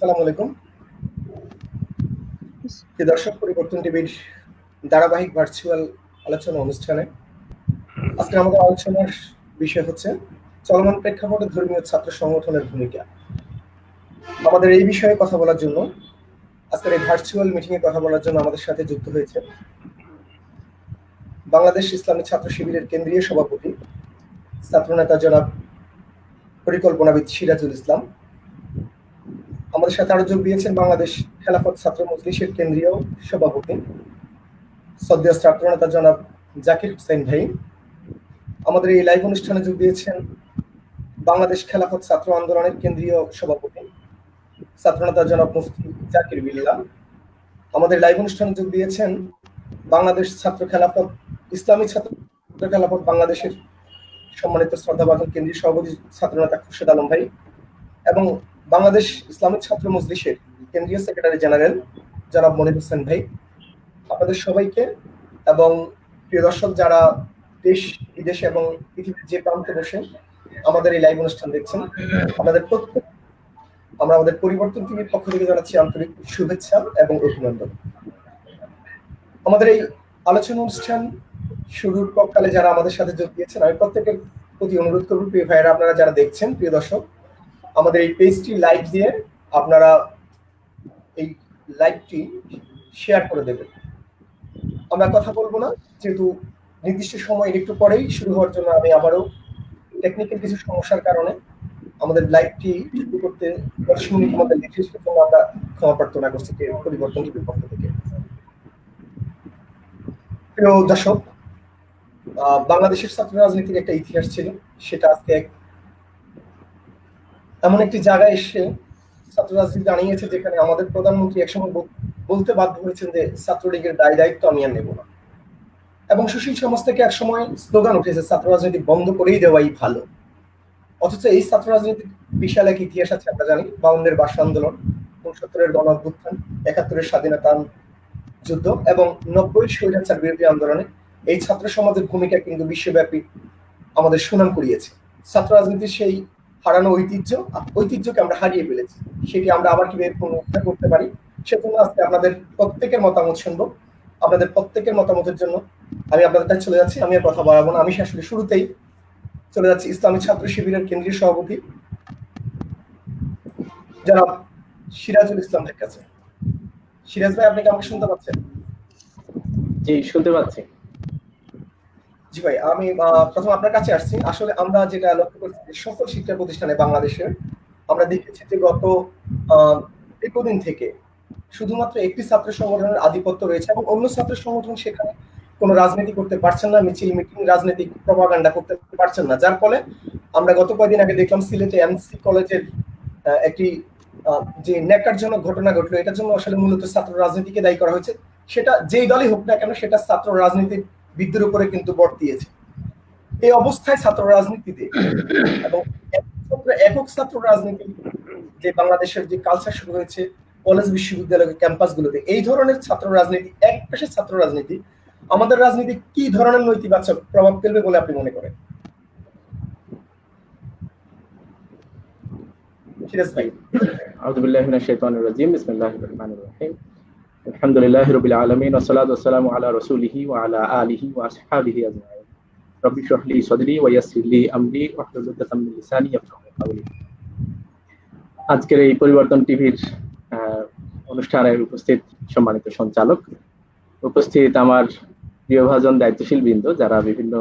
আসসালামু আলাইকুম। দর্শক, পরিবর্তন টিভির ধারাবাহিক ভার্চুয়াল আলোচনা অনুষ্ঠানে আজকে আমাদের আলোচনার বিষয় হচ্ছে চলমান প্রেক্ষাপটে ধর্মীয় ছাত্র সংগঠনের ভূমিকা। আমাদের এই বিষয়ে কথা বলার জন্য আজকের এই ভার্চুয়াল মিটিং এ কথা বলার জন্য আমাদের সাথে যুক্ত হয়েছে বাংলাদেশ ইসলামী ছাত্র শিবিরের কেন্দ্রীয় সভাপতি ছাত্রনেতা জনাব পরিকল্পনাবিদ সিরাজুল ইসলাম। আমাদের সাথে আরো যোগ দিয়েছেন বাংলাদেশ খেলাফত ছাত্র মজলিসের কেন্দ্রীয় সভাপতি সদ্য ছাত্রনেতা জনাব জাকির হোসেন ভাই। আমাদের এই লাইভ অনুষ্ঠানে যোগ দিয়েছেন বাংলাদেশ খেলাফত ছাত্র আন্দোলনের কেন্দ্রীয় সভাপতি ছাত্রনেতা জনাব মুফতি জাকির বিল্লাহ। আমাদের লাইভ অনুষ্ঠানে যোগ দিয়েছেন বাংলাদেশ ছাত্র খেলাফত ইসলামী ছাত্র খেলাফত বাংলাদেশের সম্মানিত শ্রদ্ধাভাজন কেন্দ্রীয় সভাপতি ছাত্রনেতা খুরশেদ আলম ভাই এবং বাংলাদেশ ইসলামিক ছাত্র মজলিসের কেন্দ্রীয় সেক্রেটারি জেনারেল জনাব মনির হোসেন ভাই। আপনাদের সবাইকে এবং প্রিয় দর্শক যারা দেশ বিদেশে এবং পৃথিবীর যে প্রান্তে বসে আমাদের এই লাইভ অনুষ্ঠান দেখছেন, আপনাদের প্রত্যেক আমরা আমাদের পরিবর্তন টিভির পক্ষ থেকে জানাচ্ছি আন্তরিক শুভেচ্ছা এবং অভিনন্দন। আমাদের এই আলোচনা অনুষ্ঠান শুরুর পরকালে যারা আমাদের সাথে যোগ দিয়েছেন, আমি প্রত্যেকের প্রতি অনুরোধ করব, প্রিয় ভাইয়েরা আপনারা যারা দেখছেন, প্রিয় দর্শক, আমাদের এই পেজটি লাইক দিয়ে আপনারা এই লাইভটি শেয়ার করে দেবেন। আমরা কথা বলবো না, যেহেতু নির্দিষ্ট সময় একটু পরেই শুরু হওয়ার জন্য আমি আবারও টেকনিক্যাল কিছু সমস্যার কারণে আমাদের লাইভটি শুরু করতে 10 মিনিট আমাদের লেটের জন্য আমরা ক্ষমা প্রার্থনা করছি পরিবর্তন টিভির পক্ষ থেকে। প্রিয় দর্শক, বাংলাদেশের ছাত্র রাজনীতির একটা ইতিহাস ছিল, সেটা আজকে এমন একটি জায়গায় এসে ছাত্র রাজনীতি দাঁড়িয়েছে যেখানে আমাদের প্রধানমন্ত্রী একসময় বলতে বাধ্য হয়েছেন যে ছাত্রলীগের দায় দায়িত্ব আমি আর নেব না, এবং সুশীল সমাজ থেকে একসময় স্লোগান উঠেছে ছাত্র রাজনীতি বন্ধ করেই দেওয়াই ভালো। অথচ এই ছাত্র রাজনীতির বিশাল এক ইতিহাস আছে, আমরা জানি 52-এর ভাষা আন্দোলন, 69-এর গণ অভ্যুত্থান, 71-এর স্বাধীনতা যুদ্ধ এবং 90-এর স্বৈরাচার বিরোধী আন্দোলনে এই ছাত্র সমাজের ভূমিকা কিন্তু বিশ্বব্যাপী আমাদের সুনাম কুড়িয়েছে। ছাত্র রাজনীতির সেই হারানো ঐতিহ্যকে আমরা হারিয়ে ফেলেছি, সেটি আমরা আবার কিভাবে পুনরুদ্ধার করতে পারি সেজন্য আজকে আপনাদের প্রত্যেকের মতামত শুনবো। আপনাদের প্রত্যেকের মতামতের জন্য আমি আপনাদের কাছে চলে যাচ্ছি। আমি আর কথা বাড়াবো না, আমি আসলে শুরুতেই চলে যাচ্ছি ইসলামী ছাত্র শিবিরের কেন্দ্রীয় সভাপতি জনাব সিরাজুল ইসলামের কাছে। সিরাজ ভাই, আপনি কি আমাকে শুনতে পাচ্ছেন? জি, শুনতে পাচ্ছি। জি ভাই, আমি প্রথম আপনার কাছে আসছি। আসলে আমরা যেটা লক্ষ্য করছি সকল শিক্ষা প্রতিষ্ঠানে বাংলাদেশের আমরা দেখেছি যে গত দীর্ঘদিন থেকে শুধুমাত্র একটি ছাত্র সংগঠনের আধিপত্য রয়েছে এবং অন্য ছাত্র সংগঠন সেখানে কোনো রাজনীতি করতে পারছেন না, মিছিল মিটিং রাজনৈতিক প্রপাগান্ডা করতে পারছেন না। যার ফলে আমরা গত কয়েকদিন আগে দেখলাম সিলেটে এমসি কলেজের একটি যে ন্যাক্কারজনক ঘটনা ঘটলো, এটার জন্য আসলে মূলত ছাত্র রাজনীতিকে দায়ী করা হয়েছে। সেটা যেই দলই হোক না কেন, সেটা ছাত্র রাজনীতির বিদ্রোহ করে কিন্তু বর্তিয়েছে। এই অবস্থায় ছাত্র রাজনীতিতে এবং একক ছাত্র রাজনীতি যে বাংলাদেশের যে কালচার শুরু হয়েছে কলেজ বিশ্ববিদ্যালয় ক্যাম্পাসগুলোতে, এই ধরনের ছাত্র রাজনীতি, এক পেশার ছাত্র রাজনীতি আমাদের রাজনীতি কি ধরনের নৈতিবাচক প্রভাব ফেলবে বলে আপনি মনে করেন? সিরাজ ভাই। আউযু বিল্লাহি মিনাশ শাইতানির রাজিম। বিসমিল্লাহির রহমানির রহিম। আলহামদুলিল্লাহি রাব্বিল আলামিন ওয়া সলাতু ওয়াসসালামু আলা রাসূলিহি ওয়া আলা আলিহি ওয়া আসহাবিহি আজমাইন। রব্বি ইশরাহ লি সাদরি ওয়া ইয়াসসির লি আমরি ওয়াহলুল উকদাতাম মিন লিসানি ইয়াফকাহু কাওলি। আজকের এই পরিবর্তন টিভির অনুষ্ঠানের উপস্থিত সম্মানিত সঞ্চালক, উপস্থিত আমার প্রিয়ভাজন দায়িত্বশীল বৃন্দ যারা বিভিন্ন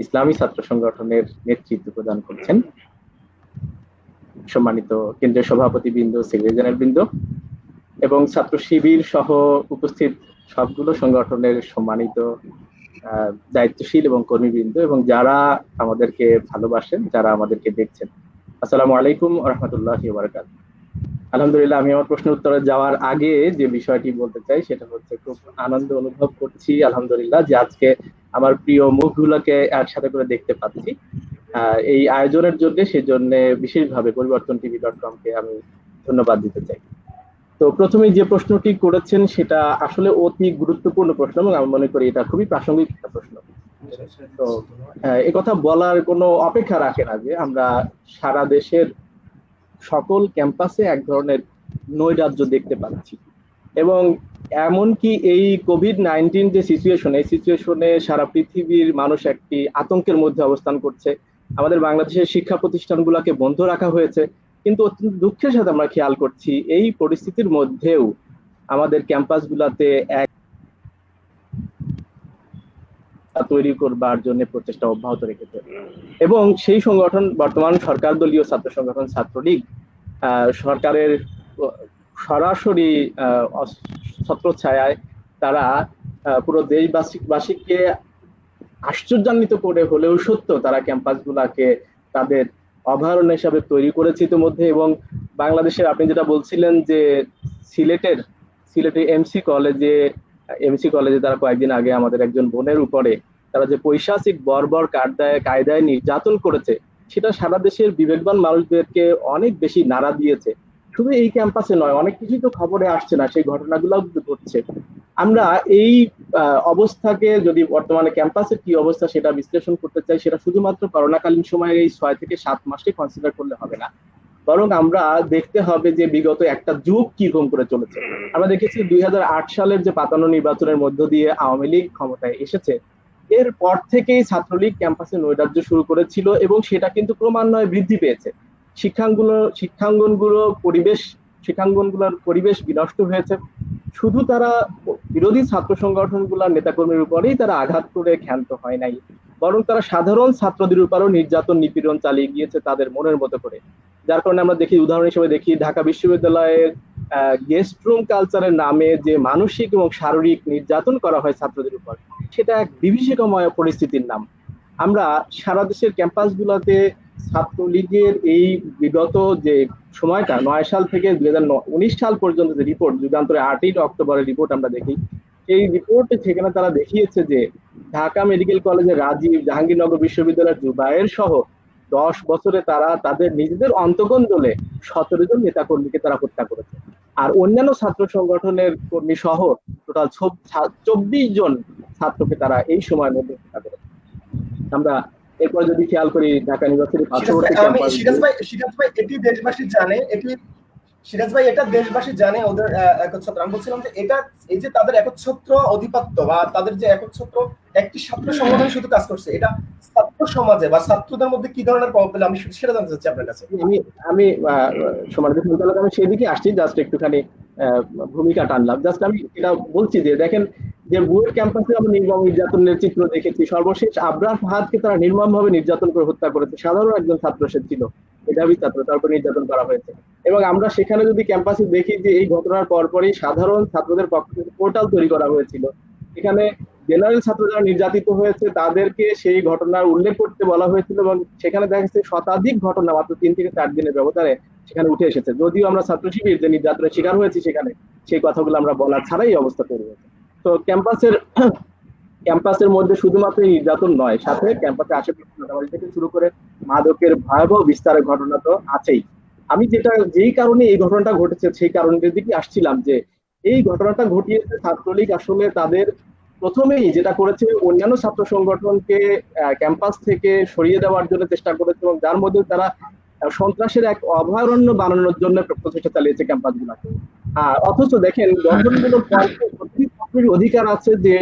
ইসলামী ছাত্র সংগঠনের নেতৃত্ব প্রদান করছেন, সম্মানিত কেন্দ্রীয় সভাপতি বৃন্দ, সেক্রেটারি জেনারেল বৃন্দ এবং ছাত্র শিবির সহ উপস্থিত সবগুলো সংগঠনের সম্মানিত দায়িত্বশীল এবং কর্মীবৃন্দ এবং যারা আমাদেরকে ভালোবাসেন, যারা আমাদেরকে দেখছেন, আসসালামু আলাইকুম ওয়া রাহমাতুল্লাহি ওয়া বারাকাতুহু। আলহামদুলিল্লাহ, আমি আমার প্রশ্ন উত্তরে যাওয়ার আগে যে বিষয়টি বলতে চাই সেটা হচ্ছে খুব আনন্দ অনুভব করছি আলহামদুলিল্লাহ যে আজকে আমার প্রিয় মুখগুলোকে একসাথে করে দেখতে পাচ্ছি। এই আয়োজনের জন্য সেজন্য বিশেষভাবে পরিবর্তনটিভি.com কে আমি ধন্যবাদ দিতে চাই। তো প্রথমে যে প্রশ্নটি করেছেন সেটা আসলে অতি গুরুত্বপূর্ণ প্রশ্ন এবং আমি মনে করি এটা খুবই প্রাসঙ্গিক একটা প্রশ্ন। তো এই কথা বলার কোনো অপেক্ষা রাখে না যে আমরা সারা দেশের সকল ক্যাম্পাসে এক ধরনের নৈরাজ্য দেখতে পাচ্ছি। এবং এমনকি এই কোভিড-19 যে সিচুয়েশন, এই সিচুয়েশনে সারা পৃথিবীর মানুষ একটি আতঙ্কের মধ্যে অবস্থান করছে। আমাদের বাংলাদেশের শিক্ষা প্রতিষ্ঠানগুলোকে বন্ধ রাখা হয়েছে, কিন্তু অত্যন্ত দুঃখের সাথে আমরা খেয়াল করছি এই পরিস্থিতির মধ্যেও আমাদের ক্যাম্পাসগুলোতে এক তৈরি করবার জন্য প্রচেষ্টা অব্যাহত রেখেছে। এবং সেই সংগঠন বর্তমান সরকার দলীয় ছাত্র সংগঠন ছাত্রলীগ সরকারের সরাসরি ছত্রছায়ায় তারা পুরো দেশবাসীকে আশ্চর্যান্বিত করে হলেও সত্য তারা ক্যাম্পাসগুলোকে তাদের অভয়ারণ্য হিসাবে তৈরি করেছে ইতিমধ্যে। এবং বাংলাদেশের আপনি যেটা বলছিলেন যে সিলেটের এমসি কলেজে তারা কয়েকদিন আগে আমাদের একজন বোনের উপরে তারা যে পৈশাচিক বর্বর কায়দায় নির্যাতন করেছে, সেটা সারা দেশের বিবেকবান মানুষদেরকে অনেক বেশি নাড়া দিয়েছে। শুধু এই ক্যাম্পাসে নয়, অনেক কিছুই তো খবরে আসছে না, সেই ঘটনাগুলো ঘটছে। আমরা এই অবস্থাকে যদি বর্তমানে ক্যাম্পাসের কি অবস্থা সেটা বিশ্লেষণ করতে চাই, সেটা শুধুমাত্র করোনাকালীন সময়ের এই 6 থেকে 7 মাসকে কনসিডার করলে হবে না, বরং আমরা দেখতে হবে যে বিগত একটা যুগ কিরকম করে চলেছে। আমরা দেখেছি 2008 সালের যে পাতানো নির্বাচনের মধ্য দিয়ে আওয়ামী লীগ ক্ষমতায় এসেছে, এরপর থেকেই ছাত্রলীগ ক্যাম্পাসে নৈরাজ্য শুরু করেছিল এবং সেটা কিন্তু ক্রমান্বয়ে বৃদ্ধি পেয়েছে। শিক্ষাঙ্গনগুলোর পরিবেশ বিনষ্ট হয়েছে। শুধু তারা বিরোধী ছাত্র সংগঠনগুলোর নেতাকর্মীর উপরেই তারা আঘাত করে ক্ষান্ত হয় নাই, বরং তারা সাধারণ ছাত্রদের উপরও নির্যাতন নিপীড়ন চালিয়ে গিয়েছে তাদের মনের মতো করে। যার কারণে আমরা দেখি, উদাহরণ হিসেবে দেখি ঢাকা বিশ্ববিদ্যালয়ের গেস্ট রুম কালচারের নামে যে মানসিক এবং শারীরিক নির্যাতন করা হয় ছাত্রদের উপর, সেটা এক বিভীষিকাময় পরিস্থিতির নাম। আমরা সারা দেশের ক্যাম্পাসগুলোতে ছাত্রলীগের এই বিগত যে সময়টা 9 সাল থেকে 2019 সাল পর্যন্ত যে রিপোর্ট, যুগান্তরে 8ই অক্টোবরের রিপোর্ট আমরা দেখি, এই রিপোর্টে সেখানে তারা দেখিয়েছে যে ঢাকা মেডিকেল কলেজের রাজীব, জাহাঙ্গীরনগর বিশ্ববিদ্যালয়ের জুবায়ের সহ 10 বছরে তারা তাদের নিজেদের অন্তগণ দলে 17 জন নেতাকর্মীকে তারা হত্যা করেছে। আর অন্যান্য ছাত্র সংগঠনের কর্মী সহ টোটাল 24 জন ছাত্রকে তারা এই সময়ের মধ্যে হত্যা করেছে। আমরা এরপর যদি খেয়াল করি ঢাকা ইউনিভার্সিটির পার্শ্ববর্তী ক্যাম্পাস, সিরাজ ভাই এটি দেশবাসী জানে, সিরাজ ভাই এটা দেশবাসী জানে ওদের একচ্ছত্র। আমি বলছিলাম যে এটা এই যে তাদের একচ্ছত্র আধিপত্য বা তাদের যে একচ্ছত্র একটি ছাত্র সংগঠন শুধু কাজ করছে, এটা ছাত্র সমাজে বা ছাত্রদের মধ্যে কি ধরনের প্রভাব ফেলে আমি সেটা জানতে চাচ্ছি আপনার কাছে। আমি সমাজের সঞ্চালক, আমি সেদিকে আসছি, জাস্ট একটুখানি ভূমিকা টানলাম। জাস্ট আমি এটা বলছি যে দেখেন যে বুয়েট ক্যাম্পাসে আমরা নির্মম নির্যাতনের চিত্র দেখেছি। সর্বশেষ আবরার ফাহাদকে তারা নির্মমভাবে নির্যাতন করে হত্যা করেছে। সাধারণ একজন ছাত্র সে ছিল, মেধাবী ছাত্র, তারপর নির্যাতন করা হয়েছে। এবং আমরা সেখানে যদি ক্যাম্পাসে দেখি যে এই ঘটনার পরপরই সাধারণ ছাত্রদের পক্ষ থেকে পোর্টাল তৈরি করা হয়েছিল। এখানে জেনারেল ছাত্র যারা নির্যাতিত হয়েছে তাদেরকে সেই ঘটনার উল্লেখ করতে বলা হয়েছিল এবং সেখানে দেখা যাচ্ছে শতাধিক ঘটনা মাত্র 3 থেকে 4 দিনের ব্যবধানে সেখানে উঠে এসেছে। যদিও আমরা ছাত্র শিবির যে নির্যাতনের শিকার হয়েছি সেখানে সেই কথাগুলো আমরা বলার ছাড়াই অবস্থা তৈরি হয়েছে। তো ক্যাম্পাসের মধ্যে শুধুমাত্র নির্যাতন নয়, সাথে ক্যাম্পাসে আশেপাশে থেকে শুরু করে মাদকের ভয়াবহ বিস্তারের ঘটনা তো আছেই। আমি যেই কারণে এই ঘটনাটা ঘটেছে সেই কারণের দিকে আসছিলাম যে এই ঘটনাটা ঘটিয়েছে ছাত্রলীগ আসলে তাদের প্রথমেই যেটা করেছে অন্যান্য ছাত্র সংগঠনকে ক্যাম্পাস থেকে সরিয়ে দেওয়ার জন্য চেষ্টা করেছে এবং যার মধ্যে তারা সন্ত্রাসের এক অভয়ারণ্য বানানোর জন্য প্রচেষ্টা চালিয়েছে ক্যাম্পাসগুলোকে। অথচ দেখেন গঠনগুলোর প্রত্যেক অধিকার আছে যে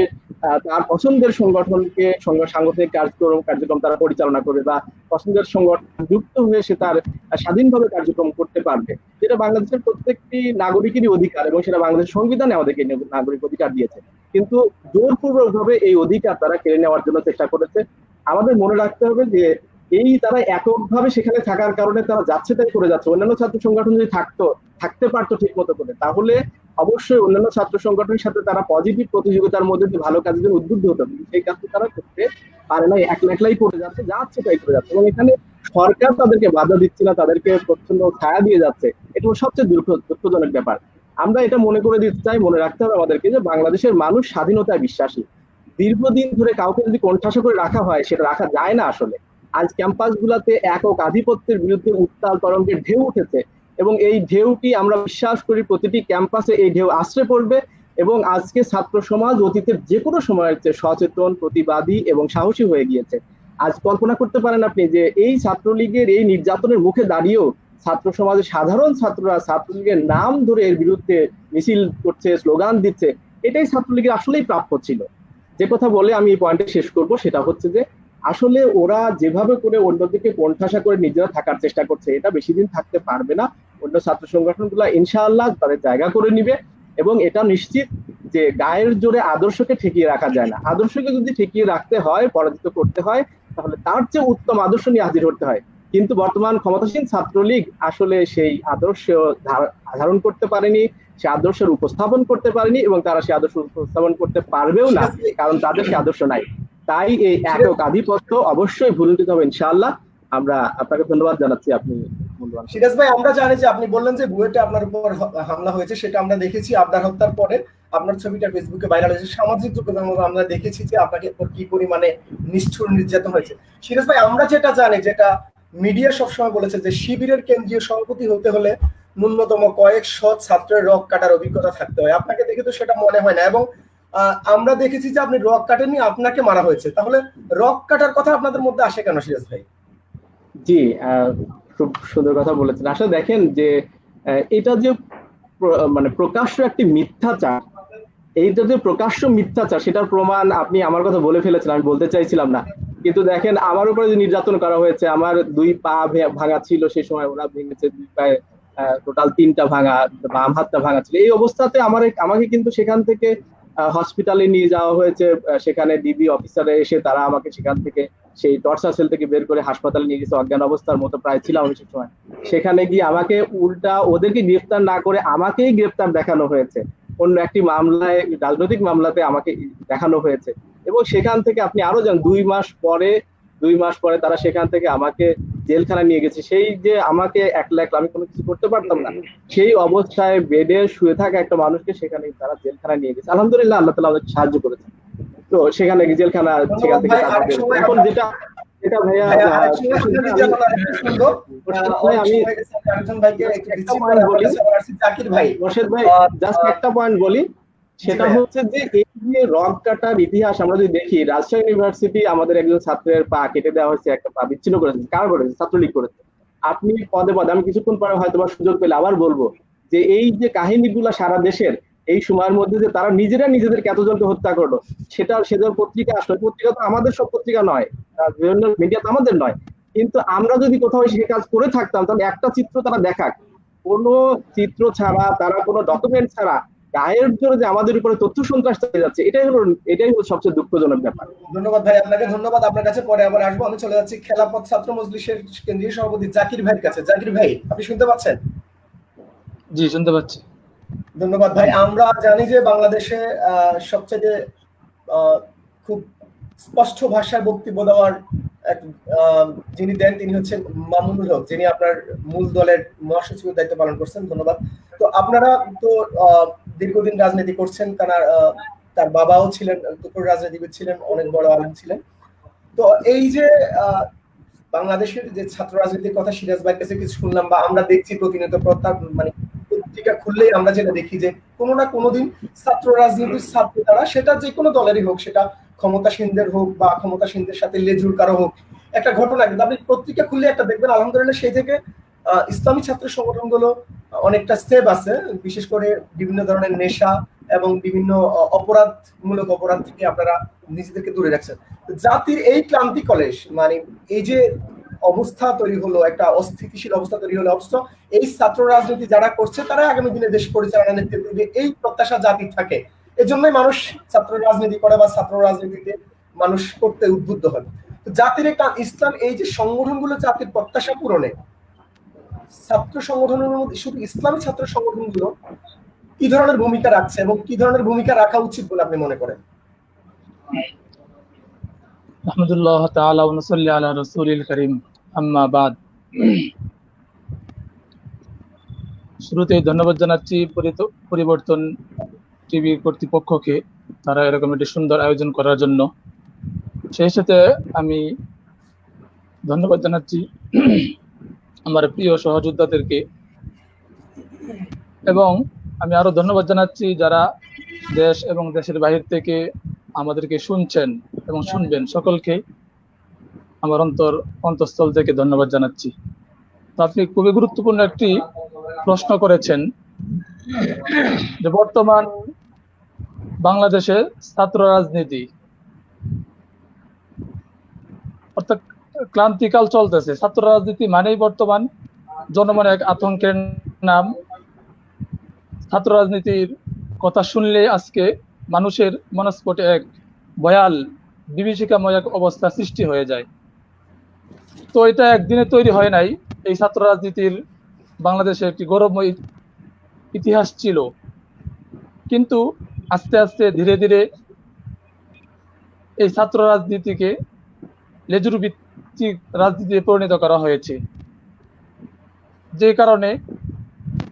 তার পছন্দের সংগঠনকে সাংগঠনিক কার্যক্রম তারা পরিচালনা করবে বা পছন্দের সংগঠন যুক্ত হয়ে সে তার স্বাধীনভাবে কার্যক্রম করতে পারবে, যেটা বাংলাদেশের প্রত্যেকটি নাগরিকেরই অধিকার এবং সেটা বাংলাদেশের সংবিধানে আমাদেরকে নাগরিক অধিকার দিয়েছে। কিন্তু জোরপূর্বক ভাবে এই অধিকার তারা কেড়ে নেওয়ার জন্য চেষ্টা করেছে। আমাদের মনে রাখতে হবে যে এই তারা এককভাবে সেখানে থাকার কারণে তারা যাচ্ছে তাই করে যাচ্ছে। অন্যান্য ছাত্র সংগঠন যদি থাকতে পারতো ঠিক মতো করে, তাহলে অবশ্যই অন্যান্য ছাত্র সংগঠনের সাথে তারা পজিটিভ প্রতিযোগিতার মধ্যে ভালো কাজের জন্য উদ্বুদ্ধ হতো, সেই কাজটি তারা করতে পারে না, একলাই করে যাচ্ছে তাই করে যাচ্ছে। এবং এখানে সরকার তাদেরকে বাধা দিচ্ছে না, তাদেরকে প্রচ্ছন্ন ছায়া দিয়ে যাচ্ছে, এটা সবচেয়ে দুঃখজনক ব্যাপার। আমরা এটা মনে করে দিতে চাই, মনে রাখতে হবে আমাদেরকে যে বাংলাদেশের মানুষ স্বাধীনতায় বিশ্বাসী। দীর্ঘদিন ধরে কাউকে যদি কোণঠাসা করে রাখা হয় সেটা রাখা যায় না আসলে। আজ ক্যাম্পাসগুলোতে একক আধিপত্যের বিরুদ্ধে উত্তাল তরঙ্গের ঢেউ উঠেছে এবং এই ঢেউটি আমরা বিশ্বাস করি প্রতিটি ক্যাম্পাসে এই ঢেউ আশ্রে পড়বে। এবং আজকে ছাত্র সমাজ অতীতের যে কোনো সময়ের চেয়ে সচেতন, প্রতিবাদী এবং সাহসী হয়ে গিয়েছে। আজ কল্পনা করতে পারেন আপনি যে এই ছাত্রলীগের এই নির্যাতনের মুখে দাঁড়িয়েও ছাত্র সমাজের সাধারণ ছাত্ররা ছাত্রলীগের নাম ধরে এর বিরুদ্ধে মিছিল করছে, স্লোগান দিচ্ছে, এটাই ছাত্রলীগের আসলেই প্রাপ্য ছিল। যে কথা বলে আমি এই পয়েন্টে শেষ করব সেটা হচ্ছে যে আসলে ওরা যেভাবে করে অন্যদিকে কোণঠাসা করে নিজেরা থাকার চেষ্টা করছে, এটা বেশি দিন থাকতে পারবে না। অন্য ছাত্র সংগঠনগুলো ইনশাআল্লাহ তাদের জায়গা করে নিবে, এবং এটা নিশ্চিত যে গায়ের জোরে আদর্শকে ঠেকিয়ে রাখা যায় না। আদর্শকে যদি ঠেকিয়ে রাখতে হয়, পরাজিত করতে হয়, তাহলে তার চেয়ে উত্তম আদর্শ নিয়ে হাজির হতে হয়। কিন্তু বর্তমান ক্ষমতাসীন ছাত্রলীগ আসলে সেই আদর্শ ধারণ করতে পারেনি, সে আদর্শের উপস্থাপন করতে পারেনি, এবং তারা সে আদর্শ উপস্থাপন করতে পারবেও না, কারণ তাদের সে আদর্শ নাই। তাই এই একক আধিপত্য অবশ্যই ভুলুণ্ঠিত হবে ইনশাআল্লাহ। আমরা আপনাকে ধন্যবাদ জানাচ্ছি। আপনি সিরাজ ভাই, আমরা জানি যে আপনি বললেন যে বুয়েটে আপনার উপর হামলা হয়েছে, সেটা আমরা দেখেছি। আবদার হত্যার পরে আপনার ছবিটা ফেসবুকে ভাইরাল হয়েছে, সামাজিক যোগাযোগের মধ্যে আমরা দেখেছি যে আপনাকে কি পরিমাণে নিষ্ঠুর নির্যাতন হয়েছে। সিরাজ ভাই, আমরা যেটা জানি, যেটা মিডিয়া সবসময় বলেছে যে শিবিরের কেন্দ্রীয় সভাপতি হতে হলে ন্যূনতম কয়েকশো ছাত্রের রক কাটার অভিজ্ঞতা থাকতে হয়। আপনাকে দেখে তো সেটা মনে হয় না, এবং আমরা দেখেছি যে আপনি রক কাটেননি, আপনাকে মারা হয়েছে। তাহলে রক কাটার কথা আপনাদের মধ্যে আসে কেন সিরাজ ভাই? জি, খুব সুন্দর কথা বলেছেন। আসলে দেখেন যে এটা যে মানে প্রকাশ্য একটি মিথ্যাচার, এইটা যে প্রকাশ্য মিথ্যাচার সেটার প্রমাণ আপনি আমার কথা বলে ফেলেছেন, আমি বলতে চাইছিলাম না। কিন্তু দেখেন আমার উপরে যে নির্যাতন করা হয়েছে, আমার 2 পা ভাঙা ছিল সেই সময়, ওরা ভেঙেছে 2 পায়ে, টোটাল 3টা ভাঙা, বাম হাতটা ভাঙা ছিল। এই অবস্থাতে আমাকে কিন্তু সেখান থেকে হসপিটালে নিয়ে যাওয়া হয়েছে। সেখানে ডিবি অফিসারে এসে তারা আমাকে সেখান থেকে সেই টর্চার সেল থেকে বের করে হাসপাতালে নিয়ে গেছে, অজ্ঞান অবস্থার মতো প্রায় ছিলাম আমি সেই সময়। সেখানে গিয়ে আমাকে উল্টা ওদেরকে গ্রেফতার না করে আমাকেই গ্রেফতার দেখানো হয়েছে, অন্য একটি মামলায়, রাজনৈতিক মামলাতে আমাকে দেখানো হয়েছে। এবং সেখান থেকে আপনি আরো জানেন 2 মাস পরে তারা সেখান থেকে আমাকে জেলখানা নিয়ে গেছে। সেই যে আমাকে একলা আমি কোনো কিছু করতে পারতাম না, সেই অবস্থায় বেডে শুয়ে থাকা একটা মানুষকে সেখানে তারা জেলখানা নিয়ে গেছে। আলহামদুলিল্লাহ, আল্লাহ তাআলা আমাকে সাহায্য করেছে। তো সেখানে জেলখানা, সেখান থেকে এখন যেটা ভাইয়া মোর্শেদ ভাই জাস্ট একটা পয়েন্ট বলি, সেটা হচ্ছে যে এই যে রক কাটার ইতিহাস আমরা যদি দেখি, রাজশাহী ইউনিভার্সিটি আমাদের একজন ছাত্রের পা কেটে দেওয়া হয়েছে, একটা পা বিচ্ছিন্ন করেছে। কারা করেছে? ছাত্রলীগ করেছে। আপনি পদে পদে, আমি কিছুক্ষণ পরে হয়তো বা সুযোগ পেলে আবার বলবো যে এই যে কাহিনীগুলা সারা দেশের এই সময়ের মধ্যে যে তারা নিজেরা নিজেদেরকে এতজনকে হত্যা করলো, সেটার পত্রিকা আসলে, পত্রিকা তো আমাদের সব পত্রিকা নয়, বিভিন্ন মিডিয়া তো আমাদের নয়, কিন্তু আমরা যদি কোথাও সে কাজ করে থাকতাম তাহলে একটা চিত্র তারা দেখাক, কোনো চিত্র ছাড়া, তারা কোনো ডকুমেন্ট ছাড়া গায়ের জোরে যে আমাদের উপরে তথ্য সন্ত্রাস চালিয়ে যাচ্ছে, এটাই হলো সবচেয়ে দুঃখজনক ব্যাপার। ধন্যবাদ ভাই, আপনাকে ধন্যবাদ। আপনার কাছে পরে আবার আসবো। আমি চলে যাচ্ছি খেলাফত ছাত্র মজলিসের কেন্দ্রীয় সভাপতি জাকির ভাইয়ের কাছে। জাকির ভাই, আপনি শুনতে পাচ্ছেন? জি, শুনতে পাচ্ছি। ধন্যবাদ ভাই। আমরা জানি যে বাংলাদেশে সবচেয়ে খুব স্পষ্ট ভাষায় বক্তব্য দেওয়ার যিনি দেন তিনি হচ্ছেন মামুনুল হক, যিনি আপনার মূল দলের মহাসচিবের দায়িত্ব পালন করছেন। ধন্যবাদ। তো আপনারা তো দীর্ঘদিন রাজনীতি করছেন, তার বাবাও ছিলেন, দুপুর রাজনীতিবিদ ছিলেন, অনেক বড় আলেম ছিলেন। তো এই যে বাংলাদেশের যে ছাত্র রাজনীতির কথা সিরাজ ভাইয়ের কাছে কিছু শুনলাম, বা আমরা দেখছি প্রতিনিয়ত, মানে পত্রিকা খুললেই আমরা যেটা দেখি যে কোনো না কোনোদিন ছাত্র রাজনীতির ছাত্র তারা, সেটা যে কোনো দলেরই হোক, সেটা ক্ষমতাসীনদের হোক বা ক্ষমতাসীনদের সাথে লেজুর কারো হোক, একটা ঘটনা কিন্তু আপনি পত্রিকা খুললে একটা দেখবেন। আলহামদুলিল্লাহ সেই থেকে ইসলামী ছাত্র সংগঠনগুলো অনেকটা স্টেপ আছে, বিশেষ করে বিভিন্ন ধরনের নেশা এবং বিভিন্ন অপরাধমূলক অপরাধ থেকে আপনারা নিজেদেরকে দূরে রাখছেন। জাতির এই ক্লান্তি কলেশ, মানে এই যে অবস্থা তৈরি হলো, একটা অস্থিতিশীল অবস্থা তৈরি হলো, অবস্থা এই ছাত্র রাজনীতি যারা করছে তারা আগামী দিনে দেশ পরিচালনা নেতৃত্ব দিবে, এই প্রত্যাশা জাতির থাকে। এজন্যই মানুষ ছাত্র রাজনীতি করে বা ছাত্র রাজনীতিতে মানুষ করতে উদ্বুদ্ধ হয়। তো জাতির একটা ইসলাম, এই যে সংগঠনগুলো জাতির প্রত্যাশা পূরণে, ছাত্র সংগঠনের মধ্যে শুধু ইসলামী ছাত্র সংগঠনগুলো কি ধরনের ভূমিকা রাখছে এবং কি ধরনের ভূমিকা রাখা উচিত বলে আপনি মনে করেন? আলহামদুলিল্লাহ তাআলা ওয়া নুসাল্লি আলা রাসূলিল কারীম, আম্মা বাদ। শুরুতেই ধন্যবাদ জানাচ্ছি পরিবর্তন টিভি কর্তৃপক্ষকে, তারা এরকম একটি সুন্দর আয়োজন করার জন্য। সেই সাথে আমি ধন্যবাদ জানাচ্ছি আমার প্রিয় সহযোদ্ধাদেরকে, এবং আমি আরো ধন্যবাদ জানাচ্ছি যারা দেশ এবং দেশের বাহির থেকে আমাদেরকে শুনছেন এবং শুনবেন, সকলকে আমার অন্তঃস্থল থেকে ধন্যবাদ জানাচ্ছি। আপনি খুবই গুরুত্বপূর্ণ একটি প্রশ্ন করেছেন যে বর্তমান বাংলাদেশে ছাত্র রাজনীতি অর্থাৎ ক্লান্তিকাল চলতেছে। ছাত্র রাজনীতি মানেই বর্তমান জনমনে এক আতঙ্কের নাম। ছাত্র রাজনীতির কথা শুনলে আজকে মানুষের মনস্পটে এক ভয়াল বিভীষিকাময় এক অবস্থা সৃষ্টি হয়ে যায়। তো এটা একদিনে তৈরি হয় নাই। এই ছাত্র রাজনীতির বাংলাদেশে একটি গৌরবময় ইতিহাস ছিল, কিন্তু আস্তে আস্তে ধীরে ধীরে এই ছাত্র রাজনীতিকে লেজুর ভিত্তিক রাজনীতিতে পরিণত করা হয়েছে, যে কারণে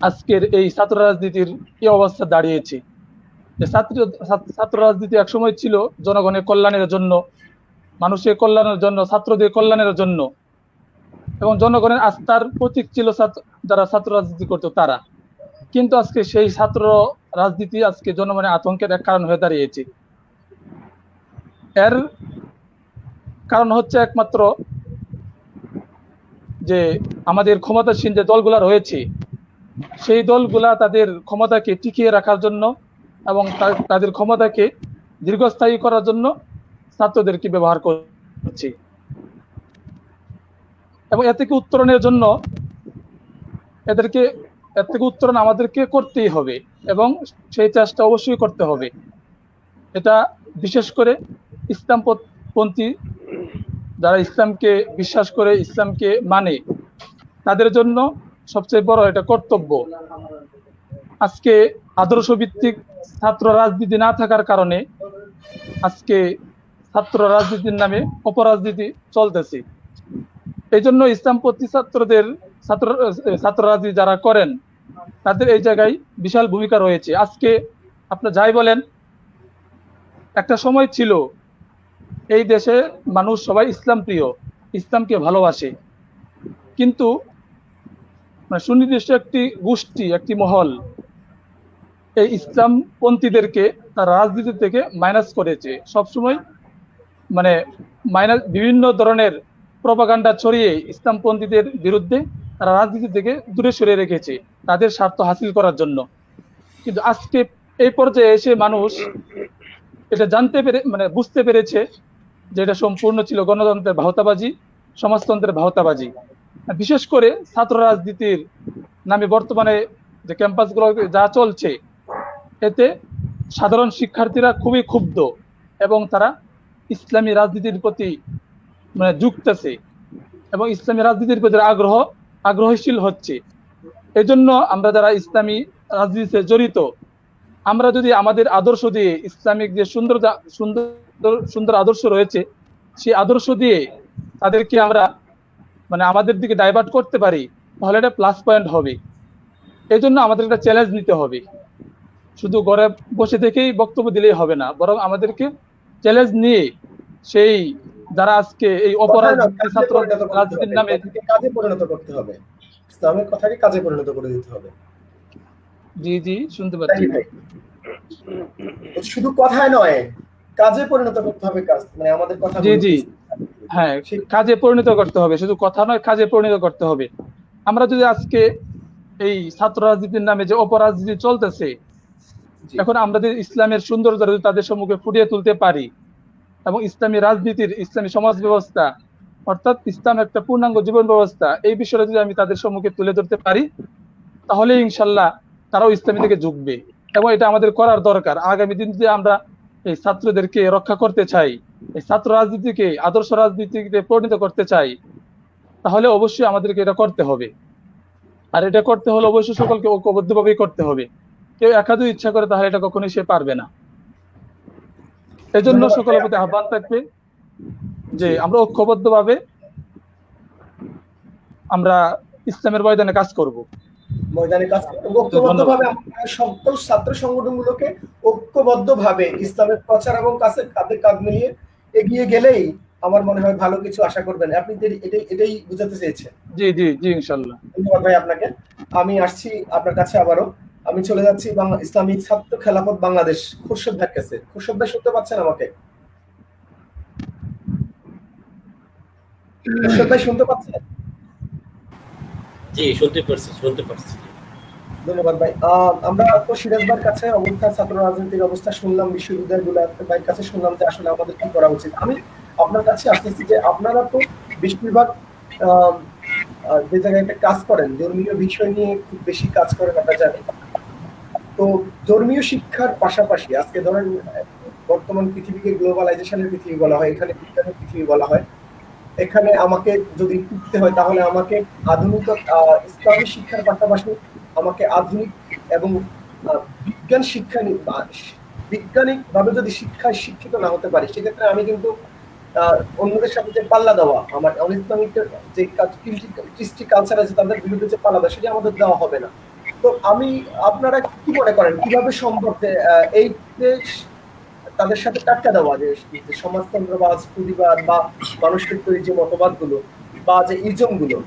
আজকের এই ছাত্র রাজনীতির এই অবস্থা দাঁড়িয়েছে। যে ছাত্র রাজনীতি একসময় ছিল জনগণের কল্যাণের জন্য, মানুষের কল্যাণের জন্য, ছাত্রদের কল্যাণের জন্য, এবং জনগণের আস্থার প্রতীক ছিল যারা ছাত্র রাজনীতি করতো তারা। কিন্তু আজকে সেই ছাত্র রাজনীতি আজকে জনমনে আতঙ্কের এক কারণ হয়ে দাঁড়িয়েছে। এর কারণ হচ্ছে একমাত্র যে আমাদের ক্ষমতাসীন যে দলগুলা রয়েছে, সেই দলগুলা তাদের ক্ষমতাকে টিকিয়ে রাখার জন্য এবং তাদের ক্ষমতাকে দীর্ঘস্থায়ী করার জন্য ছাত্রদেরকে ব্যবহার করছে, এবং এর থেকে উত্তরণের জন্য এর থেকে উত্তরণ আমাদেরকে করতেই হবে, এবং সেই চেষ্টা অবশ্যই করতে হবে। এটা বিশেষ করে ইসলামপন্থী যারা ইসলামকে বিশ্বাস করে, ইসলামকে মানে, তাদের জন্য সবচেয়ে বড় এটা কর্তব্য। আজকে আদর্শ ভিত্তিক ছাত্র রাজনীতি না থাকার কারণে আজকে ছাত্র রাজনীতির নামে অপরাজনীতি চলতেছে। এই জন্য ইসলামপন্থী ছাত্র রাজনীতি যারা করেন তাদের এই জায়গায় বিশাল ভূমিকা রয়েছে। আজকে আপনি যাই বলেন, একটা সময় ছিল এই দেশে মানুষ সবাই ইসলাম প্রিয়, ইসলামকে ভালোবাসে, কিন্তু সুনির্দিষ্ট একটি গোষ্ঠী, একটি মহল এই ইসলামপন্থীদেরকে তার রাজনীতি থেকে মাইনাস করেছে। সবসময় বিভিন্ন ধরনের প্রপাগান্ডা ছড়িয়ে ইসলামপন্থীদের বিরুদ্ধে তারা রাজনীতি থেকে দূরে সরিয়ে রেখেছে তাদের স্বার্থ হাসিল করার জন্য। কিন্তু আজকে এই পর্যায়ে এসে মানুষ এটা বুঝতে পেরেছে যে এটা সম্পূর্ণ ছিল গণতন্ত্রের ভাওতাবাজি, সমাজতন্ত্রের ভাওতাবাজি। বিশেষ করে ছাত্র রাজনীতির নামে বর্তমানে যে ক্যাম্পাসগুলো যা চলছে, এতে সাধারণ শিক্ষার্থীরা খুবই ক্ষুব্ধ এবং তারা ইসলামী রাজনীতির প্রতি যুক্তেছে এবং ইসলামী রাজনীতির প্রতি আগ্রহশীল হচ্ছে। এজন্য আমরা যারা ইসলামী রাজনীতিতে জড়িত, আমরা যদি আমাদের আদর্শ দিয়ে, ইসলামিক যে সুন্দর আদর্শ রয়েছে, সেই আদর্শ দিয়ে তাদেরকে আমরা আমাদের দিকে ডাইভার্ট করতে পারি, তাহলে এটা প্লাস পয়েন্ট হবে। এই জন্য আমাদের একটা চ্যালেঞ্জ নিতে হবে। শুধু ঘরে বসে থেকেই বক্তব্য দিলেই হবে না, বরং আমাদেরকে চ্যালেঞ্জ নিয়ে সেই যারা আজকে এই অপরাধ ছাত্র রাজনীতির নামে কাজে পরিণত করতে হবে, ইসলামের কথাকে কাজে পরিণত করে দিতে হবে। জি শুনতে পাচ্ছি। শুধু কথায় নয়, কাজে পরিণত করতে হবে। কাজ আমাদের কথা জি হ্যাঁ, কাজে পরিণত করতে হবে, শুধু কথা নয়, কাজে পরিণত করতে হবে। আমরা যদি আজকে এই ছাত্র রাজনীতির নামে যে অপরাজনীতি চলতেছে, এখন আমরা যদি ইসলামের সৌন্দর্য যদি তাদের সম্মুখে ফুটিয়ে তুলতে পারি এবং ইসলামী রাজনীতির, ইসলামী সমাজ ব্যবস্থা অর্থাৎ ইসলাম একটা পূর্ণাঙ্গ জীবন ব্যবস্থা, এই বিষয়টা যদি আমি তাদের সম্মুখে তুলে ধরতে পারি, তাহলে ইনশাল্লাহ তারাও ইসলামী থেকে ঝুঁকবে। এবং এটা আমাদের করার দরকার। আগামী দিন যদি আমরা এই ছাত্রদেরকে রক্ষা করতে চাই, এই ছাত্র রাজনীতিকে আদর্শ রাজনীতিতে পরিণত করতে চাই, তাহলে অবশ্যই আমাদেরকে এটা করতে হবে। আর এটা করতে হলে অবশ্যই সকলকে ঐক্যবদ্ধভাবেই করতে হবে। কেউ একাদু ইচ্ছা করে তাহলে এটা কখনোই সে পারবে না। এজন্য সকলের প্রতি আহ্বান থাকবে যে আমরা ঐক্যবদ্ধভাবে আমরা ইসলামের ময়দানে কাজ করব। ঐক্যবদ্ধভাবে সকল ছাত্র সংগঠনগুলোকে ঐক্যবদ্ধভাবে ইসলামের প্রচার এবং কাঁধে কাঁধ মিলিয়ে এগিয়ে গেলেই আমার মনে হয় ভালো কিছু আশা করবেন। আপনি এটাই বুঝাতে চেয়েছেন? জি ইনশাআল্লাহ। ধন্যবাদ ভাই আপনাকে। আমি আসছি আপনার কাছে আবারও। আমি চলে যাচ্ছি ইসলামিক ছাত্র খেলাফত বাংলাদেশ খুরশেদ ভাইয়ের কাছে। খুরশেদ ভাই শুনতে পাচ্ছেন আমাকে? খুরশেদ ভাই শুনতে পাচ্ছেন? জি, শুনতে পারছি, শুনতে পারছি। ধন্যবাদ ভাই। আমরা তো সিরাজ ভাইয়ের কাছে অবস্থা, ছাত্র রাজনীতির অবস্থা শুনলাম, বিশ্ববিদ্যালয়গুলো ভাইয়ের কাছে শুনলাম যে আসলে আমাদের কি করা উচিত। আমি আপনার কাছে আসতেছি যে আপনারা তো বেশিরভাগ আহ, যে জায়গায় একটা কাজ করেন, ধর্মীয় বিষয় নিয়ে খুব বেশি কাজ করেন আমরা জানি। তো ধর্মীয় শিক্ষার পাশাপাশি আজকে ধরেন বর্তমান পৃথিবীকে গ্লোবালাইজেশনের পৃথিবী বলা হয়, এখানে বিজ্ঞানের পৃথিবী বলা হয়। এখানে আমাকে যদি টিকতে হয় তাহলে আমাকে আধুনিক ইসলামী শিক্ষার পাশাপাশি আমাকে আধুনিক এবং বিজ্ঞান শিক্ষা বিজ্ঞানিক ভাবে যদি শিক্ষায় শিক্ষিত না হতে পারি, সেক্ষেত্রে আমি কিন্তু অন্যদের সাথে যে পাল্লা দেওয়া, আমার অনিসলামিক যে কৃষ্টি কালচার আছে তাদের বিরুদ্ধে যে পাল্লা দেওয়া, সেটা আমাদের দেওয়া হবে না। তো আমি, আপনারা কি মনে করেন কিভাবে সম্ভব যে এই যে তাদের সাথে টাক্কা দেওয়া, যে সমাজতন্ত্রবাদ, পুঁজিবাদ বা মানুষের তৈরি যে মতবাদগুলো বা যে ইজমগুলো,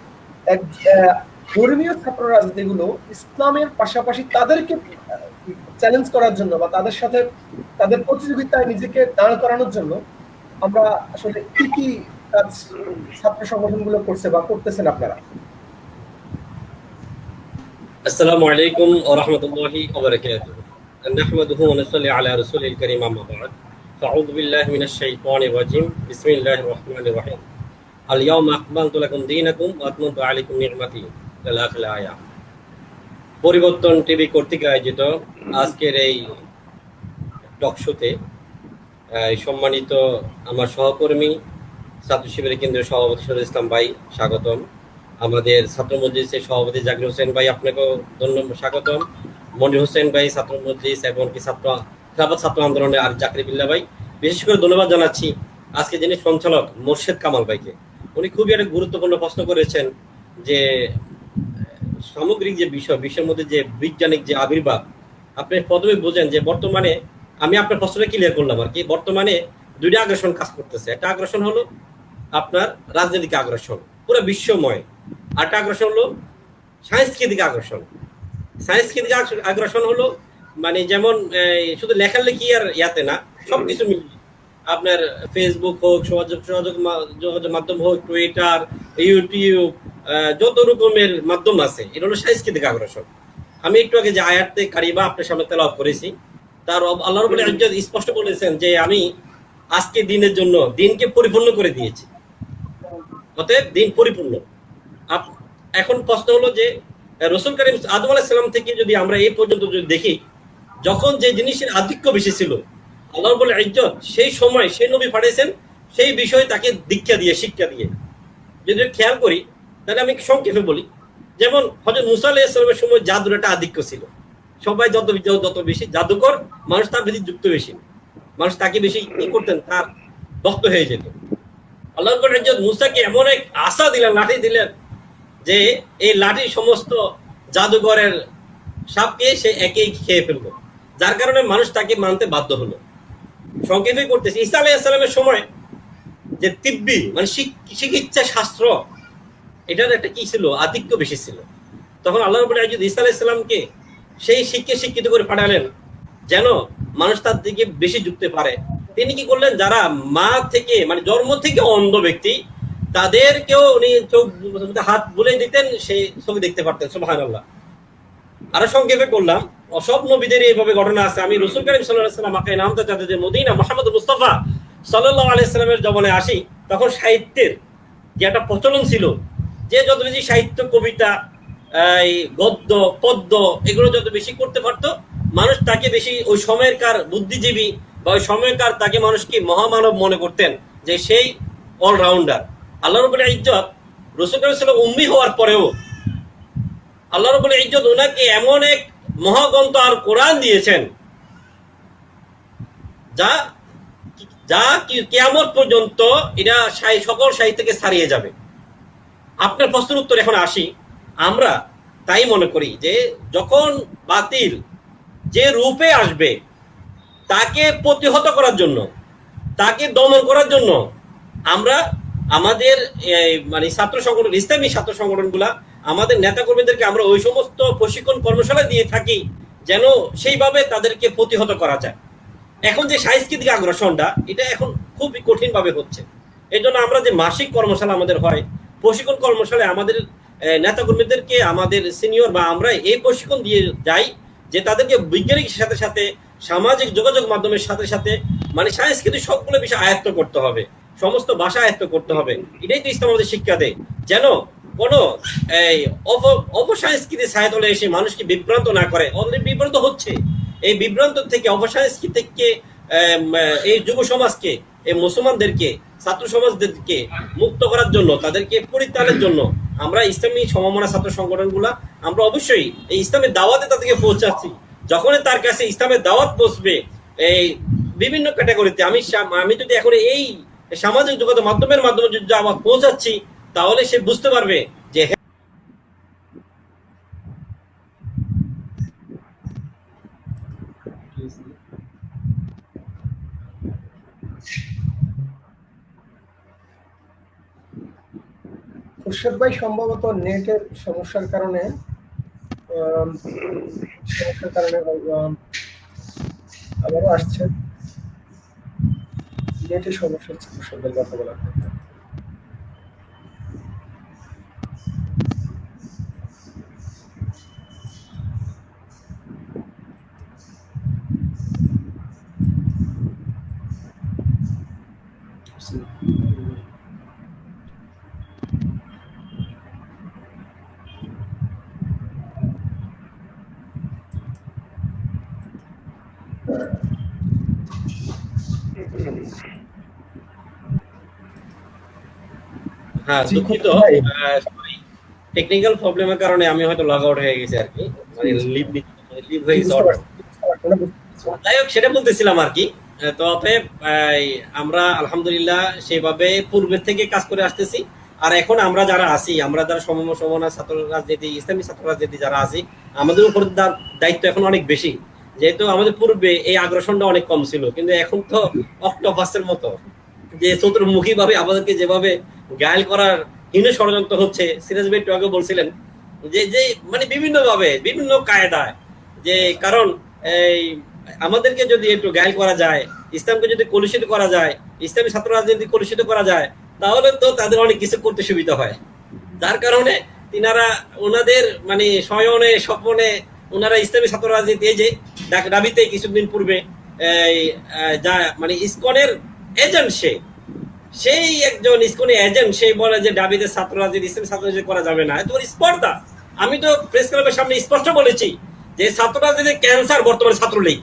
ধর্মীয় ছাত্র রাজনীতিগুলো ইসলামের পাশাপাশি তাদেরকে চ্যালেঞ্জ করার জন্য বা তাদের সাথে তাদের প্রতিযোগিতায় নিজেকে দাঁড় করানোর জন্য আমরা আসলে কি কি কাজ ছাত্র সংগঠনগুলো করছে বা করতেছেন আপনারা? আসসালামু আলাইকুম ওয়া রাহমাতুল্লাহি ওয়া বারাকাতুহু। নাহমাদুহু ওয়া নুসাল্লি আলা রাসূলিল কারীম, আম্মা বা'দ। ফাআউযু বিল্লাহি মিনাশ শাইতানির রাজীম। বিসমিল্লাহির রাহমানির রাহিম। আল ইয়াওমা আকমালতু লাকুম দীনাকুম ওয়া আতমামতু আলাইকুম নি'মাতি ইলা আখির আয়াত। পরিবর্তন টিভি কর্তৃক আয়োজিত আজকের এই টক শোতে সম্মানিত আমার সহকর্মী ছাত্র শিবিরের কেন্দ্রীয় সভাপতি শহীদুল ইসলাম ভাই স্বাগতম, আমাদের ছাত্র মজলিসের সভাপতি জাকির হোসেন ভাই আপনাকেও ধন্যবাদ, স্বাগতম, মনির হোসেন ভাই ছাত্র মজলিস এবং কি খেলাফত ছাত্র আন্দোলনের আর জাকির বিল্লাহ ভাই, বিশেষ করে ধন্যবাদ জানাচ্ছি আজকে যিনি সঞ্চালক মোর্শেদ কামাল ভাইকে। উনি খুবই একটা গুরুত্বপূর্ণ প্রশ্ন করেছেন যে সামগ্রিক যে বিশ্বের মধ্যে যে বৈজ্ঞানিক যে আবির্ভাব, আপনি প্রথমে বোঝেন যে বর্তমানে, আমি আপনার প্রশ্নটা ক্লিয়ার করলাম আর কি, বর্তমানে দুইটা আগ্রাসন কাজ করতেছে। একটা আগ্রাসন হলো আপনার রাজনৈতিক আগ্রাসন পুরো বিশ্বময়, আর একটা আগ্রাসন হলো সাংস্কৃতিক আগ্রাসন। সাংস্কৃতিক আগ্রাসন হলো মানে যেমন শুধু লেখালেখি আর ইয়াতে না, সবকিছু মিলিয়ে আপনার ফেসবুক হোক, যোগাযোগ মাধ্যম হোক, টুইটার, ইউটিউব, যত রকমের মাধ্যম আছে, এটা হলো সাংস্কৃতিক আগ্রাসন। আমি একটু আগে যে আয়াতে কারিমা আপনার সামনে তেলাওয়াত করেছি, তার আল্লাহ রাব্বুল ইজ্জত স্পষ্ট বলেছেন যে আমি আজকে দিনের জন্য দিনকে পরিপূর্ণ করে দিয়েছি, অতএব দিন পরিপূর্ণ। এখন প্রশ্ন হলো যে রাসূল করিম আদম আলাইহিস সালাম থেকে যদি আমরা এই পর্যন্ত যদি দেখি, যখন যে জিনিসের আধিক্য বেশি ছিল, আল্লাহ রাব্বুল ইজ্জত সেই সময় সেই নবী পাঠিয়েছেন সেই বিষয়ে তাকে দীক্ষা দিয়ে, শিক্ষা দিয়ে। যদি খেয়াল করি তাহলে আমি সংক্ষেপে বলি, যেমন হযরত মুসা আলাইহিস সালামের সময় জাদুর একটা আধিক্য ছিল, সবাই যত বেশি জাদুকর মানুষ তার বেশি যুক্ত বেশি, মানুষ তাকে বেশি কি করতেন, তার ভক্ত হয়ে যেত। আল্লাহ রাব্বুল ইজ্জত মুসাকে এমন এক আশা দিলেন, লাঠি দিলেন, যে এই লাঠি সমস্ত জাদুঘরের সাপকে সে একেই খেয়ে ফেললো, যার কারণে মানুষ তাকে মানতে বাধ্য হলো। সংক্ষেপে করতেছি, ঈসা আলাইহিস সালামের সময় যে তিব্বি মানে চিকিৎসা শাস্ত্র, এটার একটা কি ছিল, আধিক্য বেশি ছিল। তখন আল্লাহ রাব্বুল ইজ্জত ঈসা আলাইহিস সালামকে সেই শিক্ষিত করে পাঠালেন যেন মানুষ তার দিকে বেশি যুক্ত পারে। তিনি কি করলেন, যারা মা থেকে মানে জন্ম থেকে অন্ধ ব্যক্তি, তাদেরকেও উনি চোখ হাত বুলিয়ে দিতেন, সেই ছবি দেখতে পারতেন। সুবহানাল্লাহ। আরো সংক্ষেপে করলাম, সব নবীদের এইভাবে ঘটনা আছে। আমি রাসূল করিম সাল্লাল্লাহু আলাইহি ওয়াসাল্লাম মাকে নামতে চাতে যে মদিনা মুহাম্মদ মুস্তাফা সাল্লাল্লাহু আলাইহি ওয়াসাল্লামের জীবনে আসি, তখন সাহিত্যের যে একটা প্রচলন ছিল, যে যত বেশি সাহিত্য, কবিতা, এই গদ্য, পদ্য, এগুলো যত বেশি করতে পারতো, মানুষ তাকে বেশি ওই সময়কার বুদ্ধিজীবী বা ওই সময়কার তাকে মানুষ কি মহামানব মনে করতেন, যে সেই অলরাউন্ডার। আল্লাহ রাব্বুল ইজ্জত রাসূল করিম সাল্লাল্লাহু আলাইহি ওয়াসাল্লাম উম্মি হওয়ার পরেও আল্লাহ রাব্বুল ইজ্জত ওনাকে এমন এক মহাগ্রন্থ আর কোরআন দিয়েছেন, যা যা কিয়ামত পর্যন্ত এটা সকল সাহিত্যকে ছাড়িয়ে যাবে। আপনার প্রশ্নের উত্তর এখন আসি, আমরা তাই মনে করি যে যখন বাতিল যে রূপে আসবে, তাকে প্রতিহত করার জন্য, তাকে দমন করার জন্য আমরা আমাদের মানে ছাত্র সংগঠন, ইসলামী ছাত্র সংগঠনগুলা, আমাদের নেতা কর্মীদেরকে আমরা ওই সমস্ত প্রশিক্ষণ কর্মশালা দিয়ে থাকি যেন সেইভাবে তাদেরকে প্রতিহত করা যায়। এখন যে সাংস্কৃতিক আগ্রাসনটা, এটা এখন খুবই কঠিন ভাবে হচ্ছে। এই জন্য আমরা যে মাসিক কর্মশালা আমাদের হয়, প্রশিক্ষণ কর্মশালায় আমাদের নেতাকর্মীদেরকে আমাদের সিনিয়র বা আমরা এই প্রশিক্ষণ দিয়ে যাই যে তাদেরকে বৈজ্ঞানিক সাথে সাথে সামাজিক যোগাযোগ মাধ্যমের সাথে সাথে মানে সাংস্কৃতিক সবগুলো বিষয় আয়ত্ত করতে হবে, সমস্ত ভাষা আয়ত্ত করতে হবে। এটাই তো ইসলাম আমাদের শিক্ষা দেয়, যেন কোনো এই অপসংস্কৃতি ছায়াতলে এসে মানুষকে বিভ্রান্ত না করে। অলরেডি বিভ্রান্ত হচ্ছে, এই বিভ্রান্ত থেকে অপসংস্কৃতিকে এই যুব সমাজকে, এই মুসলমানদেরকে, ছাত্র সমাজদেরকে মুক্ত করার জন্য, তাদেরকে পরিত্রাণের জন্য আমরা ইসলামী সমমনা ছাত্র সংগঠনগুলা আমরা অবশ্যই এই ইসলামের দাওয়াতে তাদেরকে পৌঁছাচ্ছি। যখনই তার কাছে ইসলামের দাওয়াত পৌঁছবে এই বিভিন্ন ক্যাটাগরিতে, আমি যদি এখন এই সামাজিক যোগাযোগ মাধ্যমের মাধ্যমে যদি দাওয়াত পৌঁছাচ্ছি, তাহলে সে বুঝতে পারবে যে খুরশেদ ভাই সম্ভবত নেটের সমস্যার কারণে আবারও আসছে। নেটের সমস্যা হচ্ছে খুরশেদ ভাই কথা বলার ক্ষেত্রে। হ্যাঁ, দুঃখিত, টেকনিক্যাল প্রবলেমের কারণে আমি হয়তো লগ আউট হয়ে গেছি আর কি, মানে লিভ হয়ে গেছে। যাই হোক, সেটা বলতেছিলাম আর কি। তো অতএব আমরা আলহামদুলিল্লাহ সেভাবে পূর্বের থেকে কাজ করে আসতেছি। আর এখন আমরা যারা আছি, আমরা যারা সমমনা ছাত্র রাজনীতি, ইসলামী ছাত্র রাজনীতি যারা আছি, আমাদের উপর দায়িত্ব এখন অনেক বেশি। যেহেতু আমাদের পূর্বে এই আগ্রাসনটা অনেক কম ছিল, কিন্তু এখন তো অক্টোপাসের মতো যে চতুর্মুখী ভাবে আমাদেরকে যেভাবে ঘায়েল করার হীন ষড়যন্ত্র হচ্ছে। সিরাজ ভাই একটু আগে বলছিলেন যে যে মানে বিভিন্ন ভাবে বিভিন্ন কায়দায়, যে কারণ এই আমাদেরকে যদি একটু ঘায়েল করা যায়, ইসলামকে যদি কলুষিত করা যায়, ইসলামী ছাত্র রাজনীতি কলুষিত করা যায়, তাহলে তো তাদের অনেক কিছু করতে সুবিধা হয়। যার কারণে তিনারা ওনাদের মানে শয়নে স্বপ্নে ওনারা ইসলামী ছাত্র রাজনীতি, এই যে দাবিতে কিছুদিন পূর্বে যা মানে ইসকনের এজেন্ট, সেই একজন ইসকনের এজেন্ট, সেই বলে যে দাবিতে ছাত্র রাজনীতি, ইসলামী ছাত্র রাজনীতি করা যাবে না। এত স্পর্ধা। আমি তো প্রেস ক্লাবের সামনে স্পষ্ট বলেছি যে ছাত্র রাজনীতি ক্যান্সার বর্তমানে ছাত্রলীগ।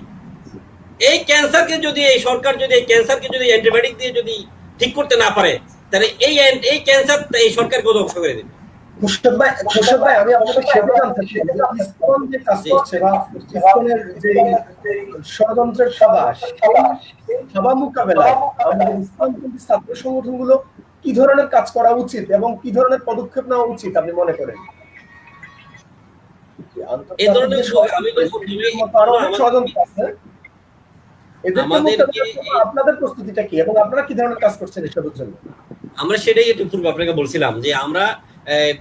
এই ক্যান্সারকে যদি এই সরকার যদি এই ক্যান্সারকে যদি অ্যান্টিবায়োটিক দিয়ে যদি ঠিক করতে না পারে, তাহলে এই ক্যান্সার এই সরকারকে ধ্বংস করে দেবে। খুরশেদ ভাই, আমি আপনাকে সেটা জানতে চাই যে ইসকন যে কাজ করছে বা ইসকনের যে ষড়যন্ত্রের সভা মোকাবেলায় আমাদের ইসলামপন্থী ছাত্র সংগঠনগুলো কি ধরনের কাজ করা উচিত এবং কি ধরনের পদক্ষেপ নেওয়া উচিত আপনি মনে করেন? এই ধরনের ষড়যন্ত্র আছে, আপনাদের প্রস্তুতিটা কি এবং আপনারা কি ধরনের কাজ করছেন এসবের জন্য? আমরা সেটাই একটু পূর্বে আপনাকে বলছিলাম যে আমরা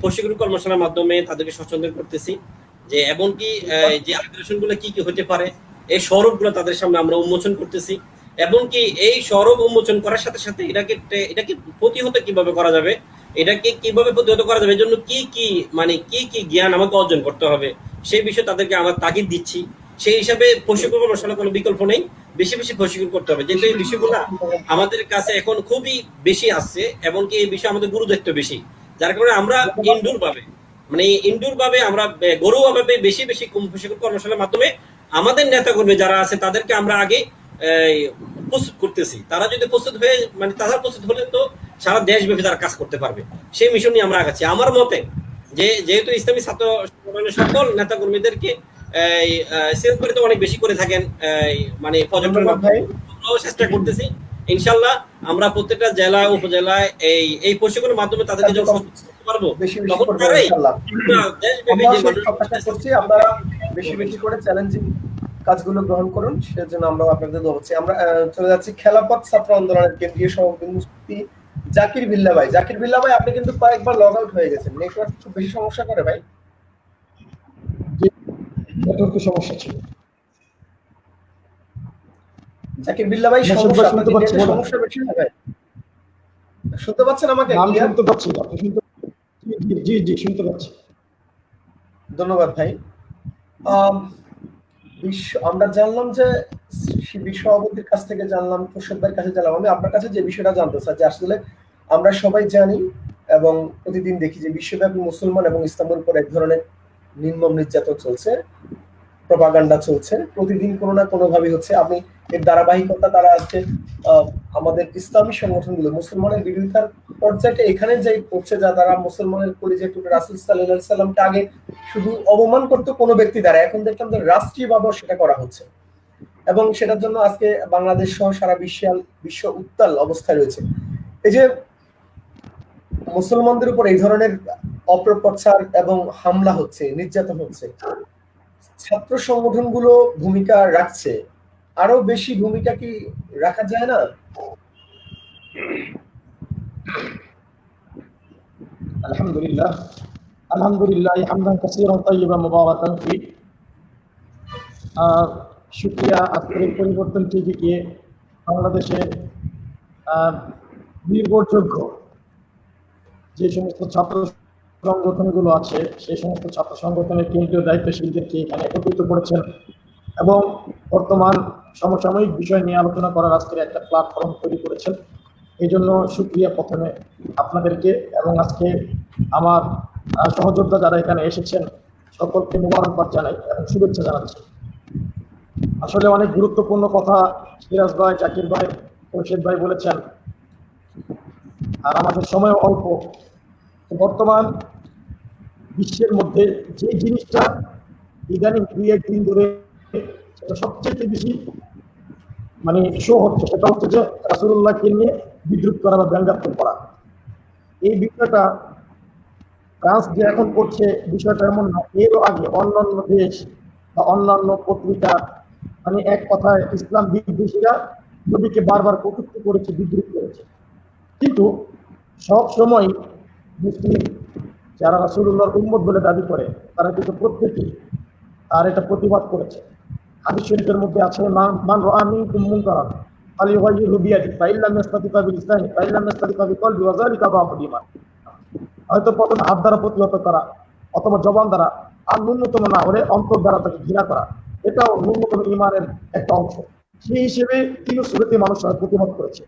প্রশিক্ষণ কর্মশালার মাধ্যমে তাদেরকে সচেতন করতেছি, যে এমনকি যে আগ্রাসন গুলো কি কি হতে পারে, এই স্বরূপ গুলো তাদের সামনে আমরা উন্মোচন করতেছি। এমনকি এই স্বরূপ উন্মোচন করার সাথে সাথে এটাকে প্রতিহত কিভাবে করা যাবে, এটাকে কিভাবে প্রতিহত করা যাবে, এর জন্য কি কি জ্ঞান আমাকে অর্জন করতে হবে, সেই বিষয়ে তাদেরকে আমরা তাগিদ দিচ্ছি। সেই হিসাবে প্রশিক্ষণ কর্মশালা কোনো বিকল্প নেই, বেশি বেশি প্রশিক্ষণ করতে হবে। যেহেতু এই বিষয়গুলো আমাদের কাছে এখন খুবই বেশি আসছে, এমনকি এই বিষয়ে আমাদের গুরুত্ব বেশি। যার কারণে আমরা ইনডোর ভাবে আমরা ঘরোয়া ভাবে বেশি বেশি প্রশিক্ষণ কর্মশালার মাধ্যমে আমাদের নেতাকর্মী যারা আছে তাদেরকে আমরা আগে প্রস্তুত করতেছি। তারা যদি প্রস্তুত হয়ে তারা প্রস্তুত হলে তো সারা দেশব্যাপী তারা কাজ করতে পারবে, সেই মিশন নিয়ে আমরা আগাচ্ছি। আমার মতে যে যেহেতু ইসলামী ছাত্র সংগঠনের সকল নেতাকর্মীদেরকে অনেক বেশি করে থাকেন পর্যটনের মাধ্যমে চেষ্টা করতেছি। ইনশাল্লাহ আমরা প্রত্যেকটা জেলা উপজেলায় এই প্রশিক্ষণের মাধ্যমে তাদেরকে যখন পারবো, তখন আপনারা বেশি বেশি করে চ্যালেঞ্জিং কাজগুলো গ্রহণ করুন, সেজন্য আমরা আপনাদের দোয়া করছি। আমরা চলে যাচ্ছি খেলাফত ছাত্র আন্দোলনের কেন্দ্রীয় সভাপতি মুফতি জাকির বিল্লাহ ভাই। জাকির বিল্লাহ ভাই, আপনি কিন্তু কয়েকবার লগ আউট হয়ে গেছেন, নেটওয়ার্ক খুব বেশি সমস্যা করে ভাই? নেটওয়ার্কের সমস্যা ছিল। জাকির বিল্লাহ ভাই, সমস্যা বেশি না ভাই? শুনতে পাচ্ছেন আমাকে? আমি শুনতে পাচ্ছি, আপনি শুনতে? জি জি জি শুনতে পাচ্ছি। ধন্যবাদ ভাই। আম, আমরা জানলাম যে শিবির সভাপতির কাছ থেকে জানলাম, খোরশেদ ভাইয়ের কাছে জানলাম। আমি আপনার কাছে যে বিষয়টা জানতে চাই যে আসলে আমরা সবাই জানি এবং প্রতিদিন দেখি যে বিশ্বব্যাপী মুসলমান এবং ইসলামের উপর এক ধরনের নির্মম নির্যাতন চলছে, প্রপাগান্ডা চলছে, প্রতিদিন কোনো না কোনো ভাবে হচ্ছে। আমি এর ধারাবাহিকতা তারা আজকে আমাদের ইসলামী সংগঠনগুলো মুসলমানের বিরোধিতার পর্যায়ে এখানে যাই করছে, যা তারা মুসলমানের পরিচয় টুকু রাসূল সাল্লাল্লাহু আলাইহি সাল্লামকে আগে শুধু অবমান করতে কোনো ব্যক্তি দ্বারা, এখন দেখলাম যে রাষ্ট্রীয়ভাবে সেটা করা হচ্ছে এবং সেটার জন্য আজকে বাংলাদেশ সহ সারা বিশ্ব উত্তাল অবস্থায় রয়েছে। এই যে মুসলমানদের উপর এই ধরনের অপপ্রচার এবং হামলা হচ্ছে, নির্যাতন হচ্ছে, ছাত্র সংগঠনগুলো ভূমিকা রাখছে, আরো বেশি ভূমিকা কি রাখা যায় না? আলহামদুলিল্লাহ আলহামদুলিল্লাহ হামদান কাসীরান তাইয়িবান মুবারাকান ফি। শুকরিয়া। আজকের এই পরিবর্তন টিভিকে বাংলাদেশে নির্ভরযোগ্য যে সমস্ত ছাত্র সংগঠনগুলো আছে সেই সমস্ত ছাত্র সংগঠনের কেন্দ্রীয় দায়িত্বশীলদেরকে এখানে একত্রিত করেছেন এবং বর্তমান সমসাময়িক বিষয় নিয়ে আলোচনা করার আজকের একটা প্ল্যাটফর্ম তৈরি করেছেন। এই জন্য শুকরিয়া প্রথমে আপনাদেরকে, এবং আজকে আমার সহযোদ্ধা যারা এখানে এসেছেন সকলকে মোবারকবাদ জানাই এবং শুভেচ্ছা জানাচ্ছি। আসলে অনেক গুরুত্বপূর্ণ কথা সিরাজ ভাই, জাকির ভাই, খোরশেদ ভাই বলেছেন, আর আমাদের সময় অল্প। বর্তমান বিশ্বের মধ্যে যে জিনিসটা ইদানিং 2-1 দিন ধরে সেটা সবচেয়ে বেশি মানে শো হচ্ছে, সেটা হচ্ছে যে রাসূলুল্লাহকে নিয়ে বিদ্রুপ করা বা ব্যঙ্গাত্মক করা। এই বিষয়টা ফ্রান্স যে এখন করছে, বিষয়টা এমন না, এরও আগে অন্যান্য দেশ বা অন্যান্য পত্রিকা মানে এক কথায় ইসলাম বিদ্বেষীরা নবীকে বারবার কটূক্তি করেছে, বিদ্রুপ করেছে। কিন্তু সব সময় মুসলিম যারা রাসূলুল্লাহর উম্মত বলে দাবি করে তারা কিন্তু প্রত্যেকেই আর এটা প্রতিবাদ করেছে। হাদিস শরীফের মধ্যে আছে মান রাআ মিনকুম মুনকারান ফালিয়ুগাইয়িরহু বিয়াদিহি ফাইন লাম ইয়াস্তাতি বিলিসানিহি ফাইন লাম ইয়াস্তাতি বিকলবিহি ওয়া যালিকা দা'ফুল ঈমান। হয়তো প্রথমে হাত দ্বারা প্রতিহত করা অথবা জবান দ্বারা, আর ন্যূনতম না হলে অন্তর দ্বারা তাকে ঘৃণা করা, এটাও ন্যূনতম ঈমানের একটা অংশ। সেই হিসেবে তিন সুরতে মানুষ প্রতিবাদ করেছে।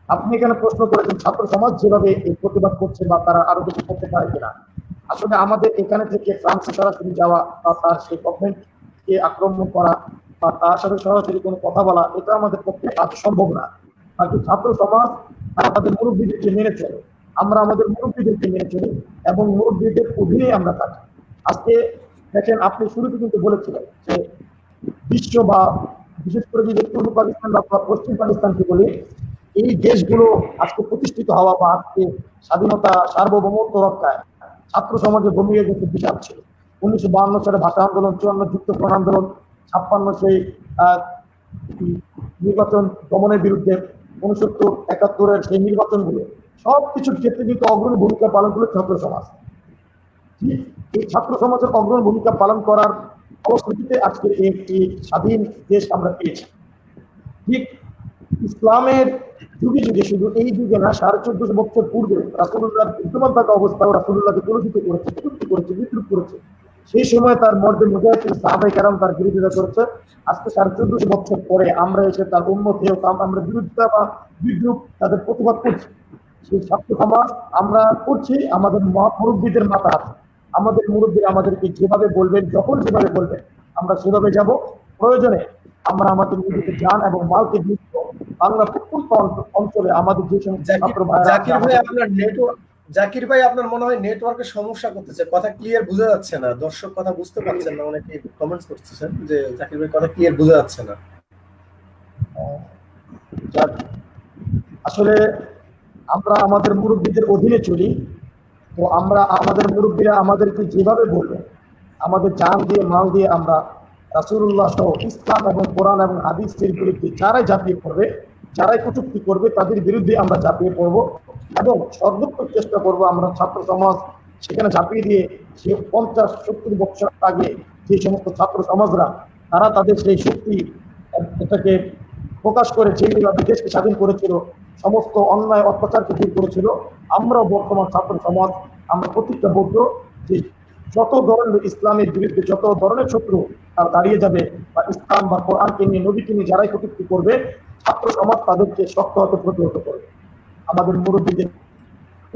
আপনি এখানে প্রশ্ন করেছেন ছাত্র সমাজ যেভাবে এই প্রতিবাদ করছে বা তারা আরো কিছু করতে পারে কিনা। আসলে আমাদের এখানে থেকে ফ্রান্সে সরাসরি যাওয়া বা তার সেই গভর্নমেন্টকে আক্রমণ করা বা তার সাথে সরাসরি কোনো কথা বলা, এটা আমাদের পক্ষে আজ সম্ভব না। বাকি ছাত্র সমাজ তারা তাদের মুরব্বীদেরকে মেনে চলে, আমরা আমাদের মুরব্বীদেরকে মেনে চলি এবং মুরব্বীদের অধীনে আমরা থাকি। আজকে দেখেন, আপনি শুরুতে কিন্তু বলেছিলেন যে বিশ্ব বা বিশেষ করে যদি পূর্ব পাকিস্তান বা পশ্চিম পাকিস্তানকে বলি, এই দেশগুলো আজকে প্রতিষ্ঠিত হওয়া বা আজকে স্বাধীনতা সার্বভৌমত্ব রক্ষায় ছাত্র সমাজের ভূমিকা কিন্তু বিশাল ছিল। 1952 সালে ভাষা আন্দোলন, 54 যুক্তফ্রন্ট আন্দোলন, 56 সেই নির্বাচন দমনের বিরুদ্ধে, 69, 71-এর সেই নির্বাচনগুলো, সবকিছুর ক্ষেত্রে কিন্তু অগ্রণী ভূমিকা পালন করে ছাত্র সমাজ। এই ছাত্র সমাজের অগ্রণী ভূমিকা পালন করার অবস্থিতিতে আজকে একটি স্বাধীন দেশ আমরা পেয়েছি। ঠিক ইসলামের যুগে যুগে, শুধু এই যুগে না, 1450 বছর পূর্বে রাসূলুল্লাহর বিদ্যমান থাকা অবস্থায় রাসূলুল্লাহকে কলুষিত করেছে, কটূক্তি করেছে, বিদ্রুপ করেছে। সেই সময় তার মর্দে মুজাহিদ সাহাবায়ে কেরাম তার বিরোধিতা করেছে। আজকে 1450 বছর পরে আমরা এসে তার উম্মত হয়েও আমরা বিরোধিতা বা বিদ্রুপ তাদের প্রতিবাদ করছি। সেই ছাত্র সমাজ আমরা করছি, আমাদের মুরব্বীদের মাথা আছে। আমাদের মুরব্বীরা আমাদেরকে যেভাবে বলবেন, যখন যেভাবে বলবেন, আমরা সেভাবে যাব। প্রয়োজনে আমরা আমাদের নিজেদের জান এবং মালকে দিয়ে বাংলা প্রত্যন্ত অঞ্চলে আমাদের যে সমস্ত ছাত্র ভাইরা, জাকির ভাই আপনার মনে হয় নেটওয়ার্কের সমস্যা করতেছে, কথা ক্লিয়ার বোঝা যাচ্ছে না, দর্শক কথা বুঝতে পারছেন না, অনেকে কমেন্টস করতেছেন যে জাকির ভাই কথা ক্লিয়ার বোঝা যাচ্ছে না। আসলে আমরা আমাদের মুরব্বীদের অধীনে চলি, তো আমরা আমাদের মুরব্বীরা আমাদেরকে যেভাবে বলবেন, আমাদের জান দিয়ে মাল দিয়ে আমরা রাসূলুল্লাহ সহ ইসলাম এবং কোরআন এবং হাদিসের বিরুদ্ধে যারাই ঝাঁপিয়ে পড়বে, যারাই কটূক্তি করবে, তাদের বিরুদ্ধে আমরা ঝাঁপিয়ে পড়বো এবং সর্বোত্তম চেষ্টা করব আমরা ছাত্র সমাজ সেখানে ঝাঁপিয়ে দিয়ে সে 50-70 বছর আগে যে সমস্ত ছাত্র সমাজরা তারা তাদের সেই শক্তি এটাকে প্রকাশ করে যেভাবে দেশকে স্বাধীন করেছিল, সমস্ত অন্যায় অত্যাচারকে দূর করেছিল, আমরাও বর্তমান ছাত্র সমাজ আমরা প্রতিজ্ঞাবদ্ধ যে যত ধরনের ইসলামের বিরুদ্ধে যত ধরনের শত্রু তারা দাঁড়িয়ে যাবে বা ইসলাম বা কোরআনকে নিয়ে নবীকে নিয়ে যারাই কটূক্তি করবে, ছাত্র সমাজ তাদেরকে শক্ত হাতে প্রতিহত করবে আমাদের মুরব্বীদের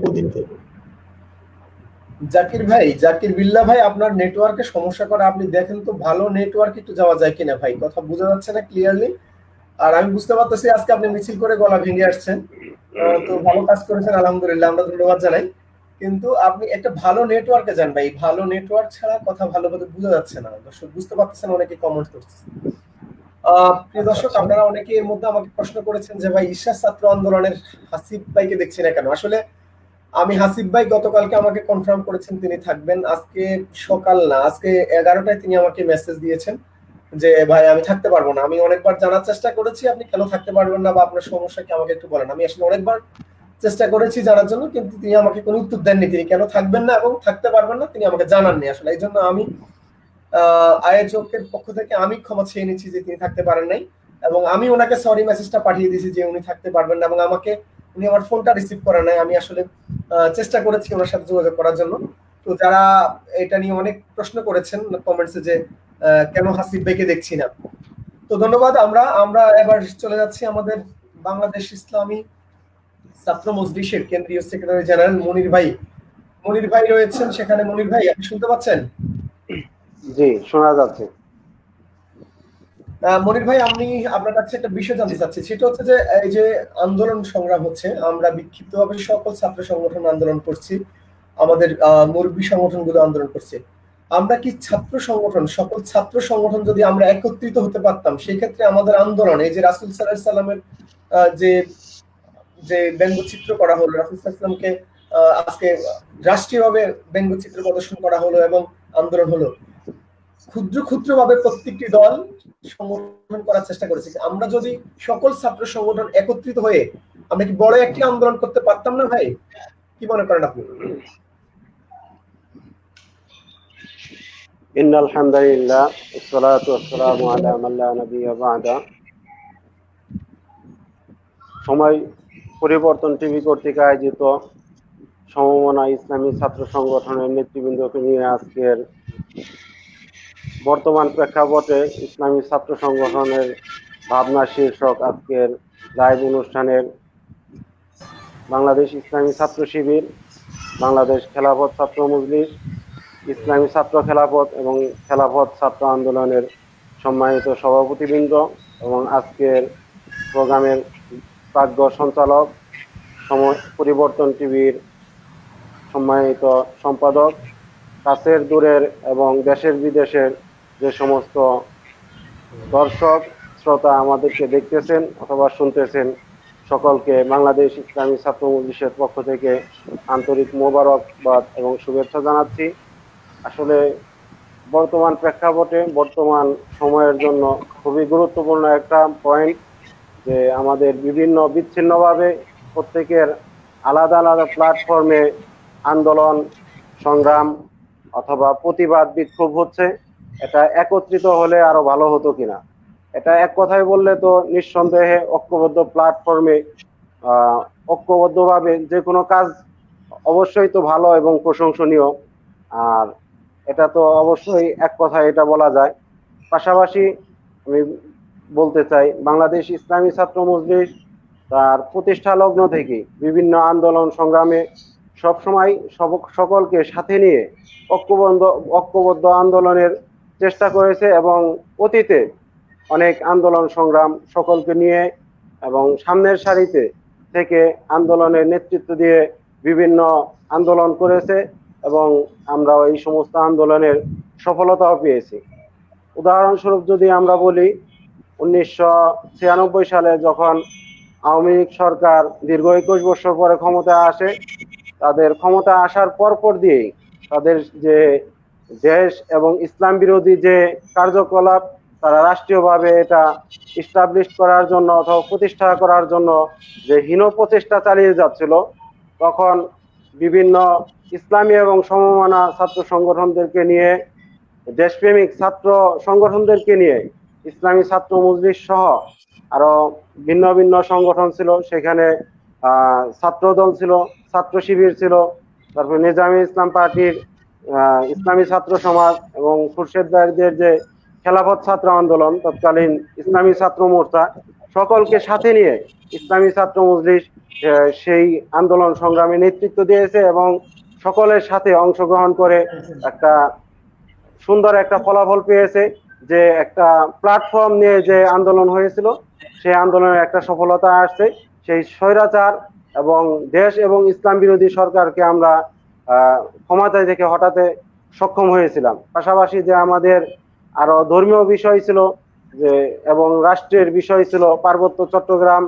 অধীন থেকে। জাকির বিল্লাহ ভাই, আপনার নেটওয়ার্কে সমস্যা করে, আপনি দেখেন তো ভালো নেটওয়ার্ক একটু যাওয়া যায় কিনা ভাই, কথা বোঝা যাচ্ছে না ক্লিয়ারলি। আর আমি বুঝতে পারতেছি আজকে আপনি মিছিল করে গলা ভেঙে আসছেন, তো ভালো কাজ করেছেন, আলহামদুলিল্লাহ, আমরা ধন্যবাদ জানাই। কিন্তু আপনি একটা ভালো নেটওয়ার্কে যান ভাই, ভালো নেটওয়ার্ক ছাড়া কথা ভালোভাবে বোঝা যাচ্ছে না, দর্শক বুঝতে পারতেছেন, অনেকে কমেন্ট করতেছেন। প্রিয় দর্শক, আপনারা অনেকে এর মধ্যে আমাকে প্রশ্ন করেছেন যে ভাই ঈশা ছাত্র আন্দোলনের হাসিব ভাইকে দেখছি না কেন। আসলে আমি হাসিব ভাই গতকালকে আমাকে কনফার্ম করেছেন তিনি থাকবেন, আজকে সকাল না আজকে 11টায় তিনি আমাকে মেসেজ দিয়েছেন যে ভাই আমি থাকতে পারবো না। আমি অনেকবার জানার চেষ্টা করেছি আপনি কেন থাকতে পারবেন না বা আপনার সমস্যা কি আমাকে একটু বলেন। আমি আসলে অনেকবার চেষ্টা করেছি জানার জন্য, কিন্তু তিনি আমাকে কোনো উত্তর দেননি, তিনি কেন থাকবেন না এবং থাকতে পারবেন না তিনি আমাকে জানাননি। আসলে এই জন্য আমি আয়োজকের পক্ষ থেকে আমি ক্ষমা চেয়ে নিচ্ছি যে তিনি থাকতে পারেন নাই, এবং আমি ওনাকে সরি মেসেজটা পাঠিয়ে দিয়েছি যে উনি থাকতে পারবেন না, এবং উনি আমার ফোনটা রিসিভ করে নাই। আমি আসলে চেষ্টা করেছি ওনার সাথে যোগাযোগ করার জন্য। তো যারা এটা নিয়ে অনেক প্রশ্ন করেছেন কমেন্টসে যে কেন হাসিব ভাইকে দেখছি না, তো ধন্যবাদ। আমরা এবার চলে যাচ্ছি আমাদের বাংলাদেশ ইসলামী ছাত্র মজলিসের কেন্দ্রীয় সেক্রেটারি জেনারেল মনির ভাই রয়েছেন সেখানে। মনির ভাই, আপনি শুনতে পাচ্ছেন? জি, শোনা যাচ্ছে। মনির ভাই, আমি আপনার কাছে একটা বিষয় জানতে চাচ্ছি, সেটা হচ্ছে যে এই যে আন্দোলন সংগ্রাম হচ্ছে, আমরা বিক্ষিপ্তভাবে সকল ছাত্র সংগঠন আন্দোলন করছি, আমাদের মুরব্বী সংগঠনগুলো আন্দোলন করছে। আমরা কি সকল ছাত্র সংগঠন যদি আমরা একত্রিত হতে পারতাম, সেই ক্ষেত্রে আমাদের আন্দোলন, এই যে রাসূল সাল্লাল্লাহু আলাইহি সাল্লামের যে ব্যঙ্গচিত্র করা হলো, রাসূল সাল্লাল্লাহু আলাইহি সাল্লামকে আজকে রাষ্ট্রীয়ভাবে ব্যঙ্গচিত্র প্রদর্শন করা হলো এবং আন্দোলন হলো, ক্ষুদ্র ক্ষুদ্র ভাবে প্রত্যেকটি দল সংগঠন করার চেষ্টা করেছে। আমরা যদি সকল ছাত্র সংগঠন একত্রিত হয়ে আমরা কি বড় একটি আন্দোলন করতে পারতাম না ভাই? কি মনে করেন আপনি? ইন্নাল হামদুলিল্লাহ ওয়াসসালাতু ওয়াসসালামু আলা মান লা নাবিয়্যা বা'দা। সময় পরিবর্তন টিভি কর্তৃক আয়োজিত সমমনা ইসলামী ছাত্র সংগঠনের নেতৃবৃন্দকে নিয়ে আজকের বর্তমান প্রেক্ষাপটে ইসলামী ছাত্র সংগঠনের ভাবনা শীর্ষক আজকের লাইভ অনুষ্ঠানের বাংলাদেশ ইসলামী ছাত্র শিবির, বাংলাদেশ খেলাফত ছাত্র মজলিস, ইসলামী ছাত্র খেলাফত এবং খেলাফত ছাত্র আন্দোলনের সম্মানিত সভাপতিবৃন্দ এবং আজকের প্রোগ্রামের প্রাজ্ঞ সঞ্চালক, সময় পরিবর্তন টিভির সম্মানিত সম্পাদক, কাছের দূরের এবং দেশের বিদেশের যে সমস্ত দর্শক শ্রোতা আমাদেরকে দেখতেছেন অথবা শুনতেছেন, সকলকে বাংলাদেশ ইসলামী ছাত্র মজলিসের পক্ষ থেকে আন্তরিক মোবারকবাদ এবং শুভেচ্ছা জানাচ্ছি। আসলে বর্তমান প্রেক্ষাপটে বর্তমান সময়ের জন্য খুবই গুরুত্বপূর্ণ একটা পয়েন্ট যে আমাদের বিভিন্ন বিচ্ছিন্নভাবে প্রত্যেকের আলাদা আলাদা প্ল্যাটফর্মে আন্দোলন সংগ্রাম অথবা প্রতিবাদ বিক্ষোভ হচ্ছে। এটা একত্রিত হলে আরো ভালো হতো কিনা, এটা এক কথায় বললে তো নিঃসন্দেহে ঐক্যবদ্ধ প্ল্যাটফর্মে ঐক্যবদ্ধভাবে যে কোনো কাজ অবশ্যই তো ভালো এবং প্রশংসনীয়, আর এটা তো অবশ্যই এক কথায় এটা বলা যায়। পাশাপাশি আমি বলতে চাই বাংলাদেশ ইসলামী ছাত্র মজলিস তার প্রতিষ্ঠা লগ্ন থেকে বিভিন্ন আন্দোলন সংগ্রামে সবসময় সকলকে সাথে নিয়ে ঐক্যবদ্ধ আন্দোলনের চেষ্টা করেছে এবং অতীতে অনেক আন্দোলন সংগ্রাম সকলকে নিয়ে এবং সামনের সারিতে থেকে আন্দোলনের নেতৃত্ব দিয়ে বিভিন্ন আন্দোলন করেছে এবং আমরা এই সমস্ত আন্দোলনের সফলতাও পেয়েছি। উদাহরণস্বরূপ যদি আমরা বলি, 1996 সালে যখন আওয়ামী লীগ সরকার দীর্ঘ 21 বছর পরে ক্ষমতায় আসে, তাদের ক্ষমতা আসার পরপর দিয়েই তাদের যে দেশ এবং ইসলাম বিরোধী যে কার্যকলাপ তারা রাষ্ট্রীয়ভাবে এটা ইস্টাবলিশ করার জন্য অথবা প্রতিষ্ঠা করার জন্য যে হীন প্রচেষ্টা চালিয়ে যাচ্ছিল, তখন বিভিন্ন ইসলামী এবং সমমনা ছাত্র সংগঠনদেরকে নিয়ে, দেশপ্রেমিক ছাত্র সংগঠনদেরকে নিয়ে ইসলামী ছাত্র মজলিস সহ আরো ভিন্ন ভিন্ন সংগঠন ছিল। সেখানে ছাত্রদল ছিল, ছাত্র শিবির ছিল, তারপর নিজামী ইসলাম পার্টির ইসলামী ছাত্র সমাজ এবং খুরশেদ ভাইদের যে খেলাফত ছাত্র আন্দোলন, তৎকালীন ইসলামী ছাত্র মোর্চা, সকলকে সাথে নিয়ে ইসলামী ছাত্র মজলিস সেই আন্দোলন সংগ্রামে নেতৃত্ব দিয়েছে এবং সকলের সাথে অংশগ্রহণ করে একটা সুন্দর একটা ফলাফল পেয়েছে। যে একটা প্ল্যাটফর্ম নিয়ে যে আন্দোলন হয়েছিল, সেই আন্দোলনের একটা সফলতা আসছে। সেই স্বৈরাচার এবং দেশ এবং ইসলাম বিরোধী সরকারকে আমরা ক্ষমতায় থেকে হটাতে সক্ষম হয়েছিলাম। পাশাপাশি যে আমাদের আরো ধর্মীয় বিষয় ছিল যে এবং রাষ্ট্রের বিষয় ছিল পার্বত্য চট্টগ্রাম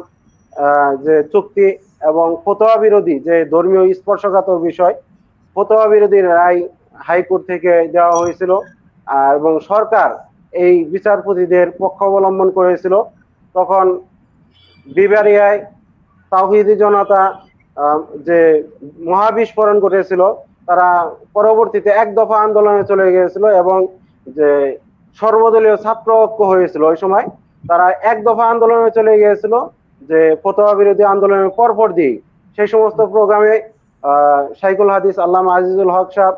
যে চুক্তি এবং ফতোয়া বিরোধী যে ধর্মীয় স্পর্শকাতর বিষয়, ফতোয়া বিরোধী রায় হাইকোর্ট থেকে দেওয়া হয়েছিল এবং সরকার এই বিচারপতিদের পক্ষ অবলম্বন করেছিল। তখন বিবারিয়ায় তাওহীদি জনতা যে মহাবিস্ফোরণ ঘটেছিল, তারা পরবর্তীতে এক দফা আন্দোলনে চলে গিয়েছিল এবং যে সর্বদলীয় ছাত্র ঐক্য হয়েছিল ওই সময়, তারা এক দফা আন্দোলনে চলে গিয়েছিল যে ফতোয়া বিরোধী আন্দোলনের পরপর দিয়ে। সেই সমস্ত প্রোগ্রামে শাইখুল হাদিস আল্লামা আজিজুল হক সাহেব,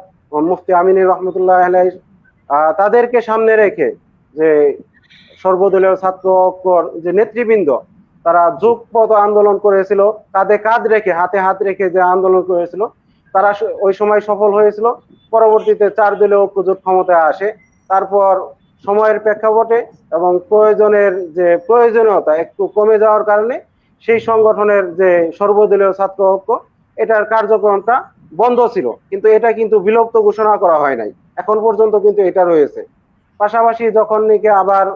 মুফতি আমিনুর রহমতুল্লাহ আলাইহি তাদেরকে সামনে রেখে যে সর্বদলীয় ছাত্র ঐক্যর যে নেতৃবৃন্দ, তারা যুগপৎ আন্দোলন করেছিল, কাঁধে কাঁধ রেখে হাতে হাত রেখে যে আন্দোলন করেছিল, তারা ওই সময় সফল হয়েছিল। পরবর্তীতে 4 দলীয় ঐক্যজোট ক্ষমতায় আসে। তারপর সময়ের প্রেক্ষাপটে এবং যে প্রয়োজনীয়তা একটু কমে যাওয়ার কারণে সেই সংগঠনের যে সর্বদলীয় ছাত্র ঐক্য, এটার কার্যক্রমটা বন্ধ ছিল, কিন্তু এটা কিন্তু বিলুপ্ত ঘোষণা করা হয় নাই, এখন পর্যন্ত কিন্তু এটা রয়েছে। পাশাপাশি যখন নাকি আবার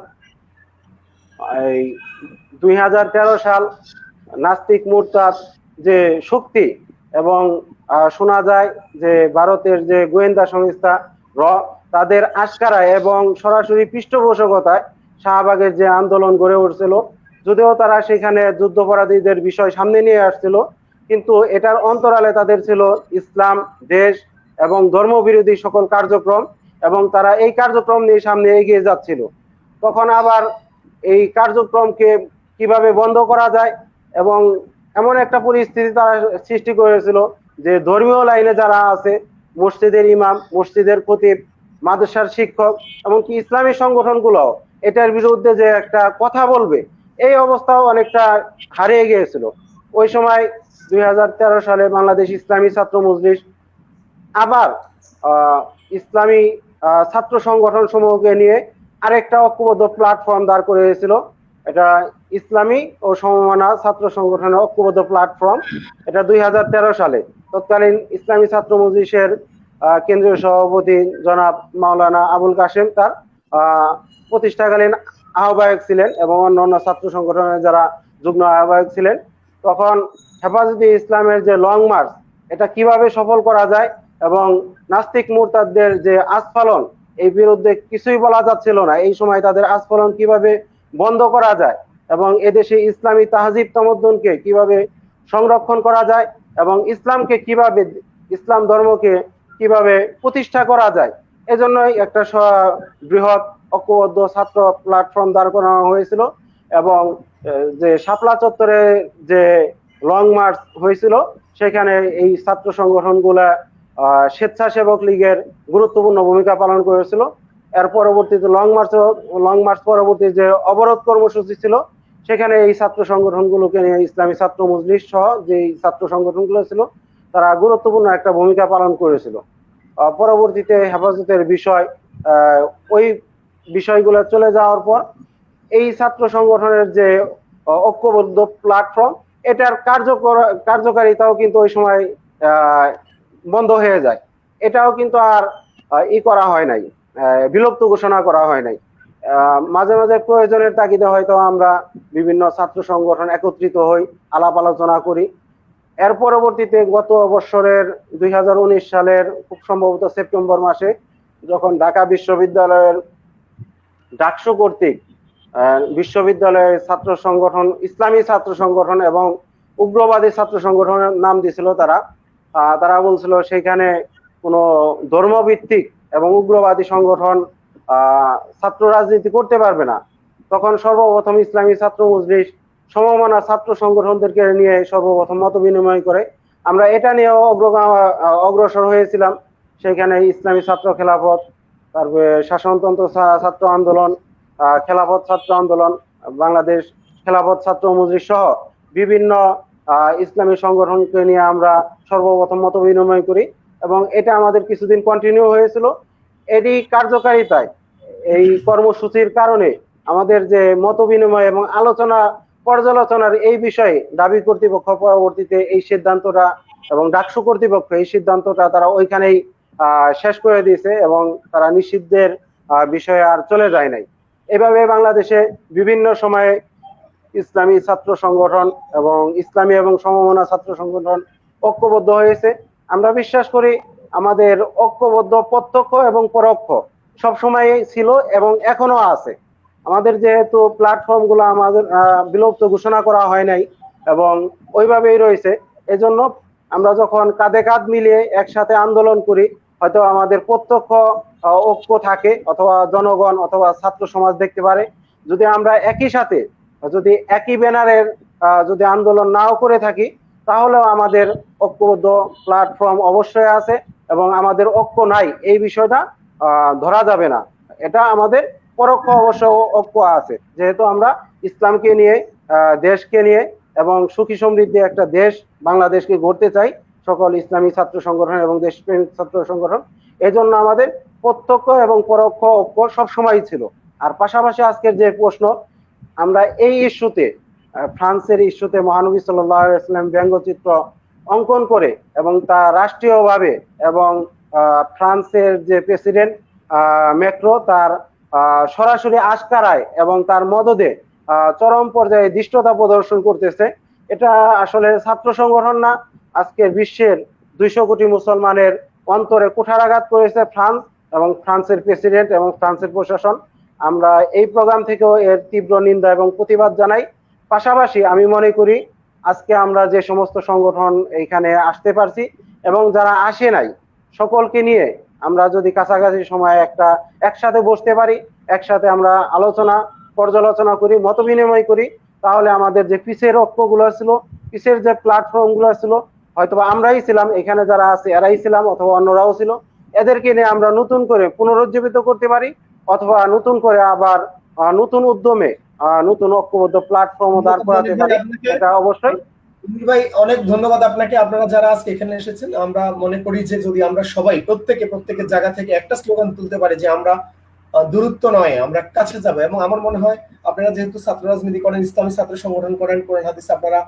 এই 2013 সাল নাস্তিক মুরতাদ যে শক্তি এবং শোনা যায় যে ভারতের যে গোয়েন্দা সংস্থা তাদের আশকারায় এবং সরাসরি পৃষ্ঠপোষকতায় শাহবাগের যে আন্দোলন গড়ে উঠছিল, যদিও তারা সেখানে যুদ্ধাপরাধীদের বিষয় সামনে নিয়ে আসছিল, কিন্তু এটার অন্তরালে তাদের ছিল ইসলাম, দেশ এবং ধর্মবিরোধী সকল কার্যক্রম এবং তারা এই কার্যক্রম নিয়ে সামনে এগিয়ে যাচ্ছিল। তখন আবার এই কার্যক্রমকে কিভাবে বন্ধ করা যায় এবং এমন একটা পরিস্থিতি তারা সৃষ্টি করেছিল যে ধর্মীয় লাইনে যারা আছে, মসজিদের ইমাম, মসজিদের খতিব, মাদ্রাসার শিক্ষক এমনকি ইসলামী সংগঠনগুলো এটার বিরুদ্ধে যে একটা কথা বলবে, এই অবস্থাও অনেকটা হারিয়ে গিয়েছিল। ওই সময় 2013 সালে বাংলাদেশ ইসলামী ছাত্র মজলিস আবার ইসলামী ছাত্র সংগঠন সমূহকে নিয়ে আরেকটা ঐক্যবদ্ধ প্ল্যাটফর্ম দাঁড় করিয়েছিল। এটা ইসলামী ও সমমানা ছাত্র সংগঠনের ঐক্যবদ্ধ প্ল্যাটফর্ম। এটা 2013 সালে তৎকালীন ইসলামী ছাত্র মজলিসের কেন্দ্রীয় সভাপতি জনাব মাওলানা আবুল কাশেম তার প্রতিষ্ঠাকালীন আহ্বায়ক ছিলেন এবং অন্যান্য ছাত্র সংগঠনের যারা যুগ্ম আহ্বায়ক ছিলেন। তখন হেফাজতে ইসলামের যে লং মার্চ, এটা কিভাবে সফল করা যায় এবং নাস্তিক মুরতাদদের যে আস্ফালন, এই বিরুদ্ধে কিছুই বলা যাচ্ছিল না। এই সময় তাদের আস্ফালন কিভাবে বন্ধ করা যায় এবং এদেশে ইসলামী তাহজিব তামাদ্দুনকে কিভাবে সংরক্ষণ করা যায় এবং ইসলামকে কিভাবে, ইসলাম ধর্মকে কিভাবে প্রতিষ্ঠা করা যায়, এজন্যই একটা বৃহৎ ঐক্যবদ্ধ ছাত্র প্ল্যাটফর্ম দাঁড় করানো হয়েছিল। এবং যে শাপলা চত্বরে যে লং মার্চ হয়েছিল, সেখানে এই ছাত্র সংগঠনগুলা স্বেচ্ছাসেবক লীগের গুরুত্বপূর্ণ ভূমিকা পালন করেছিল। এর পরবর্তীতে লং মার্চ পরবর্তী যে অবরোধ কর্মসূচি ছিল, সেখানে এই ছাত্র সংগঠনগুলোকে নিয়ে ইসলামী ছাত্র মজলিস সহ যে ছাত্র সংগঠনগুলো ছিল, তারা গুরুত্বপূর্ণ একটা ভূমিকা পালন করেছিল। পরবর্তীতে হেফাজতের বিষয়, ওই বিষয়গুলো চলে যাওয়ার পর এই ছাত্র সংগঠনের যে ঐক্যবদ্ধ প্ল্যাটফর্ম, এটার কার্যকারিতাও কিন্তু ওই সময় বন্ধ হয়ে যায়। এটাও কিন্তু আর করা হয় নাই, বিলুপ্ত ঘোষণা করা হয় নাই। মাঝে মাঝে প্রয়োজনের তাগিদে হয়তো আমরা বিভিন্ন ছাত্র সংগঠন একত্রিত হই, আলাপ আলোচনা করি। এর পরবর্তীতে গত বছরের 2019 সালের খুব সম্ভবত সেপ্টেম্বর মাসে, যখন ঢাকা বিশ্ববিদ্যালয়ের ডাকসু কর্তৃক বিশ্ববিদ্যালয়ের ছাত্র সংগঠন, ইসলামী ছাত্র সংগঠন এবং উগ্রবাদী ছাত্র সংগঠনের নাম দিয়েছিল, তারা বলছিল সেখানে কোনো ধর্মভিত্তিক এবং উগ্রবাদী সংগঠন ছাত্র রাজনীতি করতে পারবে না। তখন সর্বপ্রথম ইসলামী ছাত্র মজলিস সমমনা ছাত্র সংগঠনদেরকে নিয়ে সর্বপ্রথম মত বিনিময় করে। আমরা এটা নিয়েও অগ্রসর হয়েছিলাম। সেখানে ইসলামী ছাত্র খেলাফত, তারপরে শাসনতন্ত্র ছাত্র আন্দোলন, খেলাফত ছাত্র আন্দোলন, বাংলাদেশ খেলাফত ছাত্র মজলিস সহ বিভিন্ন ইসলামী সংগঠনকে নিয়ে আমরা সর্বপ্রথম মত বিনিময় করি এবং এটা আমাদের কিছুদিন কন্টিনিউ হয়েছিল। এটি কার্যকারিতায় এই কর্মসূচির কারণে আমাদের যে মত বিনিময় এবং আলোচনা পর্যালোচনার এই বিষয়ে দাবি কর্তৃপক্ষ পরবর্তীতে এই সিদ্ধান্তটা এবং ডাকসু কর্তৃপক্ষ এই সিদ্ধান্তটা তারা ওইখানেই শেষ করে দিয়েছে এবং তারা নিষিদ্ধের বিষয়ে আর চলে যায় নাই। এভাবে বাংলাদেশে বিভিন্ন সময়ে ইসলামী ছাত্র সংগঠন এবং ইসলামী এবং সমমনা ছাত্র সংগঠন ঐক্যবদ্ধ হয়েছে। আমরা বিশ্বাস করি আমাদের ঐক্যবদ্ধ প্রত্যক্ষ এবং পরোক্ষ সবসময় ছিল এবং এখনো আছে। আমাদের যেহেতু প্ল্যাটফর্ম গুলো আমাদের বিলুপ্ত ঘোষণা করা হয় নাই এবং ওইভাবেই রয়েছে, এজন্য আমরা যখন কাঁধে কাঁধ মিলিয়ে একসাথে আন্দোলন করি, হয়তো আমাদের প্রত্যক্ষ ঐক্য থাকে অথবা জনগণ অথবা ছাত্র সমাজ দেখতে পারে। যদি আমরা একই সাথে যদি একই ব্যানারের যদি আন্দোলন নাও করে থাকি, তাহলেও আমাদের ঐক্যবদ্ধ প্ল্যাটফর্ম অবশ্যই আছে এবং আমাদের ঐক্য নাই এই বিষয়টা ধরা যাবে না। এটা আমাদের পরোক্ষ অবশ্য ঐক্য আছে, যেহেতু আমরা ইসলামকে নিয়ে দেশকে নিয়ে এবং সুখী সমৃদ্ধি একটা দেশ বাংলাদেশকে গড়তে চাই সকল ইসলামী ছাত্র সংগঠন এবং দেশপ্রেমিক ছাত্র সংগঠন। এজন্য আমাদের প্রত্যক্ষ এবং পরোক্ষ ঐক্য সবসময় ছিল। আর পাশাপাশি আজকের যে প্রশ্ন, আমরা এই ইস্যুতে ফ্রান্সের ইস্যুতে মহানবী সাল্লাল্লাহু আলাইহি ওয়াসাল্লাম ব্যঙ্গচিত্র অঙ্কন করে এবং তা রাষ্ট্রীয়ভাবে এবং ফ্রান্সের যে প্রেসিডেন্ট ম্যাক্রো তার সরাসরি আশকারায় এবং তার মদদে চরম পর্যায়ে ধৃষ্টতা প্রদর্শন করতেছে। এটা আসলে ছাত্র সংগঠন না, আজকের বিশ্বের 200 কোটি মুসলমানের অন্তরে কুঠারাঘাত করেছে ফ্রান্স এবং ফ্রান্সের প্রেসিডেন্ট এবং ফ্রান্সের প্রশাসন। আমরা এই প্রোগ্রাম থেকেও এর তীব্র নিন্দা এবং প্রতিবাদ জানাই। পাশাপাশি আমি মনে করি আজকে আমরা যে সমস্ত সংগঠন এখানে আসতে পারছি এবং যারা আসে নাই সকলকে নিয়ে আমরা যদি কাছাকাছি সময় একসাথে বসতে পারি, একসাথে আমরা আলোচনা পর্যালোচনা করি, মত বিনিময় করি, তাহলে আমাদের যে পিছের ঐক্যগুলো ছিল, পিছের যে প্ল্যাটফর্ম গুলো ছিল, হয়তোবা আমরাই ছিলাম, এখানে যারা আছে এরাই ছিলাম অথবা অন্যরাও ছিল, এদেরকে নিয়ে আমরা নতুন করে পুনরুজ্জীবিত করতে পারি অথবা নতুন করে আবার নতুন উদ্যমে নতুন ঐক্যবদ্ধ প্ল্যাটফর্ম দাঁড় করাতে পারি। এটা অবশ্যই ভাই অনেক ধন্যবাদ আপনাকে। আপনারা যারা আজকে এখানে এসেছেন, আমরা মনে করি যে যদি আমরা সবাই প্রত্যেকের জায়গা থেকে একটা স্লোগান তুলতে পারি যে আমরা দূরত্ব নয়, আমরা কাছে যাবো। এবং আমার মনে হয় আপনারা যেহেতু ছাত্র রাজনীতি করেন, ইসলামী ছাত্র সংগঠন করেন, কোরআন হাদিস আপনারা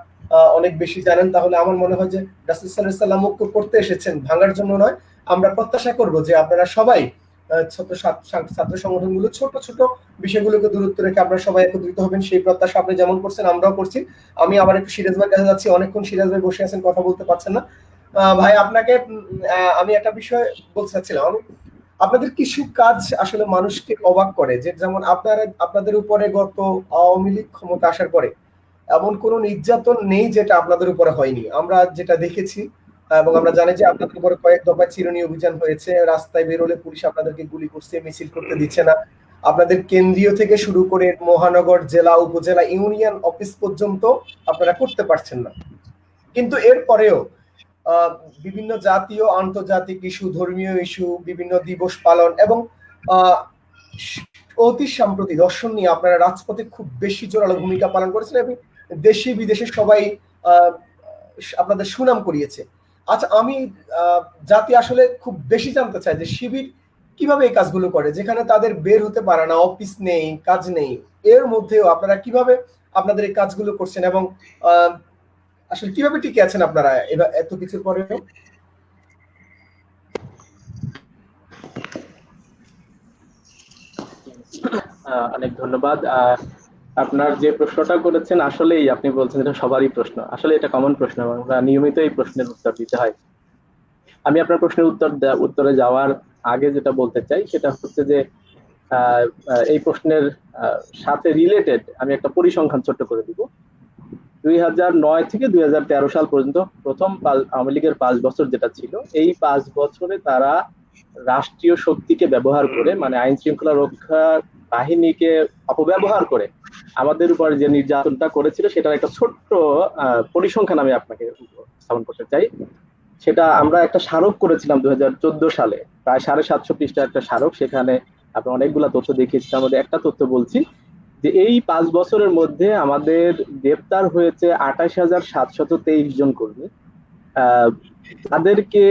অনেক বেশি জানেন, তাহলে আমার মনে হয় যে রাসূল সাল্লাল্লাহু আলাইহি ওয়াসাল্লাম ঐক্য করতে এসেছেন, ভাঙার জন্য নয়। আমরা প্রত্যাশা করব যে আপনারা সবাই ছাত্র সংগঠনগুলো ছোট ছোট বিষয়গুলোকে দূরত্ব রেখে আপনারা সবাই একত্রিত হবেন, সেই প্রত্যাশা আপনি যেমন করছেন আমরাও করছি। আমি আবার একটু সিরাজ ভাই কাছে যাচ্ছি, অনেকক্ষণ সিরাজ ভাই বসে আছেন, কথা বলতে পারছেন না। ভাই আপনাকে আমি একটা বিষয় বলতে চাচ্ছিলাম, আপনাদের কিছু কাজ আসলে মানুষকে অবাক করে, যে যেমন আপনাদের উপরে গত আওয়ামী লীগ ক্ষমতা আসার পরে এমন কোনো নির্যাতন নেই যেটা আপনাদের উপরে হয়নি। আমরা যেটা দেখেছি এবং আমরা জানি যে আপনাদের উপরে কয়েক দফায় চিরুনি অভিযান হয়েছে, রাস্তায় বেরোলে পুলিশ আপনাদেরকে গুলি করছে, মিছিল করতে দিচ্ছে না, আপনাদের কেন্দ্রীয় থেকে শুরু করে মহানগর, জেলা, উপজেলা, ইউনিয়ন অফিস পর্যন্ত আপনারা করতে পারছেন না। কিন্তু এরপরেও বিভিন্ন জাতীয় আন্তর্জাতিক ইস্যু, ধর্মীয় ইস্যু, বিভিন্ন দিবস পালন এবং অতি সাম্প্রতিক দর্শন নিয়ে আপনারা রাজপথে খুব বেশি জোরালো ভূমিকা পালন করেছেন এবং দেশি বিদেশে সবাই আপনাদের সুনাম করিয়েছে। আচ্ছা, আমি জাতি আসলে খুব বেশি জানতে চাই যে শিবির কিভাবে এই কাজগুলো করে, যেখানে তাদের বের হতে পারে না, অফিস নেই, কাজ নেই, এর মধ্যেও আপনারা কিভাবে আপনাদের এই কাজগুলো করছেন এবং আসলে কিভাবে টিকে আছেন আপনারা এত কিছুর পরেও? অনেক ধন্যবাদ। আপনার যে প্রশ্নটা করেছেন, আসলেই আপনি বলছেন এটা সবারই প্রশ্ন, আসলে এটা কমন প্রশ্ন, আমরা নিয়মিত এই প্রশ্নের উত্তর দিতে হয়। আমি আপনার প্রশ্নের উত্তরে যাওয়ার আগে যেটা বলতে চাই সেটা হচ্ছে যে এই প্রশ্নের সাথে রিলেটেড আমি একটা পরিসংখ্যান ছোট্ট করে দিব। 2009 থেকে 2013 সাল পর্যন্ত প্রথম আওয়ামী লীগের 5 বছর যেটা ছিল, এই 5 বছরে তারা রাষ্ট্রীয় শক্তিকে ব্যবহার করে, মানে আইন শৃঙ্খলা রক্ষা বাহিনীকে অপব্যবহার করে আমাদের উপর যে নির্যাতনটা করেছিল সেটার একটা ছোট্ট পরিসংখ্যান আমি আপনাকে উপস্থাপন করতে চাই। সেটা আমরা একটা স্মারক করেছিলাম 2014 সালে, প্রায় 750 পৃষ্ঠার একটা স্মারক। সেখানে আপনি অনেকগুলা তথ্য দেখিয়েছি, তার মধ্যে একটা তথ্য বলছি যে এই 5 বছরের মধ্যে আমাদের গ্রেপ্তার হয়েছে 28,723 জন কর্মী। তাদেরকে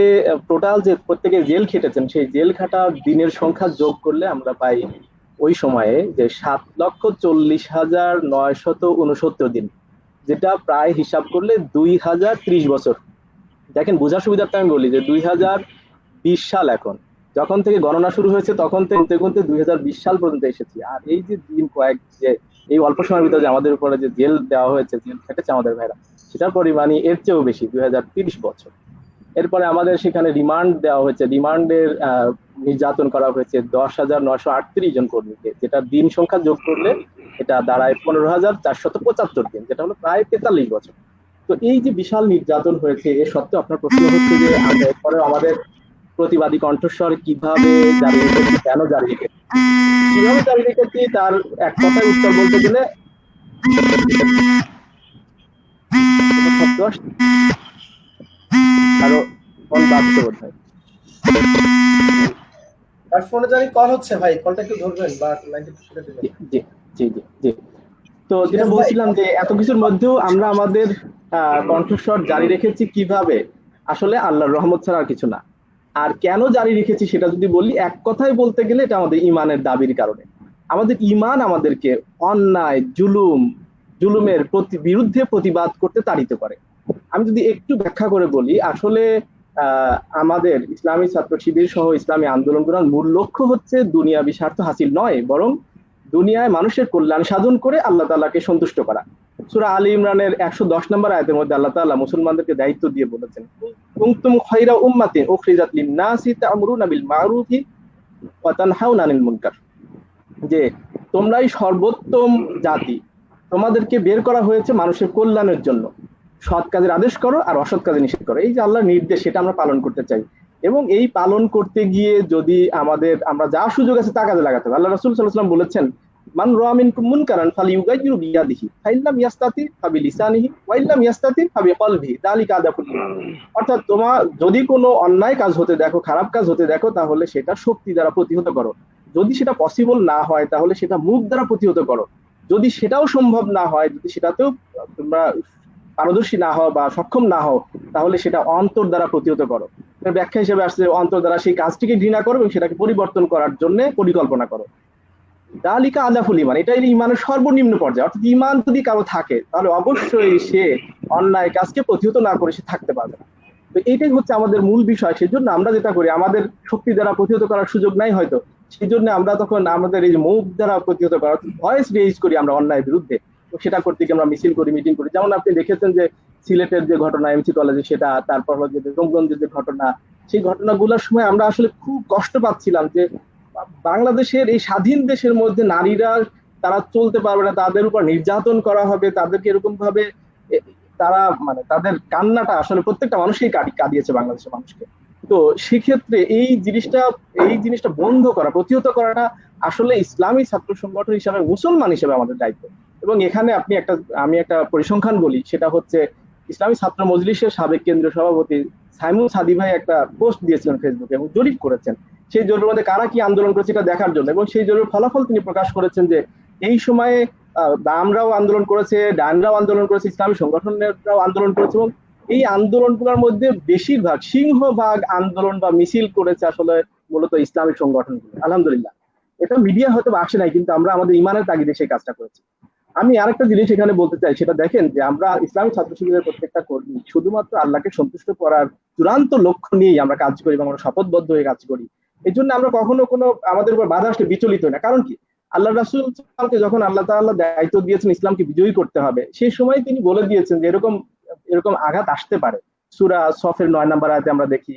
টোটাল যে প্রত্যেকে জেল খেটেছেন সেই জেল খাটা দিনের সংখ্যা যোগ করলে আমরা পাই ওই সময়ে যে 7,40,969 দিন, যেটা প্রায় হিসাব করলে 2030 বছর। দেখেন, বোঝার সুবিধার্থে আমি বলি যে 2020 সাল এখন, যখন থেকে গণনা শুরু হয়েছে তখন থেকে গুনতে 2020 সাল পর্যন্ত এসেছি। আর এই যে দিন কয়েক, যে এই অল্প সময়ের ভিতরে যে আমাদের উপরে যে জেল দেওয়া হয়েছে, জেল খেটেছে আমাদের ভাইরা, সেটার পরিমাণই এর চেয়েও বেশি, 2030 বছর। এরপরে আমাদের সেখানে রিমান্ড দেওয়া হয়েছে, রিমান্ডের নির্যাতন করা হয়েছে 10,938 জন কর্মীকে, যেটা দিন সংখ্যা যোগ করলে এটা দাঁড়ায় 15,475 দিন, যেটা হলো প্রায় 43 বছর। তো এই যে বিশাল নির্যাতন হয়েছে, এর সত্ত্বেও আপনার প্রশ্ন হচ্ছে যে আমরা এরপরে আমাদের প্রতিবাদী কণ্ঠস্বর কিভাবে জারি রেখেছি, কেন জারি রেখেছি, কিভাবে জারি রেখেছি, তার এক কথায় উত্তর বলতে গেলে শব্দ আরো কোন বাড়ছে বোধ হয়। আর ফোনে জানি কল হচ্ছে ভাই, কলটা একটু ধরবেন বা লাইনটা একটু কেটে দিবেন। জি জি জি জি। তো যেটা বলছিলাম যে এত কিছুর মধ্যেও আমরা আমাদের কণ্ঠস্বর জারি রেখেছি কিভাবে, আসলে আল্লাহর রহমত ছাড়া আর কিছু না। আর কেন জারি রেখেছি সেটা যদি বলি, এক কথায় বলতে গেলে এটা আমাদের ইমানের দাবির কারণে। আমাদের ইমান আমাদেরকে অন্যায় জুলুমের বিরুদ্ধে প্রতিবাদ করতে তাড়িত করে। আমি যদি একটু ব্যাখ্যা করে বলি, আসলে আমাদের ইসলামী ছাত্র শিবির সহ ইসলামী আন্দোলনগুলোর মূল লক্ষ্য হচ্ছে দুনিয়াবী স্বার্থ হাসিল নয়, বরং দুনিয়ায় মানুষের কল্যাণ সাধন করে আল্লাহ তাআলাকে সন্তুষ্ট করা। সূরা আলী ইমরানের 110 নম্বর আয়াতের মধ্যে আল্লাহ তাআলা মুসলমানদেরকে দায়িত্ব দিয়ে বলেছেন, কুনতুম খায়রা উম্মাতিন উখরিজাত লিন-নাসি তা'মুরুনা বিল মা'রুফি ওয়া তানহাউনা আনিল মুনকার, যে তোমরাই সর্বোত্তম জাতি, তোমাদেরকে বের করা হয়েছে মানুষের কল্যাণের জন্য, সৎ কাজের আদেশ করো আর অসৎ কাজে নিষেধ করো। এই যে আল্লাহর নির্দেশ, সেটা আমরা পালন করতে চাই। এবং এই পালন করতে গিয়ে যদি আমরা যা সুযোগ আছে তা কাজে লাগাতে হবে। আল্লাহ রাসূল সাল্লাল্লাহু আলাইহি ওয়াসাল্লাম বলেছেন, মান রাআ মিনকুম মুনকারান ফালিয়ুগাইয়িরু বিয়াদিহি ফাইল্লাম ইয়াস্তাতি ফাবিলিসানিহি ওয়া ইল্লাম ইয়াস্তাতি ফাবিকলবিহি যালিকা আদাফুল ঈমান। অর্থাৎ তোমার যদি কোনো অন্যায় কাজ হতে দেখো, খারাপ কাজ হতে দেখো, তাহলে সেটা শক্তি দ্বারা প্রতিহত করো। যদি সেটা পসিবল না হয় তাহলে সেটা মুখ দ্বারা প্রতিহত করো। যদি সেটাও সম্ভব না হয়, যদি সেটাতেও তোমরা পারদর্শী না হও বা সক্ষম না হও, তাহলে সেটা অন্তর দ্বারা প্রতিহত করো। ব্যাখ্যা হিসেবে আসছে অন্তর দ্বারা সেই কাজটিকে ঘৃণা করো এবং সেটাকে পরিবর্তন করার জন্য পরিকল্পনা করো। যালিকা আদাফুল ঈমান, এটাই ঈমানের সর্বনিম্ন পর্যায়ে। অর্থাৎ ঈমান যদি কারো থাকে তাহলে অবশ্যই সে অন্যায় কাজকে প্রতিহত না করে সে থাকতে পারবে না। তো এইটাই হচ্ছে আমাদের মূল বিষয়। সেজন্য আমরা যেটা করি, আমাদের শক্তি দ্বারা প্রতিহত করার সুযোগ নাই হয়তো, সেই জন্য আমরা তখন আমাদের এই মুখ দ্বারা প্রতিহত করার ভয়েস রেইজ করি আমরা অন্যায়ের বিরুদ্ধে। তো সেটা করতে গিয়ে আমরা মিছিল করি, মিটিং করি। যেমন আপনি দেখেছেন যে সিলেটের যে ঘটনা এমসি কলেজে, সেটা, তারপর হচ্ছে বেগমগঞ্জের যে ঘটনা, সেই ঘটনাগুলোর সময় আমরা আসলে খুব কষ্ট পাচ্ছিলাম যে বাংলাদেশের এই স্বাধীন দেশের মধ্যে নারীরা তারা চলতে পারবে না, তাদের উপর নির্যাতন করা হবে, তাদেরকে এরকম ভাবে তারা তাদের কান্নাটা আসলে প্রত্যেকটা মানুষই কাঁদিয়েছে বাংলাদেশের মানুষকে। তো সেক্ষেত্রে এই জিনিসটা বন্ধ করা, প্রতিহত করাটা আসলে ইসলামী ছাত্র সংগঠন হিসাবে, মুসলমান হিসেবে আমাদের দায়িত্ব। এবং এখানে আমি একটা পরিসংখ্যান বলি, সেটা হচ্ছে ইসলামী ছাত্র মজলিসের সাবেক কেন্দ্রীয় সভাপতি সাইমুল সাদি ভাই একটা পোস্ট দিয়েছিলেন ফেসবুকে এবং জরিপ করেছেন সেই জরিপের মধ্যে কারা কি আন্দোলন করেছে এটা দেখার জন্য। এবং সেই জরিপের ফলাফল তিনি প্রকাশ করেছেন যে এই সময়ে দামরাও আন্দোলন করেছে, ডানরাও আন্দোলন করেছে, ইসলামী সংগঠনেরাও আন্দোলন করেছে, এবং এই আন্দোলনগুলোর মধ্যে বেশিরভাগ, সিংহভাগ আন্দোলন বা মিছিল করেছে আসলে মূলত ইসলামিক সংগঠনগুলো। আলহামদুলিল্লাহ, এটা মিডিয়া হয়তো আসে নাই, কিন্তু আমরা আমাদের ইমানের তাগিদে সেই কাজটা করেছি। আমি আরেকটা জিনিস এখানে বলতে চাই, সেটা দেখেন যে আমরা ইসলামী ছাত্র শিবিরের প্রত্যেকটা কর্মী শুধুমাত্র আল্লাহকে সন্তুষ্ট করার চূড়ান্ত লক্ষ্য নিয়েই আমরা কাজ করি এবং আমরা শপথবদ্ধ হয়ে কাজ করি। এই জন্য আমরা কখনো কোনো আমাদের উপর বাধা আসলে বিচলিত হই না। কারণ কি, আল্লাহ রাসূলকে যখন আল্লাহ তাআলা দায়িত্ব দিয়েছেন ইসলামকে বিজয়ী করতে হবে, সেই সময় তিনি বলে দিয়েছেন যে এরকম আঘাত আসতে পারে। সূরা সফের 9 নম্বর আয়াতে আমরা দেখি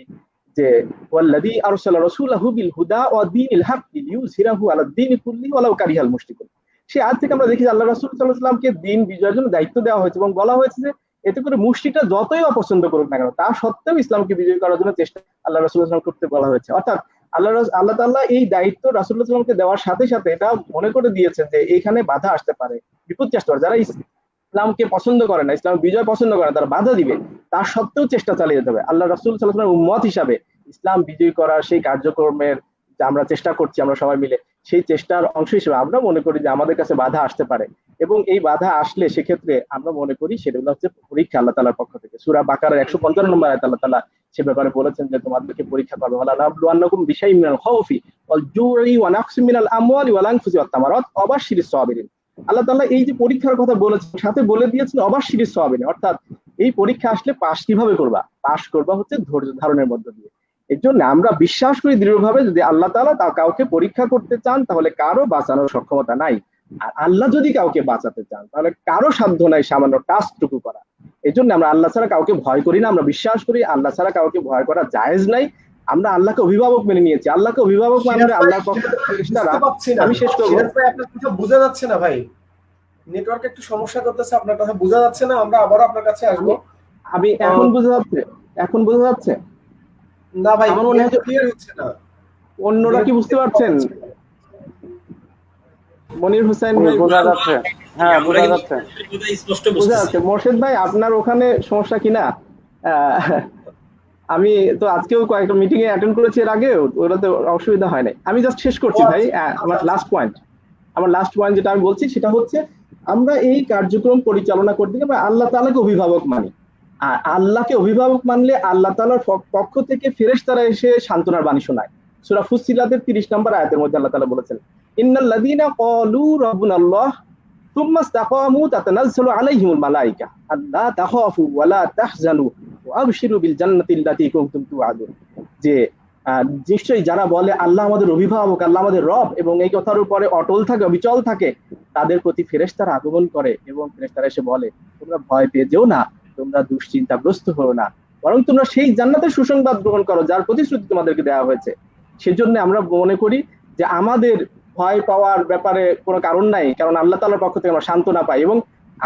যে ওয়াল্লাযী আরসালা রাসূলাহু বিল হুদা ওয়া দীনিল হাক্কি লিইয়ুযহিরাহু আলা দ্বীনি কুল্লিহি ওয়ালাউ কারিহাল মুশরিকুন। সেই আয়াত থেকে আমরা দেখি আল্লাহ রাসূল সাল্লাল্লাহু আলাইহি ওয়াসাল্লামকে দ্বীন বিজয়ের জন্য দায়িত্ব দেওয়া হয়েছে এবং বলা হয়েছে যে এতে করে মুশরিকরা যতই অপছন্দ করুক না কেন, তা সত্ত্বেও ইসলামকে বিজয়ী করার জন্য চেষ্টা আল্লাহ রাসূল সাল্লাল্লাহু আলাইহি ওয়াসাল্লাম করতে বলা হয়েছে। অর্থাৎ আল্লাহ তাআলা এই দায়িত্ব রাসূলুল্লাহ সাল্লাল্লাহু আলাইহি ওয়াসাল্লামকে দেওয়ার সাথে সাথে এটা মনে করে দিয়েছেন যে এখানে বাধা আসতে পারে, বিপদ আসতে পারে। যারা ইসলামকে পছন্দ করে না, ইসলাম বিজয় পছন্দ করে না, তারা বাধা দিবে, তার সত্ত্বেও চেষ্টা চালিয়ে যেতে হবে। আল্লাহ রাসূল সাল্লাল্লাহু আলাইহি ওয়াসাল্লামের উম্মত হিসাবে ইসলাম বিজয়ী করার সেই কার্যক্রমের যে আমরা চেষ্টা করছি আমরা সবাই মিলে, সেই চেষ্টার অংশ হিসেবে আমরা মনে করি যে আমাদের কাছে বাধা আসতে পারে, এবং এই বাধা আসলে সেক্ষেত্রে আমরা মনে করি সেগুলো হচ্ছে পরীক্ষা আল্লাহ তাআলার পক্ষ থেকে। সূরা বাকারার 155 নম্বর আয়াতে আল্লাহ তাআলা সে ব্যাপারে বলেছেন যে তোমাদেরকে পরীক্ষা করবে, ওয়ালা নাবলুওয়ান্নাকুম বিশাইইন মিনাল খাউফি ওয়াল জুই ওয়া নাকসিম মিনাল আমওয়ালি ওয়াল আনফুসি ওয়াত তামারাত ওয়াবাশশিরিস সাবিরিন। আল্লাহ তাআলা এই যে পরীক্ষার কথা বলেছেন সাথে বলে দিয়েছেন ওয়াবাশশিরিস সাবিরিন, অর্থাৎ এই পরীক্ষা আসলে পাস কিভাবে করবা, পাস করবা হচ্ছে ধৈর্য ধারণের মধ্য দিয়ে। এর জন্য আমরা বিশ্বাস করি দৃঢ়ভাবে যদি আল্লাহ তাআলা কাউকে পরীক্ষা করতে চান তাহলে কারো বাঁচানোর সক্ষমতা নাই, আর আল্লাহ যদি কাউকে বাঁচাতে চান তাহলে কারো সাধ্য নাই সামান্য টাস্কটুকু করা। এই জন্য আমরা আল্লাহ ছাড়া কাউকে ভয় করি না, আমরা বিশ্বাস করি আল্লাহ ছাড়া কাউকে ভয় করা জায়েজ নাই। আমরা আল্লাহকে অভিভাবক মেনে নিয়েছি, আল্লাহকে অভিভাবক মানলে আল্লাহর পক্ষ থেকে ফেরেশতারা, আমি শেষ করব। সিরাজ ভাই আপনার কথা বোঝা যাচ্ছে না ভাই, নেটওয়ার্ক একটু সমস্যা করতেছে, আপনার কথা বোঝা যাচ্ছে না, আমরা আবার আপনার কাছে আসবো। আমি এখন বোঝা যাচ্ছে, এখন বোঝা যাচ্ছে না ভাই, আমার মনে হয় ক্লিয়ার হচ্ছে না। অন্যরা কি বুঝতে পারছেন? মনির হোসেন ভাই বোঝা যাচ্ছে? হ্যাঁ বোঝা যাচ্ছে, স্পষ্ট বোঝা বুঝতেছি। যাচ্ছে। মোর্শেদ ভাই আপনার ওখানে সমস্যা কিনা? আমি তো আজকেও কয়েকটা মিটিং এ অ্যাটেন্ড করেছি এর আগেও, ওটাতে অসুবিধা হয় নাই। আমি জাস্ট শেষ করছি ভাই। আমার লাস্ট পয়েন্ট যেটা আমি বলছি সেটা হচ্ছে আমরা এই কার্যক্রম পরিচালনা করতে গিয়ে আমরা আল্লাহ তাআলাকে অভিভাবক মানি, আর আল্লাহকে অভিভাবক মানলে আল্লাহ তাআলার পক্ষ থেকে ফেরেশতারা এসে সান্ত্বনার বাণী শোনায়। সূরা ফুসসিলাতের 30 নম্বর আয়াতের মধ্যে আল্লাহ তাআলা বলেছেন, ইন্নাল্লাযীনা ক্বালু রাব্বুনাল্লাহ সুম্মা ইসতাকামু তাতানাজ্জালু আলাইহিমুল মালায়েকা আল্লা তাখাফু ওয়া লা তাহজানু ওয়া আবশিরু বিল জান্নাতি আল্লাতী কুনতুম তুআদুন। যে নিশ্চয়ই যারা বলে আল্লাহ আমাদের অভিভাবক, আল্লাহ আমাদের রব, এবং এই কথার উপরে অটল থাকে, অবিচল থাকে, তাদের প্রতি ফেরেশতারা আগমন করে এবং ফেরেশতারা এসে বলে তোমরা ভয় পেয়ে যেও না, তোমরা দুশ্চিন্তাগ্রস্ত হও না, বরং তোমরা সেই জান্নাতের সুসংবাদ গ্রহণ করো যার প্রতিশ্রুতি তোমাদেরকে দেওয়া হয়েছে। সেজন্য আমরা মনে করি যে আমাদের ভয় পাওয়ার ব্যাপারে কোনো কারণ নাই, কারণ আল্লাহ তাআলার পক্ষ থেকে আমরা সান্ত্বনা পাই, এবং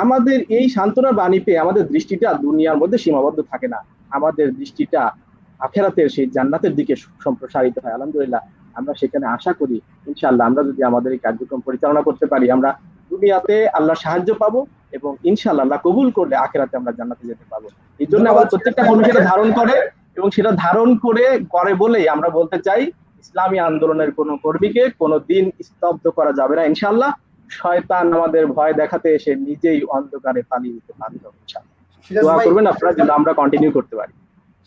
আমাদের এই সান্ত্বনার বাণী পেয়ে আমাদের দৃষ্টিটা দুনিয়ার মধ্যে সীমাবদ্ধ থাকে না, আমাদের দৃষ্টিটা আখিরাতের সেই জান্নাতের দিকে সম্প্রসারিত হয়। আলহামদুলিল্লাহ আমরা সেখানে আশা করি ইনশাআল্লাহ আমরা যদি আমাদের এই কার্যক্রম পরিচালনা করতে পারি আমরা দুনিয়াতে আল্লাহর সাহায্য পাবো, এবং ইনশাআল্লাহ আল্লাহ কবুল করলে আখিরাতে আমরা জান্নাতে যেতে পারবো। এই জন্য আমাদের প্রত্যেকটা কর্মী সেটা ধারণ করে, এবং সেটা ধারণ করে বলেই আমরা বলতে চাই ইসলামী আন্দোলনের কোনো কর্মীকে কোনো দিন স্তব্ধ করা যাবে না ইনশাআল্লাহ। শয়তান আমাদের ভয় দেখাতে এসে নিজেই অন্ধকারে পালিয়ে যেতে বাধ্য হবে ইনশাআল্লাহ। দোয়া করবেন আপনারা যেন আমরা কন্টিনিউ করতে পারি।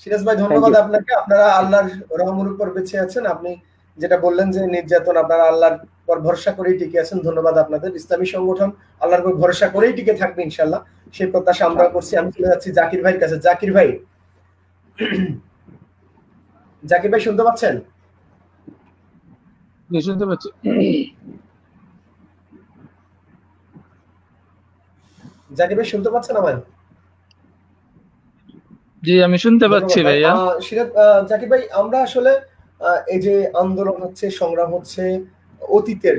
সিরাজ ভাই ধন্যবাদ আপনাকে, আপনারা আল্লাহর রহমের উপর বেঁচে আছেন। আপনি যেটা বললেন যে নির্যাতন আপনারা আল্লাহর উপর ভরসা করেই টিকে আছেন, ধন্যবাদ আপনাদের। ইসলামী সংগঠন আল্লাহর উপর ভরসা করেই টিকে থাকবে ইনশাআল্লাহ, সেই প্রত্যাশা আমরা করছি। আমি চলে যাচ্ছি জাকির ভাইয়ের কাছে। জাকির ভাই, জাকির ভাই শুনতে পাচ্ছেন? শুনতে পাচ্ছি। জাকির ভাই শুনতে পাচ্ছেন আমার? জি আমি শুনতে পাচ্ছি ভাইয়া। জাকির ভাই, আমরা আসলে এই যে আন্দোলন হচ্ছে, সংগ্রাম হচ্ছে, অতীতের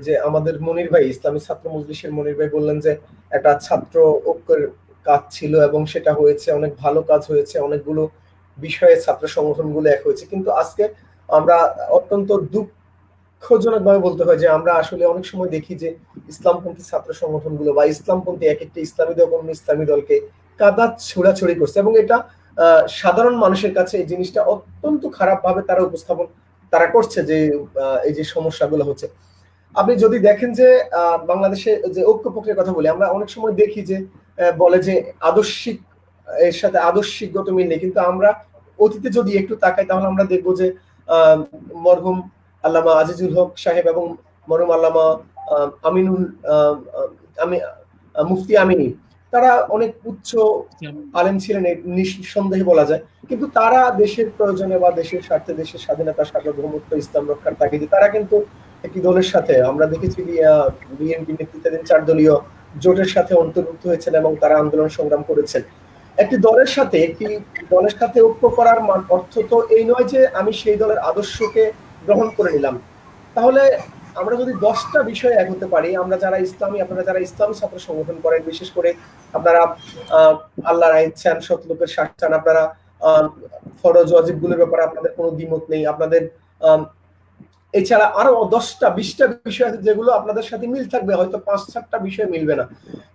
যে আমাদের মনির ভাই, ইসলামী ছাত্র মজলিসের মনির ভাই বললেন যে একটা ছাত্র ঐক্যের কাজ ছিল এবং সেটা হয়েছে, অনেক ভালো কাজ হয়েছে, অনেকগুলো বিষয়ে ছাত্র সংগঠনগুলো এক হয়েছে। কিন্তু আজকে আমরা অত্যন্ত দুঃখজনক ভাবে বলতে হয় যে আমরা আসলে অনেক সময় দেখি যে ইসলামপন্থী ছাত্র সংগঠনগুলো বা ইসলামপন্থী এক একটা ইসলামী দল অন্য ইসলামী দলকে কাদা ছোড়াছড়ি করছে, এবং এটা সাধারণ মানুষের কাছে এই জিনিসটা অত্যন্ত খারাপ ভাবে তারা উপস্থাপন তারা করছে যে এই যে সমস্যাগুলো হচ্ছে। আপনি যদি দেখেন যে বাংলাদেশে যে ঐক্য প্রক্রিয়ার কথা বলি, আমরা অনেক সময় দেখি যে বলে যে আদর্শিক এর সাথে আদর্শিকগত মিল নেই, কিন্তু আমরা অতীতে যদি একটু তাকাই তাহলে আমরা দেখবো যে মরহুম আল্লামা আজিজুল হক সাহেব এবং মরহুম আল্লামা মুফতি আমিনী, তারা অনেক উচ্চ আলেম ছিলেন নিঃসন্দেহে বলা যায়, কিন্তু তারা দেশের প্রয়োজনে বা দেশের স্বার্থে, দেশের স্বাধীনতা, সার্বভৌমত্ব, ইসলাম রক্ষার তাগিদে তারা কিন্তু একটি দলের সাথে, আমরা দেখেছি বিএনপি নেতৃত্বাধীন 4 দলীয় জোটের সাথে অন্তর্ভুক্ত হয়েছেন এবং তারা আন্দোলন সংগ্রাম করেছেন। একটি দলের সাথে ঐক্য করার অর্থ তো এই নয় যে আমি সেই দলের আদর্শকে গ্রহণ করে নিলাম। তাহলে আমরা যদি 10টা বিষয়ে এক হতে পারি, আমরা যারা ইসলামী, আপনারা যারা ইসলামী ছাত্র সংগঠন করেন, বিশেষ করে আপনারা আল্লাহর আইন চান, সৎ লোকের স্বার্থ চান, আপনারা ফরজ ওয়াজিব গুলোর ব্যাপারে আপনাদের কোনো দ্বিমত নেই, আপনাদের এছাড়া আরো 10টা 20টা বিষয় আছে যেগুলো আপনাদের সাথে মিল থাকবে, হয়তো 5-7টা বিষয় মিলবে না।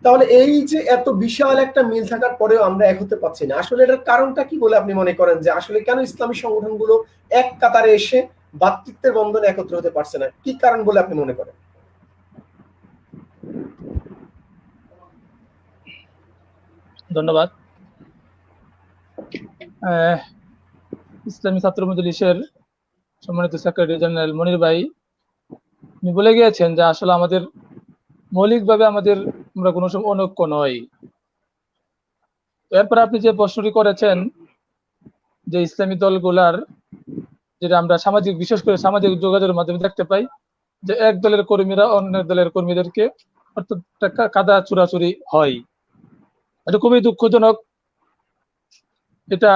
তাহলে এই যে এত বিশাল একটা মিল থাকার পরেও আমরা এক হতে পারছি না, আসলে এটার কারণটা কি বলে আপনি মনে করেন? যে আসলে কেন ইসলামী সংগঠনগুলো এক কাতারে এসে ভ্রাতৃত্বের বন্ধনে একত্র হতে পারছে না? কি কারণ বলে আপনি মনে করেন? ধন্যবাদ। ইসলামী ছাত্র মজলিসের সম্মানিত সেক্রেটারি জেনারেল মনির ভাই উনি বলে গিয়েছেন যে আসলে আমাদের মৌলিকভাবে আমরা কোনো সময় অনৈক্য নই। এরপর আপনি যে প্রশ্নটি করেছেন যে ইসলামী দলগুলার, যেটা আমরা বিশেষ করে সামাজিক যোগাযোগের মাধ্যমে দেখতে পাই, যে এক দলের কর্মীরা অন্য দলের কর্মীদেরকে অর্থাৎ কাদা চুরাচুরি হয়, এটা খুবই দুঃখজনক। এটা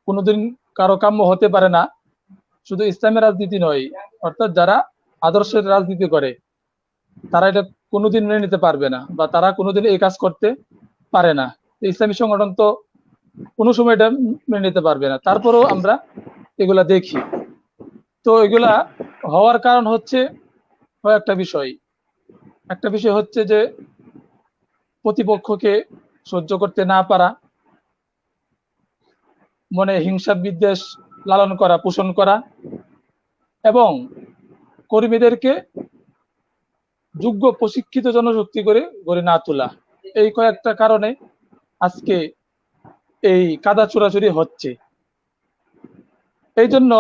কোনোদিন কারো কাম্য হতে পারে না। শুধু ইসলামের রাজনীতি নয়, অর্থাৎ যারা আদর্শের রাজনীতি করে তারা এটা কোনোদিন মেনে নিতে পারবে না, বা তারা কোনোদিন এই কাজ করতে পারে না। ইসলামী সংগঠন তো কোনো সময় এটা মেনে নিতে পারবে না। তারপরেও আমরা এগুলা দেখি। তো এগুলা হওয়ার কারণ হচ্ছে একটা বিষয় হচ্ছে যে প্রতিপক্ষকে সহ্য করতে না পারা, মনে হিংসা বিদ্বেষ লালন করা, পোষণ করা, এবং কর্মীদেরকে যোগ্য প্রশিক্ষিত জনশক্তি করে গড়ে না তোলা। এই কয়েকটা কারণে আজকে এই কাদা চোরাচুরি হচ্ছে। এই জন্য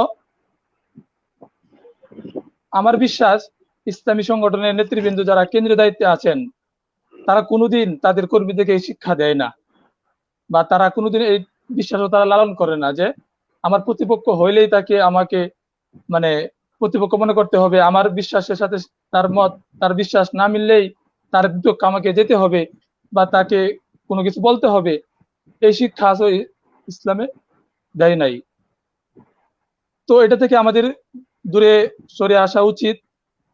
আমার বিশ্বাস ইসলামী সংগঠনের নেতৃবৃন্দ যারা কেন্দ্রীয় দায়িত্বে আছেন তারা কোনোদিন তাদের কর্মীদেরকে এই শিক্ষা দেয় না, বা তারা কোনোদিন এই বিশ্বাসও তারা লালন করে না যে আমার প্রতিপক্ষ হইলেই তাকে আমাকে প্রতিপক্ষ মনে করতে হবে, আমার বিশ্বাসের সাথে তার মত তার বিশ্বাস না মিললেই তার বিপক্ষে আমাকে যেতে হবে বা তাকে কোনো কিছু বলতে হবে। এই শিক্ষা আসলে ইসলামে দেয় নাই। তো এটা থেকে আমাদের দূরে সরে আসা উচিত।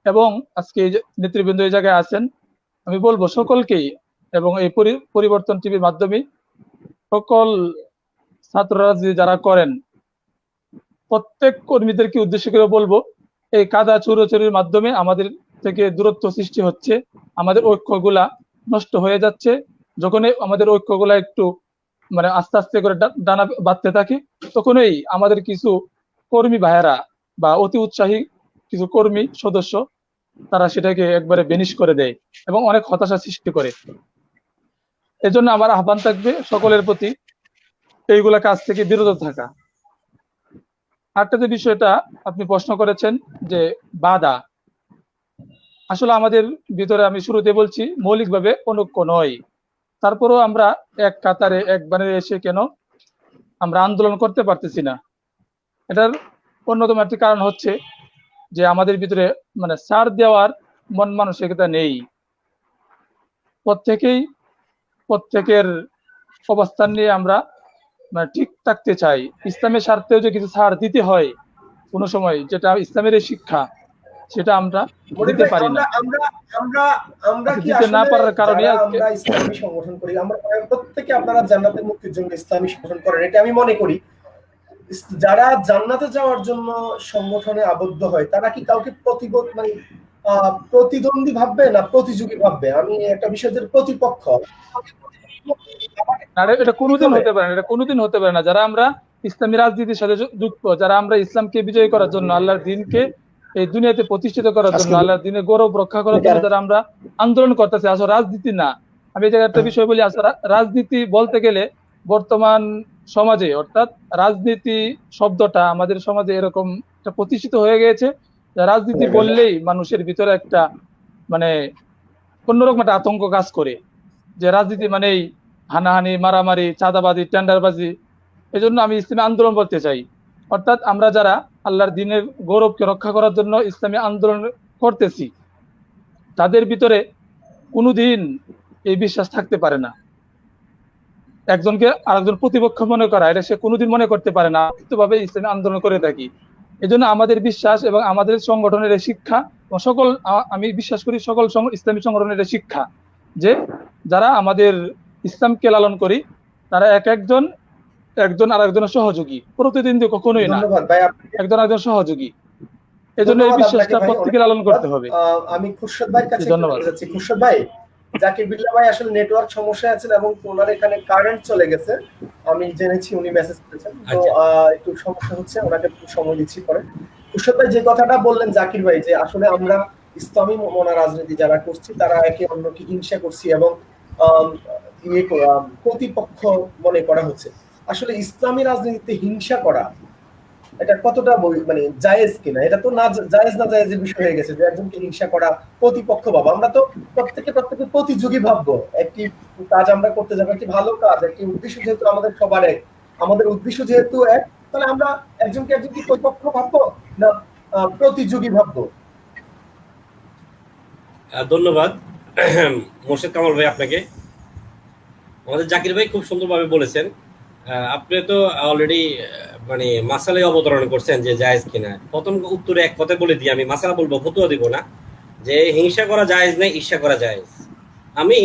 এবং আজকে নেতৃবৃন্দ এই জায়গায় আছেন, আমি বলবো সকলকেই, এবং এই পরিবর্তন টিভির মাধ্যমে সকল ছাত্ররা যারা করেন প্রত্যেক কর্মীদেরকে উদ্দেশ্য করে বলবো, এই কাদা চুরোচুরির মাধ্যমে আমাদের থেকে দূরত্ব সৃষ্টি হচ্ছে, আমাদের ঐক্যগুলা নষ্ট হয়ে যাচ্ছে। যখনই আমাদের ঐক্যগুলা একটু আস্তে আস্তে করে ডানা বাঁধতে থাকে, তখনই আমাদের কিছু কর্মী ভাইয়েরা বা অতি উৎসাহী কিছু কর্মী সদস্য তারা সেটাকে একবারে বেনিশ করে দেয় এবং অনেক হতাশা সৃষ্টি করে। এজন্য আমার আহ্বান থাকবে সকলের প্রতি এইগুলা কাজ থেকে বিরত থাকা। আরেকটা যে বিষয়টা আপনি প্রশ্ন করেছেন যে বাধা, আসলে আমাদের ভিতরে আমি শুরুতে বলছি মৌলিকভাবে অনৈক্য নয়। তারপরেও আমরা এক কাতারে একবারে এসে কেন আমরা আন্দোলন করতে পারতেছি না? এটার অন্যতম একটি কারণ হচ্ছে যে আমাদের ভিতরে ছাড় দেওয়ার মন মানসিকতা নেই। প্রত্যেকের অবস্থান নিয়ে আমরা ঠিক থাকতে চাই। ইসলামের স্বার্থেও যে কিছু ছাড় দিতে হয় কোনো সময়, যেটা ইসলামের শিক্ষা, সেটা আমরা দিতে পারি না। আমরা কি দিতে না পারার কারণে আমরা ইসলামী সংগঠন করি, আমরা প্রত্যেকে আপনারা জান্নাতের মুক্তির জন্য ইসলামী সংগঠন করেন, এটা আমি মনে করি। যারা জান্নাতে যাওয়ার জন্য সংগঠনে আবদ্ধ হয় তারা কি কাউকে প্রতিদ্বন্দ্বী ভাববে না প্রতিযোগী ভাববে? আমি একটা বিষয়ের প্রতিপক্ষ, এটা কোনোদিন হতে পারে না, এটা কোনোদিন হতে পারে না। যারা আমরা ইসলামী রাজনীতির সাথে যুক্ত, যারা আমরা ইসলামকে বিজয়ী করার জন্য, আল্লাহর দিনকে এই দুনিয়াতে প্রতিষ্ঠিত করার জন্য, আল্লাহর দিনের গৌরব রক্ষা করার জন্য যারা আমরা আন্দোলন করতেছি, আসলে রাজনীতি না। আমি এই জায়গায় একটা বিষয় বলি, আসলে রাজনীতি বলতে গেলে বর্তমান সমাজে, অর্থাৎ রাজনীতি শব্দটা আমাদের সমাজে এরকম একটা প্রতিষ্ঠিত হয়ে গিয়েছে, রাজনীতি বললেই মানুষের ভিতরে একটা অন্যরকম একটা আতঙ্ক কাজ করে, যে রাজনীতি মানেই হানাহানি, মারামারি, চাঁদাবাজি, টেন্ডারবাজি। এই জন্য আমি ইসলামী আন্দোলন বলতে চাই, অর্থাৎ আমরা যারা আল্লাহর দিনের গৌরবকে রক্ষা করার জন্য ইসলামী আন্দোলন করতেছি, তাদের ভিতরে কোনোদিন এই বিশ্বাস থাকতে পারে না একজনকে আরেকজন প্রতিপক্ষ মনে করা, এটা সে কোনোদিন মনে করতে পারে না। ভাবে ইসলামী আন্দোলন করে থাকি। এই জন্য আমাদের বিশ্বাস এবং আমাদের সংগঠনের শিক্ষা, আমি বিশ্বাস করি সকল ইসলামী সংগঠনের শিক্ষা, যে যারা আমাদের ইসলামকে লালন করি তারা একজন আরেকজনের সহযোগী, প্রতিদ্বন্দ্বী কখনোই না, একজন আরেকজন সহযোগী। এই জন্য এই ধন্যবাদ আপনাকে বিশ্বাসটা ভাই, প্রত্যেকে অনেক লালন ধন্যবাদ। করতে হবে। আমি খুরশেদ ভাইয়ের কাছে ধন্যবাদ। চলে যাচ্ছি। খুরশেদ ভাই, জাকির বিল্লাহ ভাই আসলে নেটওয়ার্ক সমস্যা আছেন এবং ওনার এখানে কারেন্ট চলে গেছে, আমি জেনেছি, উনি মেসেজ করেছেন। তো আচ্ছা। একটু সমস্যা হচ্ছে, ওনাকে একটু সময় দিচ্ছি পরে। খুরশেদ ভাই যে কথাটা বললেন জাকির ভাই, যে আসলে আমরা ইসলামী মনা রাজনীতি যারা করছি তারা একে অন্যকে হিংসা করছি এবং প্রতিপক্ষ মনে করা হচ্ছে। আসলে ইসলামী রাজনীতিতে হিংসা করা এটা কতটা মানে জায়েজ কিনা, এটা তো না জায়েজ না জায়েজের বিষয় হয়ে গেছে যে একজনকে হিংসা করা, প্রতিপক্ষ ভাবা। আমরা তো প্রত্যেকে প্রতিযোগী ভাববো। একটি কাজ আমরা করতে যাবো, একটি ভালো কাজ, একটি উদ্দেশ্য যেহেতু আমাদের সবার এক, আমাদের উদ্দেশ্য যেহেতু এক, তাহলে আমরা একজনকে প্রতিপক্ষ ভাববো না প্রতিযোগী ভাববো? ধন্যবাদ মোর্শেদ কামাল ভাই আপনাকে। আমাদের জাকির ভাই খুব সুন্দরভাবে বলেছেন। আপনি তো অলরেডি মানে মাসালে অবতরণ করছেন যে জায়েজ কিনা। প্রথম উত্তরে এক কথা বলে দিই, আমি মাসালা বলবো, ফতুয়া দিব না, যে হিংসা করা জায়েজ নেই, ঈর্ষা করা জায়েজ। আমি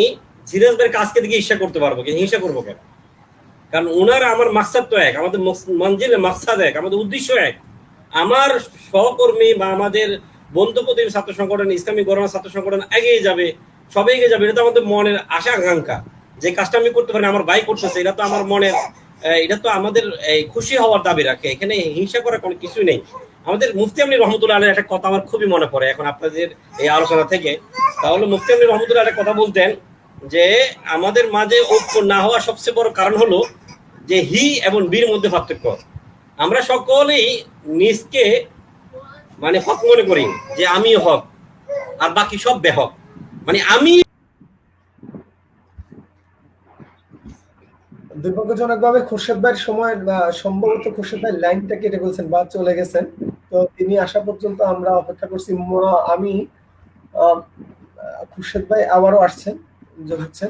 সিরাজ ভাইয়ের কাজকে দিকে ঈর্ষা করতে পারবো, কিন্তু হিংসা করবো কেন? কারণ ওনার আমার মাকসাদ তো এক, আমাদের মঞ্জিলের মাকসাদ এক, আমাদের উদ্দেশ্য এক। আমার সহকর্মী বা আমাদের বন্ধুপ্রতিম ছাত্র সংগঠন, ইসলামী গণনা ছাত্র সংগঠন এগিয়ে যাবে, সবাই এগিয়ে যাবে, এটা তো আমাদের মনের আশা আকাঙ্ক্ষা। যে কাজটা আমি করতে পারি, আমার ভাই করতেছে, এটা তো আমার মনের, এটা তো আমাদের খুশি হওয়ার দাবি রাখে। এখানে হিংসা করার কোনো কিছু নেই। আমাদের মুফতি আমনি রহমতুল্লাহ আলাইহির একটা কথা আমার খুবই মনে পড়ে এখন আপনাদের এই আলোচনা থেকে। তাহলে মুফতি আমনি রহমতুল্লাহ আলাইহি কথা বলতেন যে আমাদের মাঝে ঐক্য না হওয়ার সবচেয়ে বড় কারণ হলো যে হি এবং বির মধ্যে পার্থক্য। আমরা সকলেই নিজকে মানে হক মনে করি, যে আমি হক আর বাকি সব বেহক। মানে আমি দুর্ভাগ্যজনক ভাবে খুরশেদ ভাইয়ের সময় সম্ভবত খুরশেদ ভাই লাইনটা কেটে বলছেন বা চলে গেছেন। তো তিনি আসা পর্যন্ত আমরা অপেক্ষা করছি। আমি খুরশেদ ভাই আবারও আসছেন, যোগ হচ্ছেন।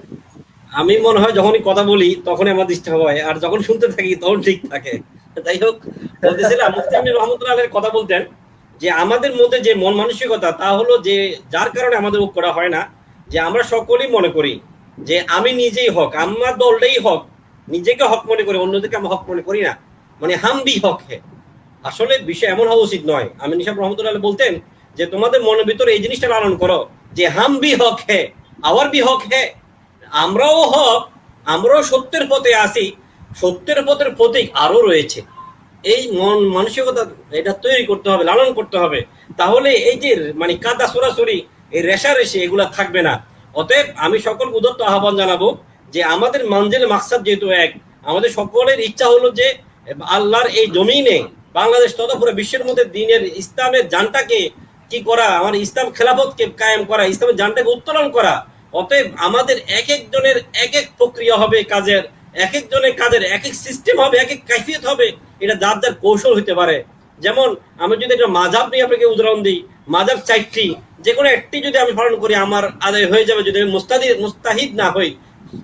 আমি মনে হয় যখনই কথা বলি তখনই আমার ডিস্টার্ব হয়, আর যখন শুনতে থাকি তখন ঠিক থাকে। যাই হোক, বলতেছিলাম মুফতি আমনি রহমতুল্লাহ আলাইহির কথা বলতেন যে আমাদের মধ্যে যে মন মানসিকতা, তা হলো যে যার কারণে আমাদের ঐক্য করা হয় না, যে আমরা সকলেই মনে করি যে আমি নিজেই হক, আমার দলটাই হক, নিজেকে হক মনে করি, অন্যদেরকে আমি হক মনে করি না। মানে হাম বি হক হে। আসলে বিষয় এমন হওয়া উচিত নয়। আমি নিশাব রহমতুল্লাহ আলাইহি বলতেন যে তোমাদের মনের ভিতরে এই জিনিসটা লালন করো যে হাম বি হক হে, আওয়ার বি হক হে, আমরাও হক, আমরাও সত্যের পথে আসি, সত্যের পথের প্রতীক আরো রয়েছে। এই মন মানসিকতা এটা তৈরি করতে হবে, লালন করতে হবে। তাহলে এই যে মানে কাদা সরাসরি এই রেশারেশি এগুলা থাকবে না। অতএব আমি সকল উদাত্ত আহ্বান জানাবো যে আমাদের মঞ্জিল মাকসাদ যেহেতু এক, আমাদের সকলের ইচ্ছা হলো যে আল্লাহর এই জমিনে বাংলাদেশ তথা পুরো বিশ্বের মধ্যে দিনের ইসলামের জানটাকে কি করা, আমার ইসলাম খেলাফতকে কায়েম করা, ইসলামের জানটাকে উত্তোলন করা। অতএব আমাদের এক একজনের এক এক প্রক্রিয়া হবে কাজের, এক একজনের কাজের এক এক সিস্টেম হবে, এক এক কাইফিয়ত হবে। এটা যার যার কৌশল হতে পারে। যেমন আমি যদি একটা মাযহাব নিয়ে আপনাকে উদাহরণ দিই, মাযহাব 4টি, যে কোনো একটি যদি আমি পালন করি আমার আদায় হয়ে যাবে, যদি আমি মুস্তাহিদ না হই।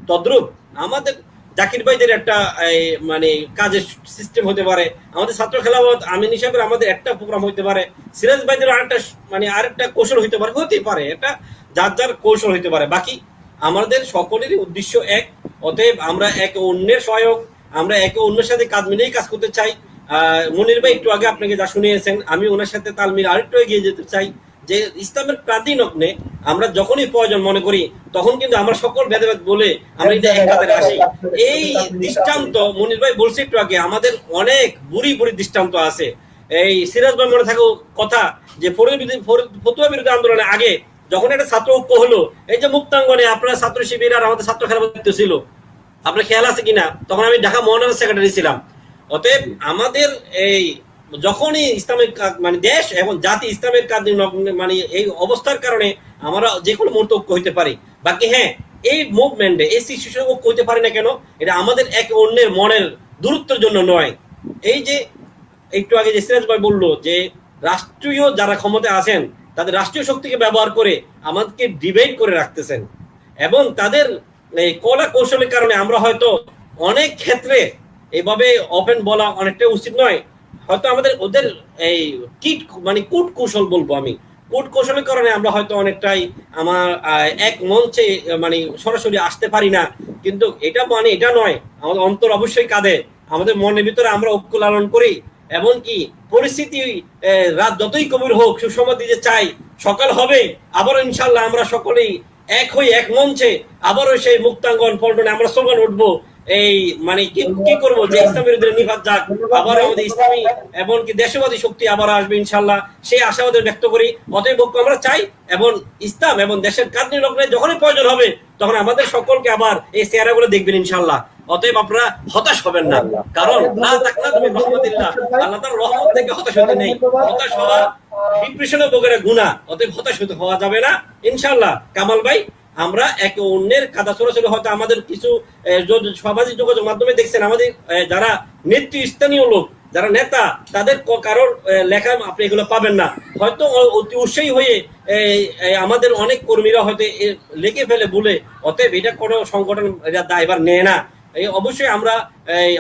তদ্রূপ আমাদের জাকির ভাইদের একটা মানে কাজের সিস্টেম হতে পারে, আমাদের ছাত্র খেলাফত আমিন হিসাবে আমাদের একটা প্রোগ্রাম হইতে পারে, সিরাজ ভাইদের আরেকটা মানে আরেকটা কৌশল হইতে পারে, হতে পারে, এটা যার যার কৌশল হইতে পারে। বাকি আমাদের সকলেরই উদ্দেশ্য এক। অতএব আমরা একে অন্যের সহায়ক, আমরা একে অন্যের সাথে কাজ মিলেই কাজ করতে চাই। মনির ভাই একটু আগে আপনাকে যা শুনিয়েছেন, আমি ওনার সাথে তাল মিল আরেকটু এগিয়ে যেতে চাই যে ইসলামের প্রাচীন অগ্নে আমরা যখনই প্রয়োজন মনে করি তখন কিন্তু আমরা সকল ভেদাভেদ বলে আমরা এটা এক কাতারে আসি। এই দৃষ্টান্ত মনির ভাই বলছে একটু আগে, আমাদের অনেক বুড়ি বুড়ি দৃষ্টান্ত আছে। এই সিরাজ ভাই মনে থাকো কথা যে ফতুয়া বিরোধী আন্দোলনের আগে যখন একটা ছাত্র ঐক্য হলো, এই যে মুক্তাঙ্গনে আপনার ছাত্র শিবির আর আমাদের ছাত্র খেলাফত ছিল, আপনার খেয়াল আছে কিনা? তখন আমি ঢাকা মহানগর সেক্রেটারি ছিলাম। অতএব আমাদের এই যখনই ইসলামের মানে দেশ এবং জাতি ইসলামের কাজ মানে এই অবস্থার কারণে আমরা যে কোনো মুহূর্তে ঐক্য হইতে পারি। বাকি হ্যাঁ, এই মুভমেন্টে এই শিশু ঐক্য হইতে পারি না কেন, এটা আমাদের এক অন্যের মনের দূরত্বের জন্য নয়। এই যে একটু আগে যে সিরাজ ভাই বললো যে রাষ্ট্রীয় যারা ক্ষমতা আছেন তাদের রাষ্ট্রীয় শক্তিকে ব্যবহার করে আমাদেরকে ডিবেট করে রাখতেছেন, এবং তাদের এই কলা কৌশলের কারণে আমরা হয়তো অনেক ক্ষেত্রে এইভাবে ওপেন বলা অনেকটা উচিত নয়। হয়তো আমাদের ওদের এই কিট মানে কূট কৌশল বলবো আমি, কূট কৌশলের কারণে আমরা হয়তো অনেকটাই আমার এক মঞ্চে মানে সরাসরি আসতে পারি না। কিন্তু এটা মানে এটা নয়, আমাদের অন্তর অবশ্যই কাঁদে, আমাদের মনের ভিতরে আমরা ঐক্য লালন করি এমনকি পরিস্থিতি রাত যতই গভীর হোক, সুষমার দিকে চাই সকাল হবে আবারও ইনশাল্লাহ আমরা সকলেই এক হই, এক মঞ্চে আবারও সেই মুক্তাঙ্গন পল্টনে আমরা স্লোগান উঠবো, এই মানে কি করবো যে ইসলামের বিরুদ্ধে নিভাত যাক, আবার আমাদের ইসলামী এমনকি দেশবাদী শক্তি আবার আসবে ইনশাল্লাহ, সেই আশাবাদ ব্যক্ত করি। অতএব আমরা চাই এবং ইসলাম এবং দেশের কাজ নির্লগ্নে যখনই প্রয়োজন হবে তখন আমাদের সকলকে আবার এই চেহারাগুলো দেখবেন ইনশাল্লাহ। অতএব আপনারা হতাশ হবেন না, কারণ না তাকনা তুমি রহমতুল্লাহ, আল্লাহ তাআলার রহমত থেকে হতাশ হতে নেই। হতাশ হওয়া ডিপ্রেশনের বগেরা গুনাহ, অতএব হতাশ হওয়া যাবে না ইনশাল্লাহ। কামাল ভাই, আমরা একে অন্যের কাদা ছোড়াছড়ি হয়তো আমাদের কিছু সামাজিক যোগাযোগ মাধ্যমে দেখছেন, আমাদের যারা নেতৃস্থানীয় লোক, যারা নেতা, তাদের কারোর লেখা আপনি এগুলো পাবেন না। হয়তো অতি উৎসাহী হয়ে আমাদের অনেক কর্মীরা হয়তো লিখে ফেলে বলে, অতএব এটা কোনো সংগঠন দায়ভার নেয় না। অবশ্যই আমরা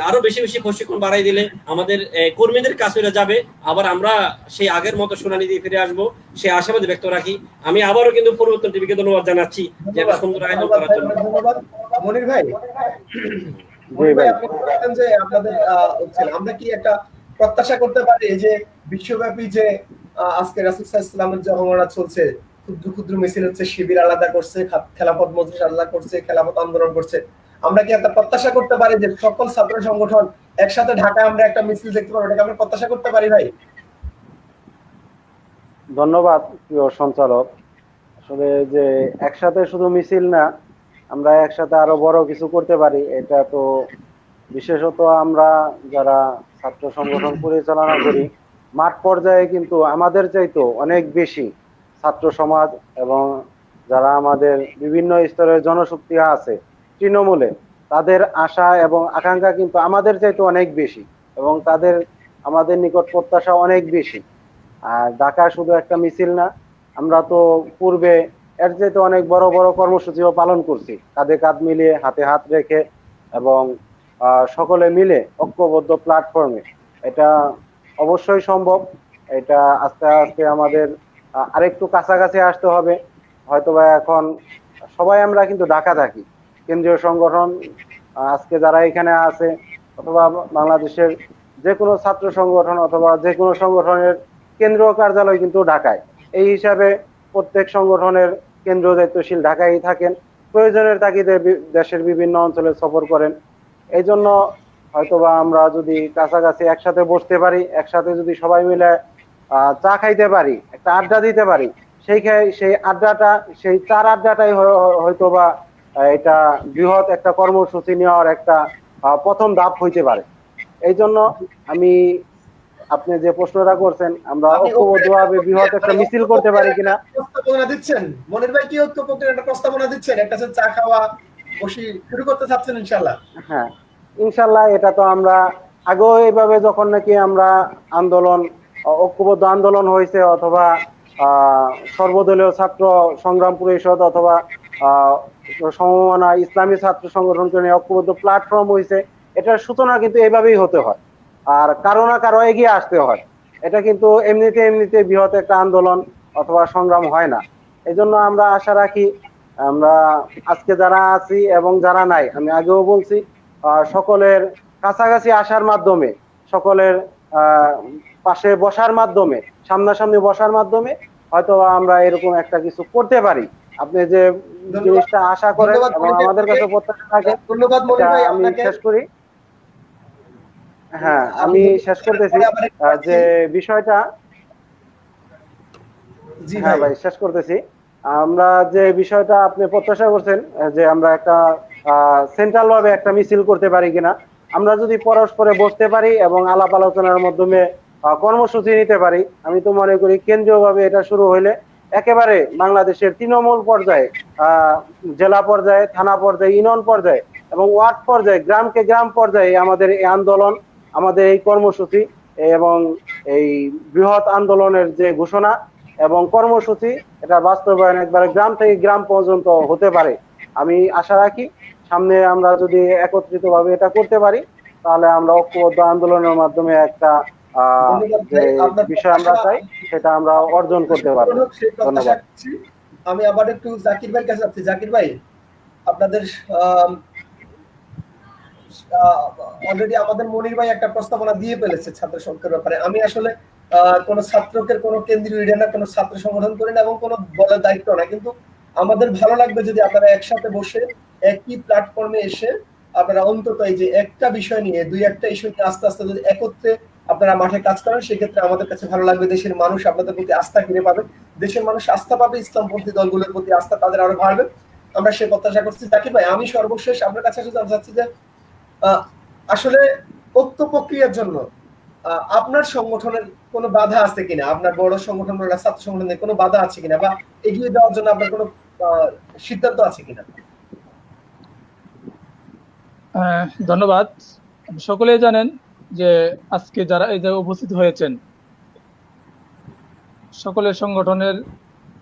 আরো বেশি বেশি প্রশিক্ষণ বাড়াই দিলে আমাদের কর্মীদের কাছে যাবে, আবার আমরা সেই আগের মতো শুনানি দিয়ে ফিরে আসবো, সে আশাবাদ ব্যক্ত রাখি। আমি আবারও কিন্তু পরিবর্তন টিভিকে ধন্যবাদ জানাচ্ছি যে একটা সুন্দর আয়োজন করার জন্য। ধন্যবাদ মনির ভাই। আপনি বলতেন যে আপনাদের আমরা কি একটা প্রত্যাশা করতে পারি যে বিশ্বব্যাপী যে আজকে রাসূল সাল্লাল্লাহু আলাইহি ওয়াসাল্লামের যে অবমাননা চলছে, ক্ষুদ্র ক্ষুদ্র মিছিল হচ্ছে, শিবির আলাদা করছে, খেলাফত মজলিস আলাদা করছে, খেলাফত আন্দোলন করছে, আমরা কি একটা প্রত্যাশা করতে পারি যে সকল ছাত্র সংগঠন একসাথে ঢাকায় আমরা একটা মিছিল দেখতে পারবো? এটাকে আমরা প্রত্যাশা করতে পারি ভাই? ধন্যবাদ প্রিয় সঞ্চালক। আসলে যে একসাথে শুধু মিছিল না, আমরা একসাথে আরো বড় কিছু করতে পারি, এটা তো বিশেষত আমরা যারা ছাত্র সংগঠন পরিচালনা করি মাঠ পর্যায়ে কিন্তু আমাদের চাইতো অনেক বেশি ছাত্র সমাজ এবং যারা আমাদের বিভিন্ন স্তরের জনশক্তি আছে তৃণমূলে, তাদের আশা এবং আকাঙ্ক্ষা কিন্তু আমাদের চাইতো অনেক বেশি এবং তাদের আমাদের নিকট প্রত্যাশা অনেক বেশি। আর ঢাকা শুধু একটা মিছিল না, আমরা তো পূর্বে এর চাইতে অনেক বড় বড় কর্মসূচিও পালন করছি, কাঁধে কাঁধ মিলিয়ে, হাতে হাত রেখে এবং সকলে মিলে ঐক্যবদ্ধ প্ল্যাটফর্মে। এটা অবশ্যই সম্ভব। এটা আস্তে আস্তে আমাদের আরেকটু কাছাকাছি আসতে হবে। হয়তোবা এখন সবাই আমরা কিন্তু ঢাকা থাকি, কেন্দ্রীয় সংগঠন আজকে যারা এখানে আছে অথবা বাংলাদেশের যে কোনো ছাত্র সংগঠন অথবা যে কোনো সংগঠনের কেন্দ্রীয় কার্যালয় কিন্তু ঢাকায়। এই হিসাবে প্রত্যেক সংগঠনের কেন্দ্রীয় দায়িত্বশীল ঢাকায় থাকেন, প্রয়োজনের তাগিদে দেশের বিভিন্ন অঞ্চলে সফর করেন। এই জন্য হয়তোবা আমরা যদি কাছাকাছি একসাথে বসতে পারি, একসাথে যদি সবাই মিলে চা খাইতে পারি, একটা আড্ডা দিতে পারি, সেই আড্ডাটা, সেই চার আড্ডাটাই হয়তোবা এটা বৃহৎ একটা কর্মসূচি নেওয়ার একটা প্রথম ধাপ হইতে পারে। এই জন্য আমি, আপনি যে প্রশ্নটা করছেন, আমরা ঐক্যবদ্ধভাবে বৃহৎ একটা মিছিল করতে পারি কিনা প্রস্তাবনা দিচ্ছেন মনির ভাই, কি ঐক্যবদ্ধ একটা প্রস্তাবনা দিচ্ছেন, একটা চা খাওয়া বসি শুরু করতে চাচ্ছেন ইনশাআল্লাহ? হ্যাঁ ইনশাআল্লাহ, এটা তো আমরা আগেও এইভাবে যখন নাকি আমরা আন্দোলন, ঐক্যবদ্ধ আন্দোলন হয়েছে অথবা সর্বদলীয় ছাত্র সংগ্রাম পরিষদ অথবা সমমনা ইসলামী ছাত্র সংগঠনকে নিয়ে ঐক্যবদ্ধ প্ল্যাটফর্ম হয়েছে, এটার সূচনা কিন্তু এইভাবেই হতে হয়, আর কারো না কারো এগিয়ে আসতে হয়। এটা কিন্তু এমনিতে বৃহৎ একটা আন্দোলন অথবা সংগ্রাম হয় না। এই জন্য আমরা আশা রাখি, আমরা আজকে যারা আছি এবং যারা নাই, আমি আগেও বলছি, সকলের কাছাকাছি আসার মাধ্যমে, সকলের পাশে বসার মাধ্যমে, সামনাসামনি বসার মাধ্যমে হয়তো আমরা এরকম একটা কিছু করতে পারি। আপনি যে জিনিসটা আশা করেন এবং আমাদের কাছে প্রত্যাশা থাকে, আমি শেষ করি। হ্যাঁ, আমি শেষ করতেছি যে বিষয়টা, হ্যাঁ ভাই শেষ করতেছি। আমরা যে বিষয়টা আপনি প্রত্যাশা করছেন যে আমরা একটা সেন্ট্রাল ভাবে একটা মিছিল করতে পারি কিনা, আমরা যদি পরস্পরে বসতে পারি এবং আলাপ আলোচনার মাধ্যমে কর্মসূচি নিতে পারি, আমি তো মনে করি কেন্দ্রীয় ভাবে এটা শুরু হইলে একেবারে বাংলাদেশের তৃণমূল পর্যায়ে, জেলা পর্যায়ে, থানা পর্যায়ে, ইউনিয়ন পর্যায়ে এবং ওয়ার্ড পর্যায়ে, গ্রামকে গ্রাম পর্যায়ে আমাদের এই আন্দোলন, আমাদের এই কর্মসূচি এবং এই বৃহৎ আন্দোলনের যে ঘোষণা এবং কর্মসূচি, এটা বাস্তবায়ন একবারে গ্রাম থেকে গ্রাম পর্যন্ত হতে পারে। আমি আশা রাখি সামনে আমরা যদি একত্রিত ভাবে এটা করতে পারি, তাহলে আমরা ঐক্যবদ্ধ আন্দোলনের মাধ্যমে একটা যে বিষয় আমরা চাই সেটা আমরা অর্জন করতে পারবো। ধন্যবাদ। আমি আবার একটু জাকির ভাইয়ের কাছে যাচ্ছি। জাকির ভাই, আপনাদের অলরেডি আমাদের মনির ভাই একটা প্রস্তাবনা দিয়ে ফেলেছে ছাত্র সংখ্যার ব্যাপারে। আমি আসলে কোনো ছাত্রকের কোনো কেন্দ্রীয় লিডার না, কোনো ছাত্র সংগঠন করি না এবং কোনো দলের দায়িত্ব না, কিন্তু আমাদের ভালো লাগবে যদি আপনারা একসাথে বসে একই প্ল্যাটফর্মে এসে আপনারা অন্তত এই যে একটা বিষয় নিয়ে, দুই একটা ইস্যু নিয়ে আস্তে আস্তে যদি একত্রে আপনারা মাঠে কাজ করেন, সেক্ষেত্রে আমাদের কাছে ভালো লাগবে। দেশের মানুষ আপনাদের প্রতি আস্থা ফিরে পাবে, দেশের মানুষ আস্থা পাবে, ইসলামপন্থী দলগুলোর প্রতি আস্থা তাদের আরো বাড়বে। আমরা সে প্রত্যাশা করছি। জাকির ভাই, আমি সর্বশেষ আপনার কাছে জানতে চাচ্ছি যে আসলে ঐক্য প্রক্রিয়ার জন্য আপনার সংগঠনের কোনো বাধা আছে কিনা, আপনার বড় সংগঠন বা ছাত্র সংগঠনের কোনো বাধা আছে কিনা, বা এগিয়ে দেওয়ার জন্য আপনার কোনো সিদ্ধান্ত আছে কিনা? ধন্যবাদ। সকলেই জানেন যে আজকে যারা এই জায়গায় উপস্থিত হয়েছেন, সকলের সংগঠনের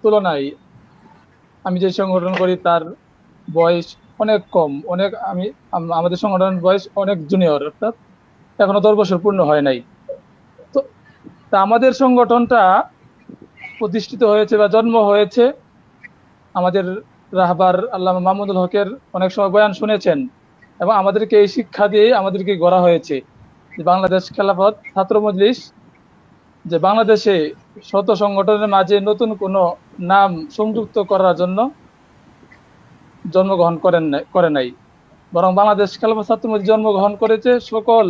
তুলনায় আমি যে সংগঠন করি তার বয়স অনেক কম, অনেক আমাদের সংগঠনের বয়স অনেক জুনিয়র, অর্থাৎ এখনো 10 বছর পূর্ণ হয় নাই। তো আমাদের সংগঠনটা প্রতিষ্ঠিত হয়েছে বা জন্ম হয়েছে আমাদের রাহবার আল্লামা মাহমুদুল হকের অনেক সময় বয়ান শুনেছেন, এবং আমাদেরকে এই শিক্ষা দিয়ে আমাদেরকে গড়া হয়েছে যে বাংলাদেশ খেলাফত ছাত্র মজলিস যে বাংলাদেশে শত সংগঠনের মাঝে নতুন কোনো নাম সংযুক্ত করার জন্য জন্মগ্রহণ করে নাই, বরং বাংলাদেশ খেলাফত ছাত্র মজলিস জন্মগ্রহণ করেছে সকল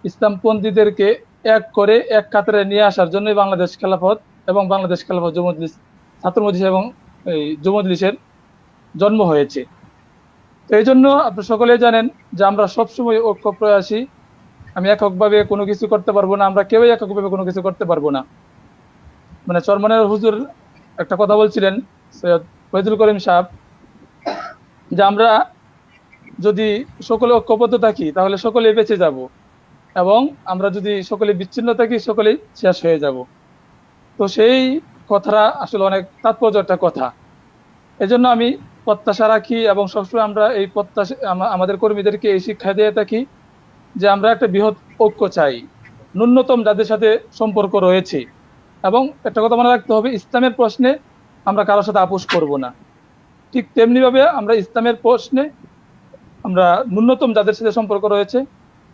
ইসলামপন্থীদেরকে এক করে এক কাতারে নিয়ে আসার জন্যই বাংলাদেশ খেলাফত এবং বাংলাদেশ খেলাফত যুব মজলিস ছাত্র মজলিস এবং এই যুব মজলিসের জন্ম হয়েছে। তো এই জন্য আপনি সকলেই জানেন যে আমরা সবসময় ঐক্য প্রয়াসী। আমি এককভাবে কোনো কিছু করতে পারবো না, আমরা কেউই এককভাবে কোনো কিছু করতে পারবো না। মানে চরমনের হুজুর একটা কথা বলছিলেন, সৈয়দ ফয়জুল করিম সাহেব, যে আমরা যদি সকলে ঐক্যবদ্ধ থাকি তাহলে সকলেই বেঁচে যাব, এবং আমরা যদি সকলে বিচ্ছিন্ন থাকি সকলেই শেষ হয়ে যাব। তো সেই কথাটা আসলে অনেক তাৎপর্য একটা কথা। এজন্য আমি প্রত্যাশা রাখি এবং সবসময় আমরা এই প্রত্যাশা আমাদের কর্মীদেরকে এই শিক্ষা দিয়ে থাকি যে আমরা একটা বৃহৎ ঐক্য চাই, ন্যূনতম যাদের সাথে সম্পর্ক রয়েছে। এবং একটা কথা মনে রাখতে হবে, ইসলামের প্রশ্নে আমরা কারোর সাথে আপোষ করব না, ঠিক তেমনিভাবে আমরা ইসলামের প্রশ্নে আমরা ন্যূনতম যাদের সাথে সম্পর্ক রয়েছে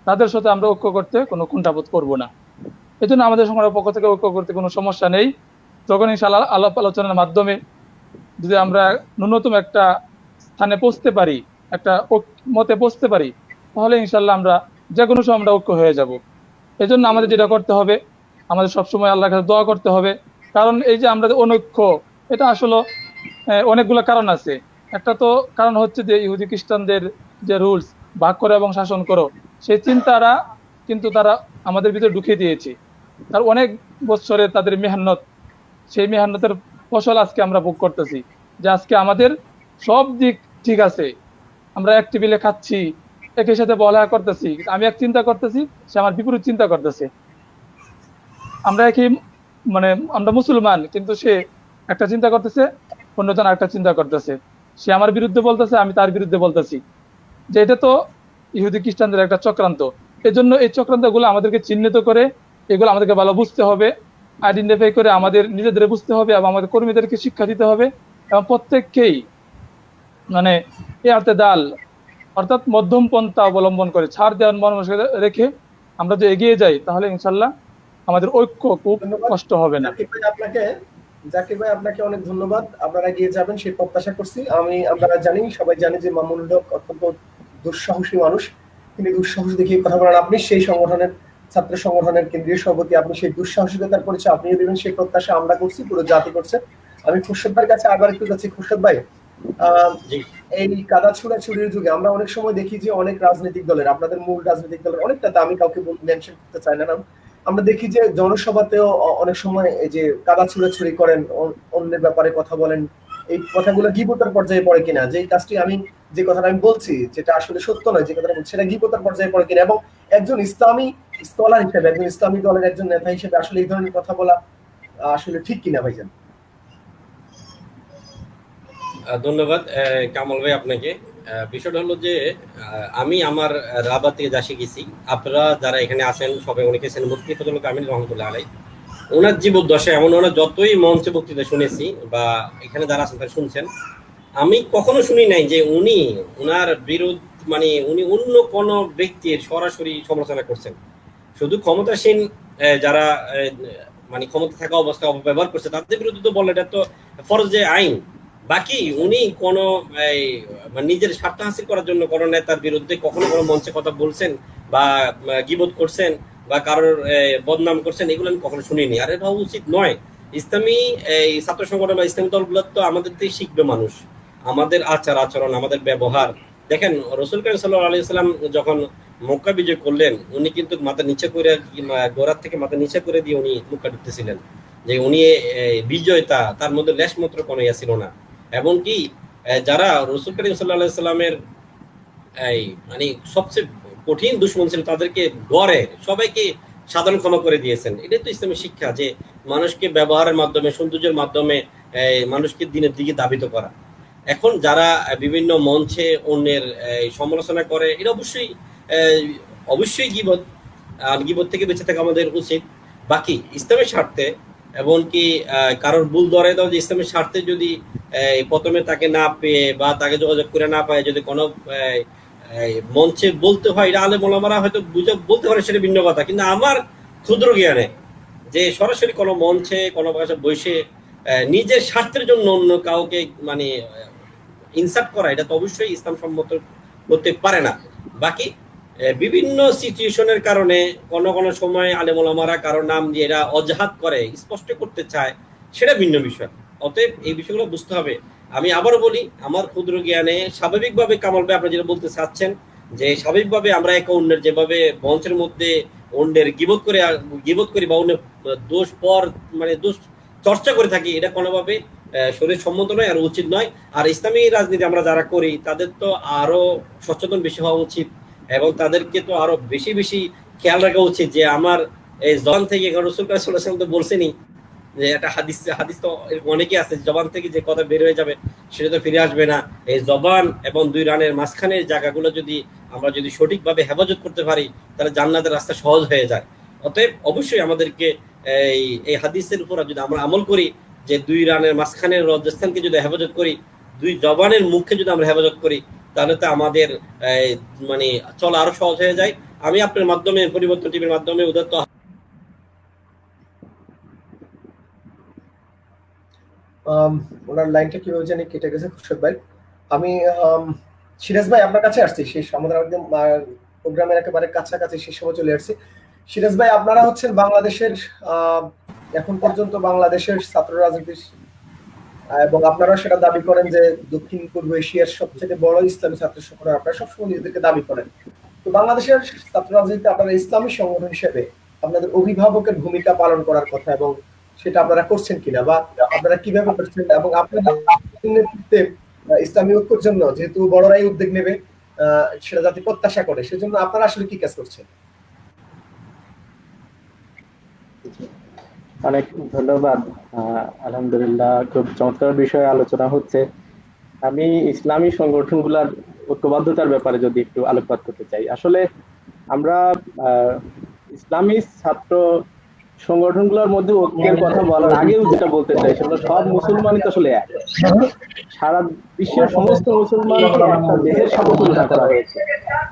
তাদের সাথে আমরা ঐক্য করতে কোনো কুণ্ঠাবোধ করব না। এই জন্য আমাদের সংগঠনের পক্ষ থেকে ঐক্য করতে কোনো সমস্যা নেই। যখন ইনশাআল্লাহ আলাপ আলোচনার মাধ্যমে যদি আমরা ন্যূনতম একটা স্থানে পৌঁছতে পারি, একটা মতে পৌঁছতে পারি, তাহলে ইনশাআল্লাহ আমরা যে কোনো সময় আমরা ঐক্য হয়ে যাব। এই জন্য আমাদের যেটা করতে হবে, আমাদের সবসময় আল্লাহর কাছে দোয়া করতে হবে। কারণ এই যে আমরা অনৈক্য, এটা আসলে অনেকগুলো কারণ আছে। একটা তো কারণ হচ্ছে যে ইহুদি খ্রিস্টানদের যে রুলস, ভাগ করো এবং শাসন করো, সেই চিন্তাটা কিন্তু তারা আমাদের ভিতরে ঢুকিয়ে দিয়েছে। তার অনেক বছরের তাদের মেহনত, সেই মেহনতের ফসল আজকে আমরা ভোগ করতেছি। যে আজকে আমাদের সব দিক ঠিক আছে, আমরা এক টেবিলে খাচ্ছি, একই সাথে পড়ালেখা করতেছি, আমি এক চিন্তা করতেছি, সে আমার বিপরীত চিন্তা করতেছে। আমরা একই আমরা মুসলমান, কিন্তু সে একটা চিন্তা করতেছে, অন্যজন আরেকটা চিন্তা করতেছে। সে আমার বিরুদ্ধে বলতেছে, আমি তার বিরুদ্ধে বলতেছি। যে এটা তো ইহুদি খ্রিস্টানদের একটা চক্রান্ত। এই জন্য এই চক্রান্তগুলো আমাদেরকে চিহ্নিত করে, এগুলো আমাদেরকে ভালো বুঝতে হবে, আইডেন্টিফাই করে আমাদের নিজেদের বুঝতে হবে এবং আমাদের কর্মীদেরকে শিক্ষা দিতে হবে, এবং প্রত্যেককেই ইআতেদাল অর্থাৎ মধ্যম পন্থা অবলম্বন করে ছাড় দেওয়ার মনোভাব রেখে আমরা যদি এগিয়ে যাই, তাহলে ইনশাল্লাহ আমাদের ঐক্য খুব কষ্ট হবে না। জাকির ভাই, আপনাকে অনেক ধন্যবাদ। আপনারা এগিয়ে যাবেন সেই প্রত্যাশা করছি। আমরা জানি, সবাই জানি যে মামুনুল হক অত্যন্ত দুঃসাহসী মানুষ। তিনি দুঃসাহস দেখিয়ে কথা বলেন। আপনি সেই সংগঠনের ছাত্র সংগঠনের কেন্দ্রীয় সভাপতি, আপনি সেই দুঃসাহসিকতার পরিচয় আপনিও দেবেন, সেই প্রত্যাশা আমরা করছি, পুরো জাতি করছে। আমি খুরশেদ ভাইয়ের কাছে আবার একটু যাচ্ছি। খুরশেদ ভাই, এই কাদা ছুড়াছুড়ির যুগে আমরা অনেক সময় দেখি যে অনেক রাজনৈতিক দলের, আপনাদের মূল রাজনৈতিক দলের অনেকটা, আমি কাউকে মেনশন করতে চাই না, আমরা দেখি যে জনসভাতেও অনেক সময় এই যে কাদা ছুড়াছুড়ি করেন, অন্যের ব্যাপারে কথা বলেন। এই কথাগুলো গীবতের পর্যায়ে পড়ে কিনা, যে কাজটি যে কথাটা আমি বলছি যেটা আসলে সত্য নয়, যে কথাটা বলছি সেটা গীবতের পর্যায়ে পড়ে কিনা, এবং একজন ইসলামী স্কলার হিসেবে, একজন ইসলামী দলের একজন নেতা হিসেবে আসলে এই ধরনের কথা বলা আসলে ঠিক কিনা ভাইজান? ধন্যবাদ কামাল ভাই আপনাকে। বিষয়টা হলো যে আমি আমার রাবাত থেকে যা শিখেছি, আপনারা যারা এখানে আছেন সবাই অনেকে আছেন মুফতি ফজলুল কামিল রহমতুল্লাহ আলাইহি, ওনার জীবদ্দশায় এমন ওনার যতই মঞ্চে বক্তৃতা শুনেছি বা এখানে যারা আছেন তারা শুনছেন, আমি কখনো শুনি নাই যে উনি ওনার মানে উনি অন্য কোন ব্যক্তির সরাসরি সমালোচনা করছেন। শুধু ক্ষমতাসীন যারা মানে ক্ষমতা থাকা অবস্থায় অপব্যবহার করছে তাদের বিরুদ্ধে তো বলে, এটা তো ফরজে আইন। বাকি উনি কোন মানে নিজের স্বার্থ হাসিল করার জন্য কোন নেতার বিরুদ্ধে কখনো কোনো মঞ্চে কথা বলছেন বা গীবত করছেন বা কারোর বদনাম করছেন, এগুলো আমি কখনো শুনিনি। আর এটা উচিত নয়। ইসলামী এই ছাত্র সংগঠন বা ইসলামী দলগুলো তো আমাদের থেকে শিখবে মানুষ, আমাদের আচার আচরণ, আমাদের ব্যবহার। দেখেন রাসূল করিম সাল্লাল্লাহু আলাইহি ওয়াসাল্লাম যখন মক্কা বিজয় করলেন, উনি কিন্তু মাথা নিচে করে, গোড়ার থেকে মাথা নিচে করে দিয়ে উনি মক্কা ঢুকতেছিলেন, যে উনি বিজয়তা, তার মধ্যে লেশ মাত্র কোনো ইয়া ছিল না। এমনকি যারা রাসূল করিম সাল্লাল্লাহু আলাইহি ওয়াসাল্লামের এই মানে সবচেয়ে কঠিন দুশমন ছিল, তাদেরকে গড়ে সবাইকে সাধারণ ক্ষমা করে দিয়েছেন। এটাই তো ইসলামের শিক্ষা, যে মানুষকে ব্যবহারের মাধ্যমে, সৌন্দর্যের মাধ্যমে মানুষকে দিনের দিকে ধাবিত করা। এখন যারা বিভিন্ন মঞ্চে অন্যের সমালোচনা করে, এটা অবশ্যই অবশ্যই গীবত, আর গীবত থেকে বেঁচে থাকা আমাদের উচিত। বাকি ইসলামের স্বার্থে, এমনকি কারোর ভুল ধরে দাও, যে ইসলামের স্বার্থে যদি প্রথমে তাকে না পেয়ে বা তাকে যোগাযোগ করে না পায়, যদি কোনো মঞ্চে বলতে হয়, এটা আলেম ওলামারা হয়তো বুঝে বলতে পারে, সেটা ভিন্ন কথা। কিন্তু আমার ক্ষুদ্র জ্ঞানে যে সরাসরি কোনো মঞ্চে কোনো ভাষা বসে নিজের স্বার্থের জন্য অন্য কাউকে মানে ইনসার্ট করা, এটা তো অবশ্যই ইসলাম সম্মত করতে পারে না। বাকি বিভিন্ন সিচুয়েশনের কারণে কোনো সময় আলেম ওলামারা কারো নাম দিয়ে এরা অজাহাত করে, স্পষ্ট করতে চায়, সেটা ভিন্ন বিষয়। অতএব এই বিষয়গুলো বুঝতে হবে। আমি আবারও বলি, আমার ক্ষুদ্র জ্ঞানে স্বাভাবিকভাবে, কামাল ভাই আপনি যেটা বলতে চাচ্ছেন, যে স্বাভাবিকভাবে আমরা একে অন্যের যেভাবে মঞ্চের মধ্যে অন্যের গীবত করি বা অন্যের দোষ পর মানে দোষ চর্চা করে থাকি, এটা কোনোভাবে শরীর সম্মত নয় আর উচিত নয়। আর ইসলামী রাজনীতি আমরা যারা করি তাদের তো আরো সচেতন বেশি হওয়া উচিত, এবং তাদেরকে তো আরো বেশি বেশি খেয়াল রাখা উচিত, যে আমার এই জবান থেকে, রাসূল সাল্লাল্লাহু আলাইহি ওয়াসাল্লাম তো বলছেনই যে একটা হাদিস তো অনেকে আছে, জবান থেকে যে কথা বের হয়ে যাবে সেটা তো ফিরে আসবে না। এই জবান এবং দুই রানের মাঝখানের জায়গাগুলো যদি আমরা সঠিকভাবে হেফাজত করতে পারি, তাহলে জান্নাতের রাস্তা সহজ হয়ে যায়। অতএব অবশ্যই আমাদেরকে এই হাদিসের উপর যদি আমরা আমল করি, যে দুই রানের মাঝখানের লজ্জাস্থানকে যদি হেফাজত করি, দুই জবানের মুখকে যদি আমরা হেফাজত করি, তাহলে তো আমাদের মানে চলা আরো সহজ হয়ে যায়। আমি আপনার মাধ্যমে, পরিবর্তন টিভির মাধ্যমে উদাত্ত ওনার লাইনটা কিভাবে জানি কেটে গেছে খুরশেদ ভাই। আমি সিরাজ ভাই আপনার কাছে আসছি, শেষ আমাদের একদম প্রোগ্রামের একেবারে কাছাকাছি শেষ সময় চলে আসছি। সিরাজ ভাই, আপনারা হচ্ছেন বাংলাদেশের এখন পর্যন্ত বাংলাদেশের ছাত্র রাজনীতির, এবং আপনারা সেটা দাবি করেন যে দক্ষিণ পূর্ব এশিয়ার সবচেয়ে বড় ইসলামী ছাত্র সংগঠন, আপনারা সবসময় নিজেদেরকে দাবি করেন। তো বাংলাদেশের ছাত্র রাজনীতিতে আপনারা ইসলামী সংগঠন হিসেবে আপনাদের অভিভাবকের ভূমিকা পালন করার কথা, এবং সেটা আপনারা করছেন কিনা বা আপনারা কিভাবে করছেন, এবং আপনাদের নেতৃত্বে ইসলামী ঐক্যের জন্য যেহেতু বড়রাই উদ্যোগ নেবে সেটা যাতে প্রত্যাশা করে, সেজন্য আপনারা আসলে কি কাজ করছেন? অনেক ধন্যবাদ। আলহামদুলিল্লাহ, খুব চমৎকার বিষয়ে আলোচনা হচ্ছে। আমি ইসলামী সংগঠনগুলোর ঐক্যবদ্ধতার ব্যাপারে যদি একটু আলোকপাত করতে চাই। আসলে আমরা ইসলামী ছাত্র সংগঠনগুলোর মধ্যে ঐক্যের কথা বলার আগেও যেটা বলতে চাই, সেটা সব মুসলমানই তো আসলে এক। সারা বিশ্বের সমস্ত মুসলমানকে একটা দেহের সাথে তুলনা করা হয়েছে।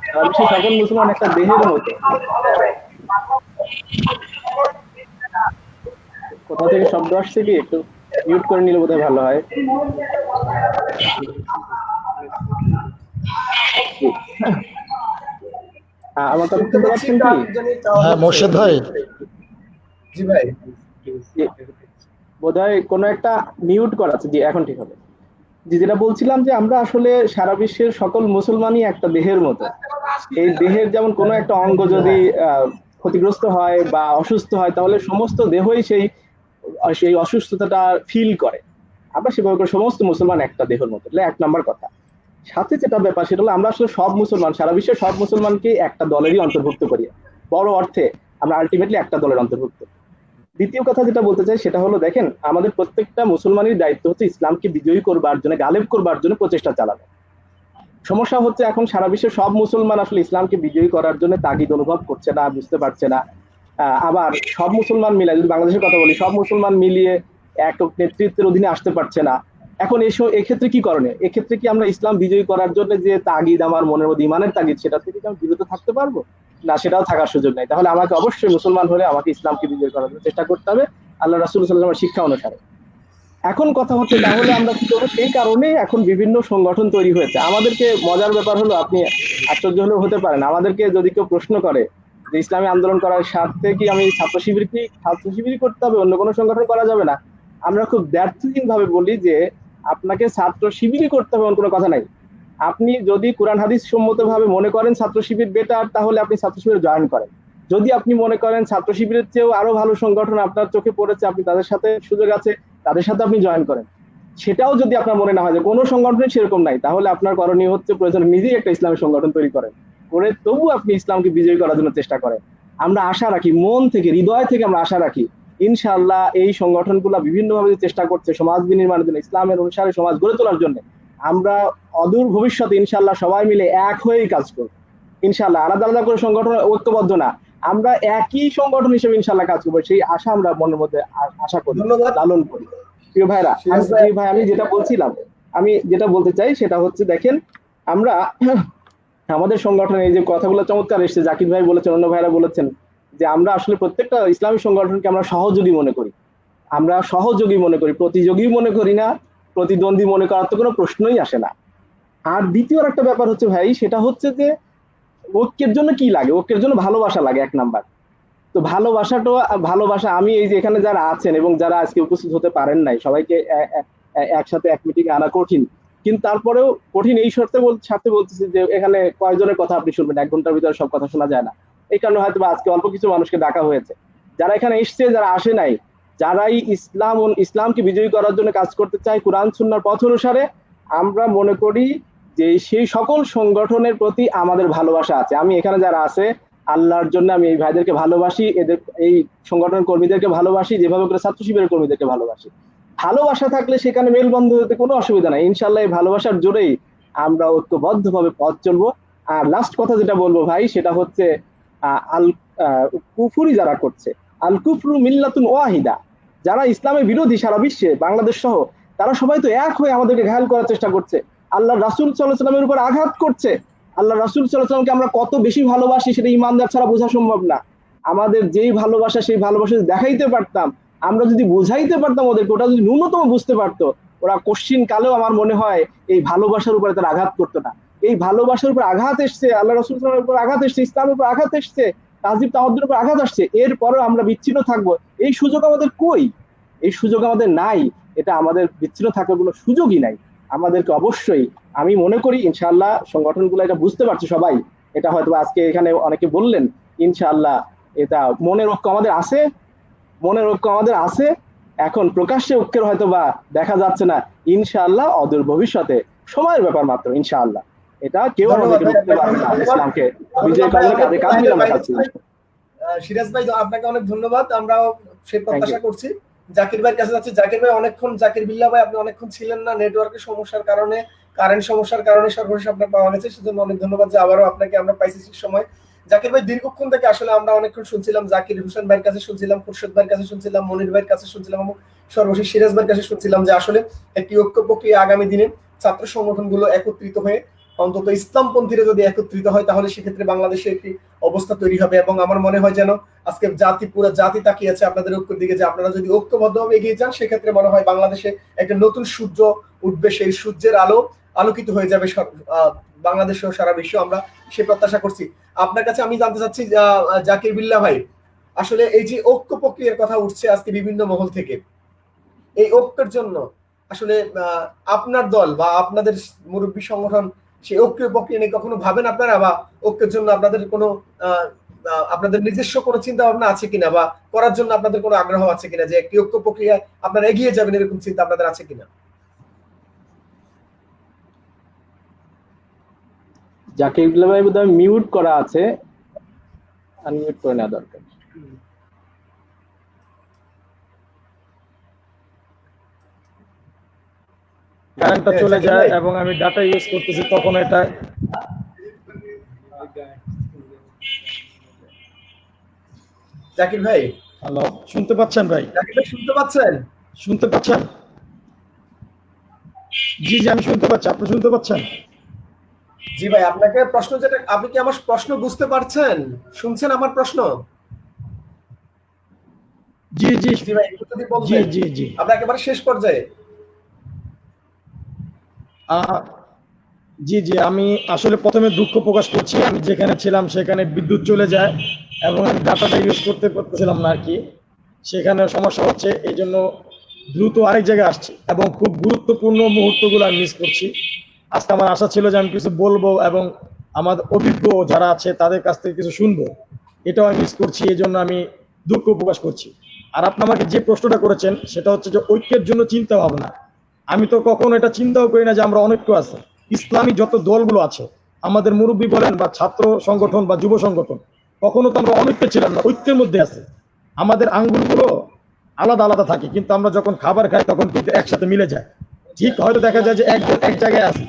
সারা বিশ্বের সকল মুসলমান একটা দেহের মতো। কোথা থেকে শব্দ আসছে কি একটু মিউট করে নিলে বোধহয় ভালো হয়। আমার কথা শুনতে পাচ্ছেন কি? হ্যাঁ মোর্শেদ ভাই। জি ভাই, বোধহয় কোনো একটা মিউট করা আছে। জি, এখন ঠিক হবে। জি, যেটা বলছিলাম যে আমরা আসলে সারা বিশ্বের সকল মুসলমানই একটা দেহের মতো। এই দেহের যেমন কোনো একটা অঙ্গ যদি ক্ষতিগ্রস্ত হয় বা অসুস্থ হয়, তাহলে সমস্ত দেহই সেই অসুস্থতাটা ফিল করে। আমরা সেভাবে করে সমস্ত মুসলমান একটা দেহের মতো, এক নম্বর কথা। সাথে যেটা ব্যাপার সেটা হলো আমরা আসলে সব মুসলমান, সারা বিশ্বের সব মুসলমানকে একটা দলেরই অন্তর্ভুক্ত করি। বড় অর্থে আমরা আলটিমেটলি একটা দলের অন্তর্ভুক্ত। দ্বিতীয় কথা যেটা বলতে চাই সেটা হলো, দেখেন আমাদের প্রত্যেকটা মুসলমানের দায়িত্ব হচ্ছে ইসলামকে বিজয়ী করবার জন্য, গালেব করবার জন্য প্রচেষ্টা চালানো। সমস্যা হচ্ছে এখন সারা বিশ্বের সব মুসলমান আসলে ইসলামকে বিজয়ী করার জন্য তাগিদ অনুভব করছে না, বুঝতে পারছে না। আবার সব মুসলমান মিলে, যদি বাংলাদেশের কথা বলি, সব মুসলমান মিলিয়ে এক নেতৃত্বের অধীনে আসতে পারছে না। এখন এক্ষেত্রে কি করণীয়? এক্ষেত্রে কি আমরা ইসলাম বিজয়ী করার জন্য যে তাগিদ আমার মনের মধ্যে ইমানের তাগিদ, সেটা থেকে কি আমি বিরত থাকতে পারবো? না, সেটাও থাকার সুযোগ নাই। তাহলে আমাকে অবশ্যই মুসলমান হলে আমাকে ইসলামকে বিজয় করার জন্য চেষ্টা করতে হবে আল্লাহ রাসূল সাল্লাল্লাহু আলাইহি ওয়াসাল্লামের শিক্ষা অনুসারে। এখন কথা হচ্ছে তাহলে আমরা কি করবো? সেই কারণে এখন বিভিন্ন সংগঠন তৈরি হয়েছে। আমাদেরকে মজার ব্যাপার হলো, আপনি আশ্চর্য হলেও হতে পারেন, আমাদেরকে যদি কেউ প্রশ্ন করে যে ইসলামী আন্দোলন করার স্বার্থে কি আমি ছাত্র শিবিরই করতে হবে, অন্য কোনো সংগঠন করা যাবে না? আমরা খুব দ্ব্যর্থহীন ভাবে বলি যে আপনাকে ছাত্র শিবিরই করতে হবে, এমন কোনো কথা নাই। আপনি যদি কোরআন হাদিস সম্মত ভাবে মনে করেন ছাত্র শিবির বেটার, তাহলে আপনি ছাত্র শিবিরে জয়েন করেন। যদি আপনি মনে করেন ছাত্র শিবিরের চেয়েও আরো ভালো সংগঠন আপনার চোখে পড়েছে, আপনি তাদের সাথে সুযোগ আছে, তাদের সাথে আপনি জয়েন করেন। সেটাও যদি আপনার মনে না হয় যে কোনো সংগঠনে সেরকম নাই, তাহলে আপনার করণীয় হচ্ছে প্রয়োজন নিজেই একটা ইসলামী সংগঠন তৈরি করেন, করে তবু আপনি ইসলামকে বিজয়ী করার জন্য চেষ্টা করেন। আমরা আশা রাখি, মন থেকে হৃদয় থেকে আমরা আশা রাখি ইনশাআল্লাহ এই সংগঠনগুলো বিভিন্নভাবে চেষ্টা করছে সমাজ বিনির্মাণের জন্য, ইসলামের অনুসারে সমাজ গড়ে তোলার জন্য। আমরা অদূর ভবিষ্যতে ইনশাআল্লাহ সবাই মিলে এক হয়েই কাজ করব ইনশাআল্লাহ। আলাদা আলাদা করে সংগঠন ঐক্যবদ্ধ না, আমরা একই সংগঠন হিসেবে ইনশাআল্লাহ কাজ করবো, সেই আশা আমরা মনের মধ্যে আশা করি, লালন করি। প্রিয় ভাইরা, আমি যেটা বলতে চাই সেটা হচ্ছে, দেখেন আমরা আমাদের সংগঠনে এই যে কথাগুলো চমৎকার এসেছে, জাকির ভাই বলেছেন, অন্য ভাইরা বলেছেন যে আমরা আসলে প্রত্যেকটা ইসলামী সংগঠনকে আমরা সহযোগী মনে করি। আমরা সহযোগী মনে করি, প্রতিযোগী মনে করি না, প্রতিদ্বন্দ্বী মনে করার তো কোনো প্রশ্নই আসে না। আর দ্বিতীয় একটা ব্যাপার হচ্ছে ভাই, সেটা হচ্ছে যে ঐক্যের জন্য কি লাগে? ঐক্যের জন্য ভালোবাসা লাগে, এক নাম্বার। তো ভালোবাসা আমি এই যে এখানে যারা আছেন এবং যারা আজকে উপস্থিত হতে পারেন নাই, সবাইকে একসাথে এক মিটিং আনা কঠিন, কিন্তু তারপরেও কঠিন এই স্বার্থে বলতেছি যে এখানে কয়েকজনের কথা আপনি শুনবেন, 1 ঘন্টার ভিতরে সব কথা শোনা যায় না। এই কারণে হয়তো আজকে অল্প কিছু মানুষকে ডাকা হয়েছে। যারা এখানে এসছে, যারা আসে নাই, যারাই ইসলামকে বিজয়ী করার জন্য কাজ করতে চায় কোরআন সুন্নাহর পথ অনুসারে, আমরা মনে করি যে সেই সকল সংগঠনের প্রতি আমাদের ভালোবাসা আছে। আমি এখানে যারা আছে আল্লাহর জন্য আমি এই ভাইদেরকে ভালোবাসি, এই সংগঠনের কর্মীদেরকে ভালোবাসি, যেভাবে করে ছাত্র শিবিরের কর্মীদেরকে ভালোবাসি। ভালোবাসা থাকলে সেখানে মেলবন্ধ হতে কোনো অসুবিধা নাই। ইনশাআল্লাহ এই ভালোবাসার জোরেই আমরা ঐক্যবদ্ধভাবে পথ চলবো। আর লাস্ট কথা যেটা বলবো ভাই, সেটা হচ্ছে আল কুফরি যারা করছে, আল কুফরু মিল্লাতুন ওয়াহিদা, যারা ইসলামের বিরোধী সারা বিশ্বে, বাংলাদেশ সহ, তারা সবাই তো এক হয়ে আমাদেরকে ঘায়াল করার চেষ্টা করছে, আল্লাহ রাসূল সাল্লাল্লাহু আলাইহি ওয়াসাল্লামের উপর আঘাত করছে। আল্লাহ রাসূল সাল্লাল্লাহু আলাইহি ওয়াসাল্লামকে আমরা কত বেশি ভালোবাসি সেটা ইমানদার ছাড়া বোঝা সম্ভব না। আমাদের যেই ভালোবাসা, সেই ভালোবাসা দেখাইতে পারতাম, আমরা যদি বুঝাইতে পারতাম ওদেরকে, ওটা যদি ন্যূনতম বুঝতে পারতো, ওরা কোশ্চিন কালেও আমার মনে হয় এই ভালোবাসার উপরে তারা আঘাত করতো না। এই ভালোবাসার উপর আঘাত এসছে, আল্লাহ রাসূল সাল্লাল্লাহু আলাইহি ওয়াসাল্লামের উপর আঘাত এসছে, ইসলামের উপর আঘাত এসছে, তাহজিব তাওয়াদ্দুর উপর আঘাত আসছে, এরপরেও আমরা বিচ্ছিন্ন থাকবো, এই সুযোগ আমাদের কই? এই সুযোগ আমাদের নাই। এটা আমাদের বিচ্ছিন্ন থাকার কোনো সুযোগই নাই। আমাদেরকে অবশ্যই, আমি মনে করি ইনশাআল্লাহ সংগঠনগুলো এটা বুঝতে পারছে সবাই, এটা হয়তো আজকে এখানে অনেকে বললেন, ইনশাআল্লাহ এটা মনের ঐক্য আমাদের আছে। এখন প্রকাশ্যে ঐক্যের হয়তো বা দেখা যাচ্ছে না, ইনশাআল্লাহ অদূর ভবিষ্যতে, সময়ের ব্যাপার মাত্র, ইনশাআল্লাহ এটা কেউ আমাদেরকে রুখতে পারবে না। ইসলামকে বিজয় করার কাজে কাজ মিলে আমরা কাজ করছি। সিরাজ ভাই, আপনাকে অনেক ধন্যবাদ। আমরাও সেই প্রত্যাশা করছি। জাকির ভাইয়ের কাছে যাচ্ছি। জাকির ভাই অনেকক্ষণ, জাকির বিল্লাহ ভাই আপনি অনেকক্ষণ ছিলেন না, নেটওয়ার্কের সমস্যার কারণে, কারেন্ট সমস্যার কারণে সর্বশেষ আপনার পাওয়া গেছে, সেজন্য অনেক ধন্যবাদ যে আবারও আপনাকে আমরা পাইছি ঠিক সময়। জাকির ভাই দীর্ঘক্ষণ থেকে আসলে আমরা অনেকক্ষণ শুনছিলাম, জাকির হোসেন ভাইয়ের কাছে শুনছিলাম, খুরশেদ ভাইয়ের কাছে শুনছিলাম, মনির ভাইয়ের কাছে শুনছিলাম এবং সর্বশেষ সিরাজ ভাইয়ের কাছে শুনছিলাম যে আসলে একটি ঐক্য প্রক্রিয়া আগামী দিনে ছাত্র সংগঠনগুলো একত্রিত হয়ে অন্তত ইসলামপন্থীরা যদি একত্রিত হয়, তাহলে সেক্ষেত্রে বাংলাদেশে একটি অবস্থা তৈরি হবে। এবং আমার মনে হয় যেন আজকে পুরো জাতি তাকিয়ে আছে আপনাদের ঐক্যের দিকে, যে আপনারা যদি ঐক্যবদ্ধভাবে এগিয়ে যান, সেক্ষেত্রে মনে হয় বাংলাদেশে একটা নতুন সূর্য উঠবে, সেই সূর্যের আলো আলোকিত হয়ে যাবে বাংলাদেশ ও সারা বিশ্ব। আমরা সে প্রত্যাশা করছি। আপনার কাছে আমি জানতে চাচ্ছি জাকির বিল্লাহ ভাই, আসলে এই যে ঐক্য প্রক্রিয়ার কথা উঠছে আজকে বিভিন্ন মহল থেকে, এই ঐক্যের জন্য আসলে আপনার দল বা আপনাদের মুরব্বী সংগঠন সেই ঐক্য প্রক্রিয়া নিয়ে কখনো ভাবেন আপনারা, বা ঐক্যের জন্য আপনাদের কোনো আপনাদের নিজস্ব কোনো চিন্তা ভাবনা আছে কিনা, বা করার জন্য আপনাদের কোনো আগ্রহ আছে কিনা, যে একটি ঐক্য প্রক্রিয়ায় আপনারা এগিয়ে যাবেন, এরকম চিন্তা আপনাদের আছে কিনা? জাকির বিল্লাহ ভাই বোধহয় মিউট করা আছে, আনমিউট করে নেওয়া দরকার। কারেন্টটা চলে যায় এবং আমি ডাটা ইউজ করতেছি, তখন এটা জাকির ভাই, হ্যালো, শুনতে পাচ্ছেন ভাই? জাকির ভাই শুনতে পাচ্ছেন? শুনতে পাচ্ছেন? জি জি, আমি শুনতে পাচ্ছি, আপনি শুনতে পাচ্ছেন? জি ভাই, আপনাকে প্রশ্ন যেটা, আপনি কি আমার প্রশ্ন বুঝতে পারছেন? শুনছেন আমার প্রশ্ন? জি জি জি ভাই, একটু যদি জি বলতেন। জি জি। আমরা একেবারে শেষ পর্যায়ে। আহ, জি জি, আমি আসলে প্রথমে দুঃখ প্রকাশ করছি, আমি যেখানে ছিলাম সেখানে বিদ্যুৎ চলে যায় এবং আমি ডাটাটা ইউজ করতে পারতেছিলাম না আর কি, সেখানে সমস্যা হচ্ছে, এই জন্য দ্রুত আরেক জায়গায় আসছি এবং খুব গুরুত্বপূর্ণ মুহূর্তগুলো আমি মিস করছি। আজকে আমার আশা ছিল যে আমি কিছু বলবো এবং আমার অভিজ্ঞ যারা আছে তাদের কাছ থেকে কিছু শুনবো, এটাও আমি মিস করছি, এই জন্য আমি দুঃখ প্রকাশ করছি। আর আপনি আমাকে যে প্রশ্নটা করেছেন সেটা হচ্ছে যে ঐক্যের জন্য চিন্তা ভাবনা, আমি তো কখনো এটা চিন্তাও করি না যে আমরা অনৈক্য আছে। ইসলামী যত দলগুলো আছে, আমাদের মুরব্বী বলেন বা ছাত্র সংগঠন বা যুব সংগঠন, কখনো তো আমরা অনৈক্য ছিলাম না, ঐক্যের মধ্যে আছে। আমাদের আঙ্গুলগুলো আলাদা আলাদা থাকে, কিন্তু আমরা যখন খাবার খাই তখন কিন্তু একসাথে মিলে যায়। ঠিক হয়তো দেখা যায় যে একজন এক জায়গায় আছে,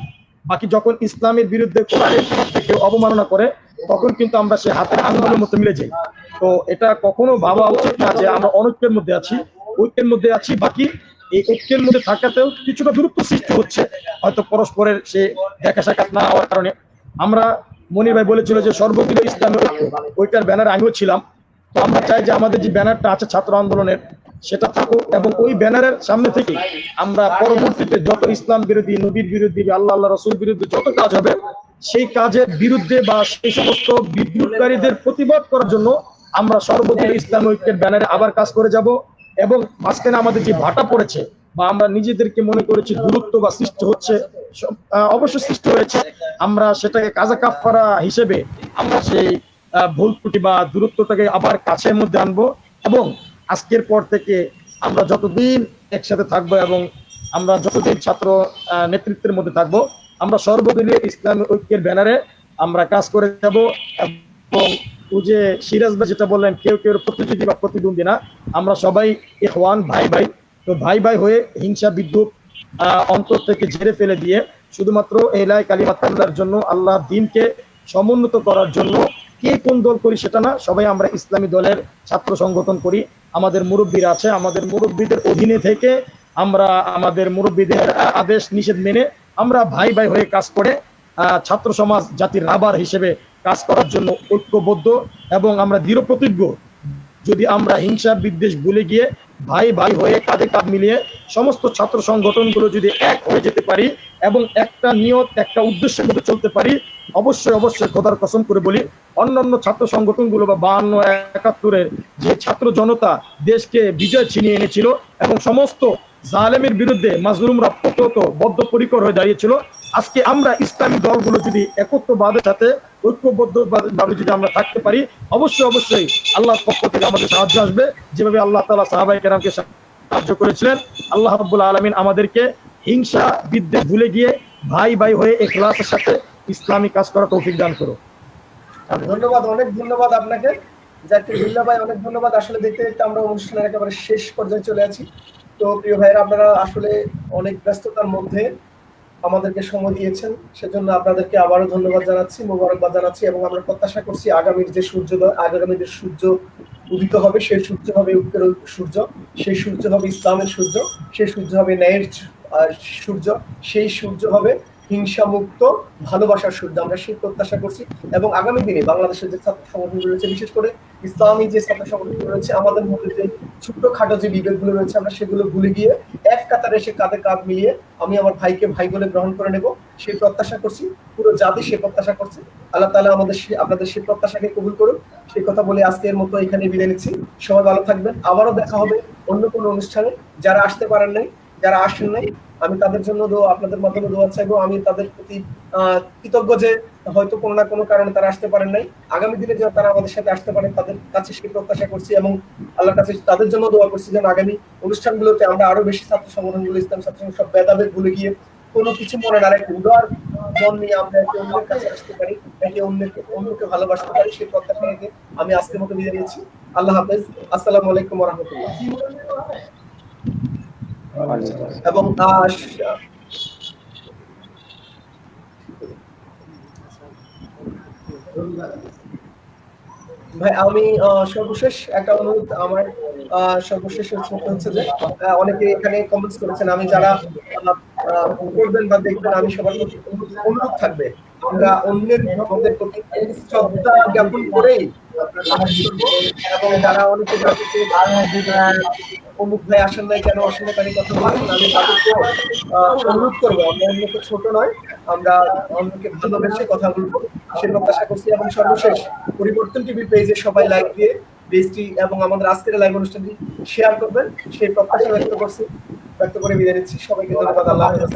বাকি যখন ইসলামের বিরুদ্ধে কোরআনের বিরুদ্ধে কেউ অবমাননা করে তখন কিন্তু আমরা সে হাতের আঙ্গুলের মতো মিলে যাই। তো এটা কখনো ভাবা উচিত না যে আমরা অনৈক্যের মধ্যে আছি, ঐক্যের মধ্যে আছি। বাকি এই ঐক্যের মধ্যে থাকাতেও কিছুটা দূরত্ব সৃষ্টি হচ্ছে, হয়তো পরস্পরের সে দেখা সাক্ষাৎ না হওয়ার কারণে। আমরা, মনির ভাই বলেছিল যে সর্বদলীয় ইসলামের ঐক্য, ওইটার ব্যানারে আমিও ছিলাম। তো আমরা চাই যে আমাদের যে ব্যানারটা আছে ছাত্র আন্দোলনের, সেটা থাকুক এবং ওই ব্যানারের সামনে থেকে আমরা পরবর্তীতে যত ইসলাম বিরোধী, নবীর বিরোধী, আল্লাহ রসুল বিরুদ্ধে যত কাজ হবে সেই কাজের বিরুদ্ধে বা সেই সমস্ত বিদ্রোহকারীদের প্রতিবাদ করার জন্য আমরা সর্বদলীয় ইসলাম ঐক্যের ব্যানারে আবার কাজ করে যাব। এবং মাঝখানে আমাদের যে ভাটা পড়েছে বা আমরা নিজেদেরকে মনে করেছি দূরত্ব বা সৃষ্টি হচ্ছে, অবশ্যই সৃষ্টি হয়েছে, আমরা সেটাকে কাজা কাফারা হিসেবে আমরা সেই ভুল ত্রুটি বা দূরত্বটাকে আবার কাছের মধ্যে আনবো। এবং আজকের পর থেকে আমরা যতদিন একসাথে থাকবো এবং আমরা যতদিন ছাত্র নেতৃত্বের মধ্যে থাকবো, আমরা সর্বদলীয় ইসলাম ঐক্যের ব্যানারে আমরা কাজ করে যাব। এবং ও যে সিরাজ ভাই যেটা বললেন, কেউ কেউ প্রতিযোগী বা প্রতিদ্বন্দ্বী না, আমরা সবাই ইখওয়ান, ভাই ভাই। তো ভাই ভাই হয়ে হিংসা বিদ্রুপ অন্তর থেকে ঝেড়ে ফেলে দিয়ে শুধুমাত্র এলাই কালিমাতুল্লাহর জন্য, আল্লাহর দ্বীনকে সমুন্নত করার জন্য কে কোন দল করি সেটা না, সবাই আমরা ইসলামী দলের ছাত্র সংগঠন করি। আমাদের মুরব্বীরা আছে, আমাদের মুরব্বীদের অধীনে থেকে আমরা আমাদের মুরব্বীদের আদেশ নিষেধ মেনে আমরা ভাই ভাই হয়ে কাজ করে ছাত্র সমাজ জাতির রাবার হিসেবে কাজ করার জন্য ঐক্যবদ্ধ। এবং আমরা দৃঢ় প্রতিজ্ঞ, যদি আমরা হিংসা বিদ্বেষ ভুলে গিয়ে ভাই ভাই হয়ে কাঁধে কাঁধ মিলিয়ে সমস্ত ছাত্র সংগঠনগুলো যদি এক হয়ে যেতে পারি এবং একটা নিয়ত, একটা উদ্দেশ্যের মধ্যে চলতে পারি, অবশ্যই অবশ্যই খোদার কসম করে বলি, অন্যান্য ছাত্র সংগঠনগুলো বা 52-71-এর যে ছাত্র জনতা দেশকে বিজয় ছিনিয়ে এনেছিল এবং সমস্ত জালেমের বিরুদ্ধে মাজলুমরা প্রত্যত বদ্ধপরিকর হয়ে দাঁড়িয়েছিল, আজকে আমরা ইসলামী দলগুলো যদি একত্রবাদের সাথে ঐক্যবদ্ধভাবে যদি আমরা থাকতে পারি, অবশ্যই অবশ্যই আল্লাহর পক্ষ থেকে আমাদের সাহায্য আসবে। যেভাবে আল্লাহ তাআলা সাহাবায়ে কেরামকে সাহায্য করেছিলেন, আল্লাহ রাব্বুল আলামিন আমাদেরকে হিংসা বিদ্বেষ ভুলে গিয়ে ভাই ভাই হয়ে ইখলাসের সাথে ইসলামী কাজ করার তৌফিক দান করো। ধন্যবাদ, অনেক ধন্যবাদ আপনাকে জাকির বিল্লাহ ভাই, অনেক ধন্যবাদ। আসলে দেখতে দেখতে আমরা অনুষ্ঠানের একেবারে শেষ পর্যায়ে চলে আছি। তো প্রিয় ভাইরা, আপনারা আসলে অনেক ব্যস্ততার মধ্যে আমাদেরকে সময় দিয়েছেন, সেজন্য আপনাদেরকে আবারও ধন্যবাদ জানাচ্ছি, মোবারকবাদ জানাচ্ছি। এবং আমরা প্রত্যাশা করছি আগামীর যে সূর্যোদয়, আগামীর যে সূর্য উদিত হবে, সেই সূর্য হবে ঐক্যের সূর্য, সেই সূর্য হবে ইসলামের সূর্য, সেই সূর্য হবে ন্যায়ের সূর্য, সেই সূর্য হবে হিংসা মুক্ত ভালোবাসার সূর্য। আমরা সেই প্রত্যাশা করছি। এবং আগামী দিনে বাংলাদেশের যে ছাত্র সংগঠন রয়েছে, বিশেষ করে ইসলামী যে ছাত্র সংগঠন রয়েছে, আমাদের মধ্যে যে ছোট্টখাটো যে বিভেদগুলো রয়েছে, আমরা সেগুলো ভুলে গিয়ে এক কাতারে এসে কাঁধে কাঁধ মিলিয়ে আমি আমার ভাইকে ভাই বলে গ্রহণ করে নেব, সেই প্রত্যাশা করছি। পুরো জাতি সে প্রত্যাশা করছে। আল্লাহ তাআলা আপনাদের সেই প্রত্যাশাকে কবুল করুন। সেই কথা বলে আজকের মতো এখানে বিদায় নিচ্ছি। সবাই ভালো থাকবেন, আবারও দেখা হবে অন্য কোনো অনুষ্ঠানে। যারা আসতে পারেন নাই, যারা আসেন নাই, আমি তাদের জন্য আপনাদের মাধ্যমে দোয়া চাইবো। আমি তাদের প্রতি কৃতজ্ঞ যে হয়তো কোনো না কোনো কারণে তারা আসতে পারেন নাই। আগামী দিনে যেন তারা আমাদের সাথে আসতে পারেন, তাদের কাছে সেই প্রত্যাশা করছি এবং আল্লাহর কাছে তাদের জন্য দোয়া করছি যেন আগামী অনুষ্ঠানগুলোতে আমরা আরো বেশি ছাত্র সংগঠনগুলো, ইসলাম ছাত্র সব ভেদাভেদ ভুলে গিয়ে কোনো কিছু মনে না রেখে উদার মন নিয়ে আমরা একে অন্যের কাছে আসতে পারি, একে অন্যকে ভালোবাসতে পারি। সেই প্রত্যাশা রেখে আমি আজকের মতো বিদায় নিচ্ছি। আল্লাহ হাফেজ। আসসালামু আলাইকুম ওয়া রাহমাতুল্লাহ। এবং ভাই, আমি সর্বশেষ একটা অনুরোধ আমার, সর্বশেষ হচ্ছে যে অনেকে এখানে কমেন্টস করেছেন, আমি যারা করবেন বা দেখবেন, আমি সবার প্রতি অনুরোধ থাকবে আমরা অন্যের মতের প্রতি শ্রদ্ধা জ্ঞাপন করেই এবং যারা অনেকে যাচ্ছে অমুক ভাই আসেন নাই কেন, আসেন না কেন কথা বলছেন, আমি তাদেরকে অনুরোধ করবো আমরা অন্যকে ছোট নয়, আমরা অন্যকে ভালোবেসে কথা বলবো সে প্রত্যাশা করছি। এবং সর্বশেষ পরিবর্তন টিভি পেজে সবাই লাইক দিয়ে পেজটি এবং আমাদের আজকের লাইভ অনুষ্ঠানটি শেয়ার করবেন সেই প্রত্যাশা ব্যক্ত করে বিদায় নিচ্ছি। সবাইকে ধন্যবাদ। আল্লাহ হাফেজ।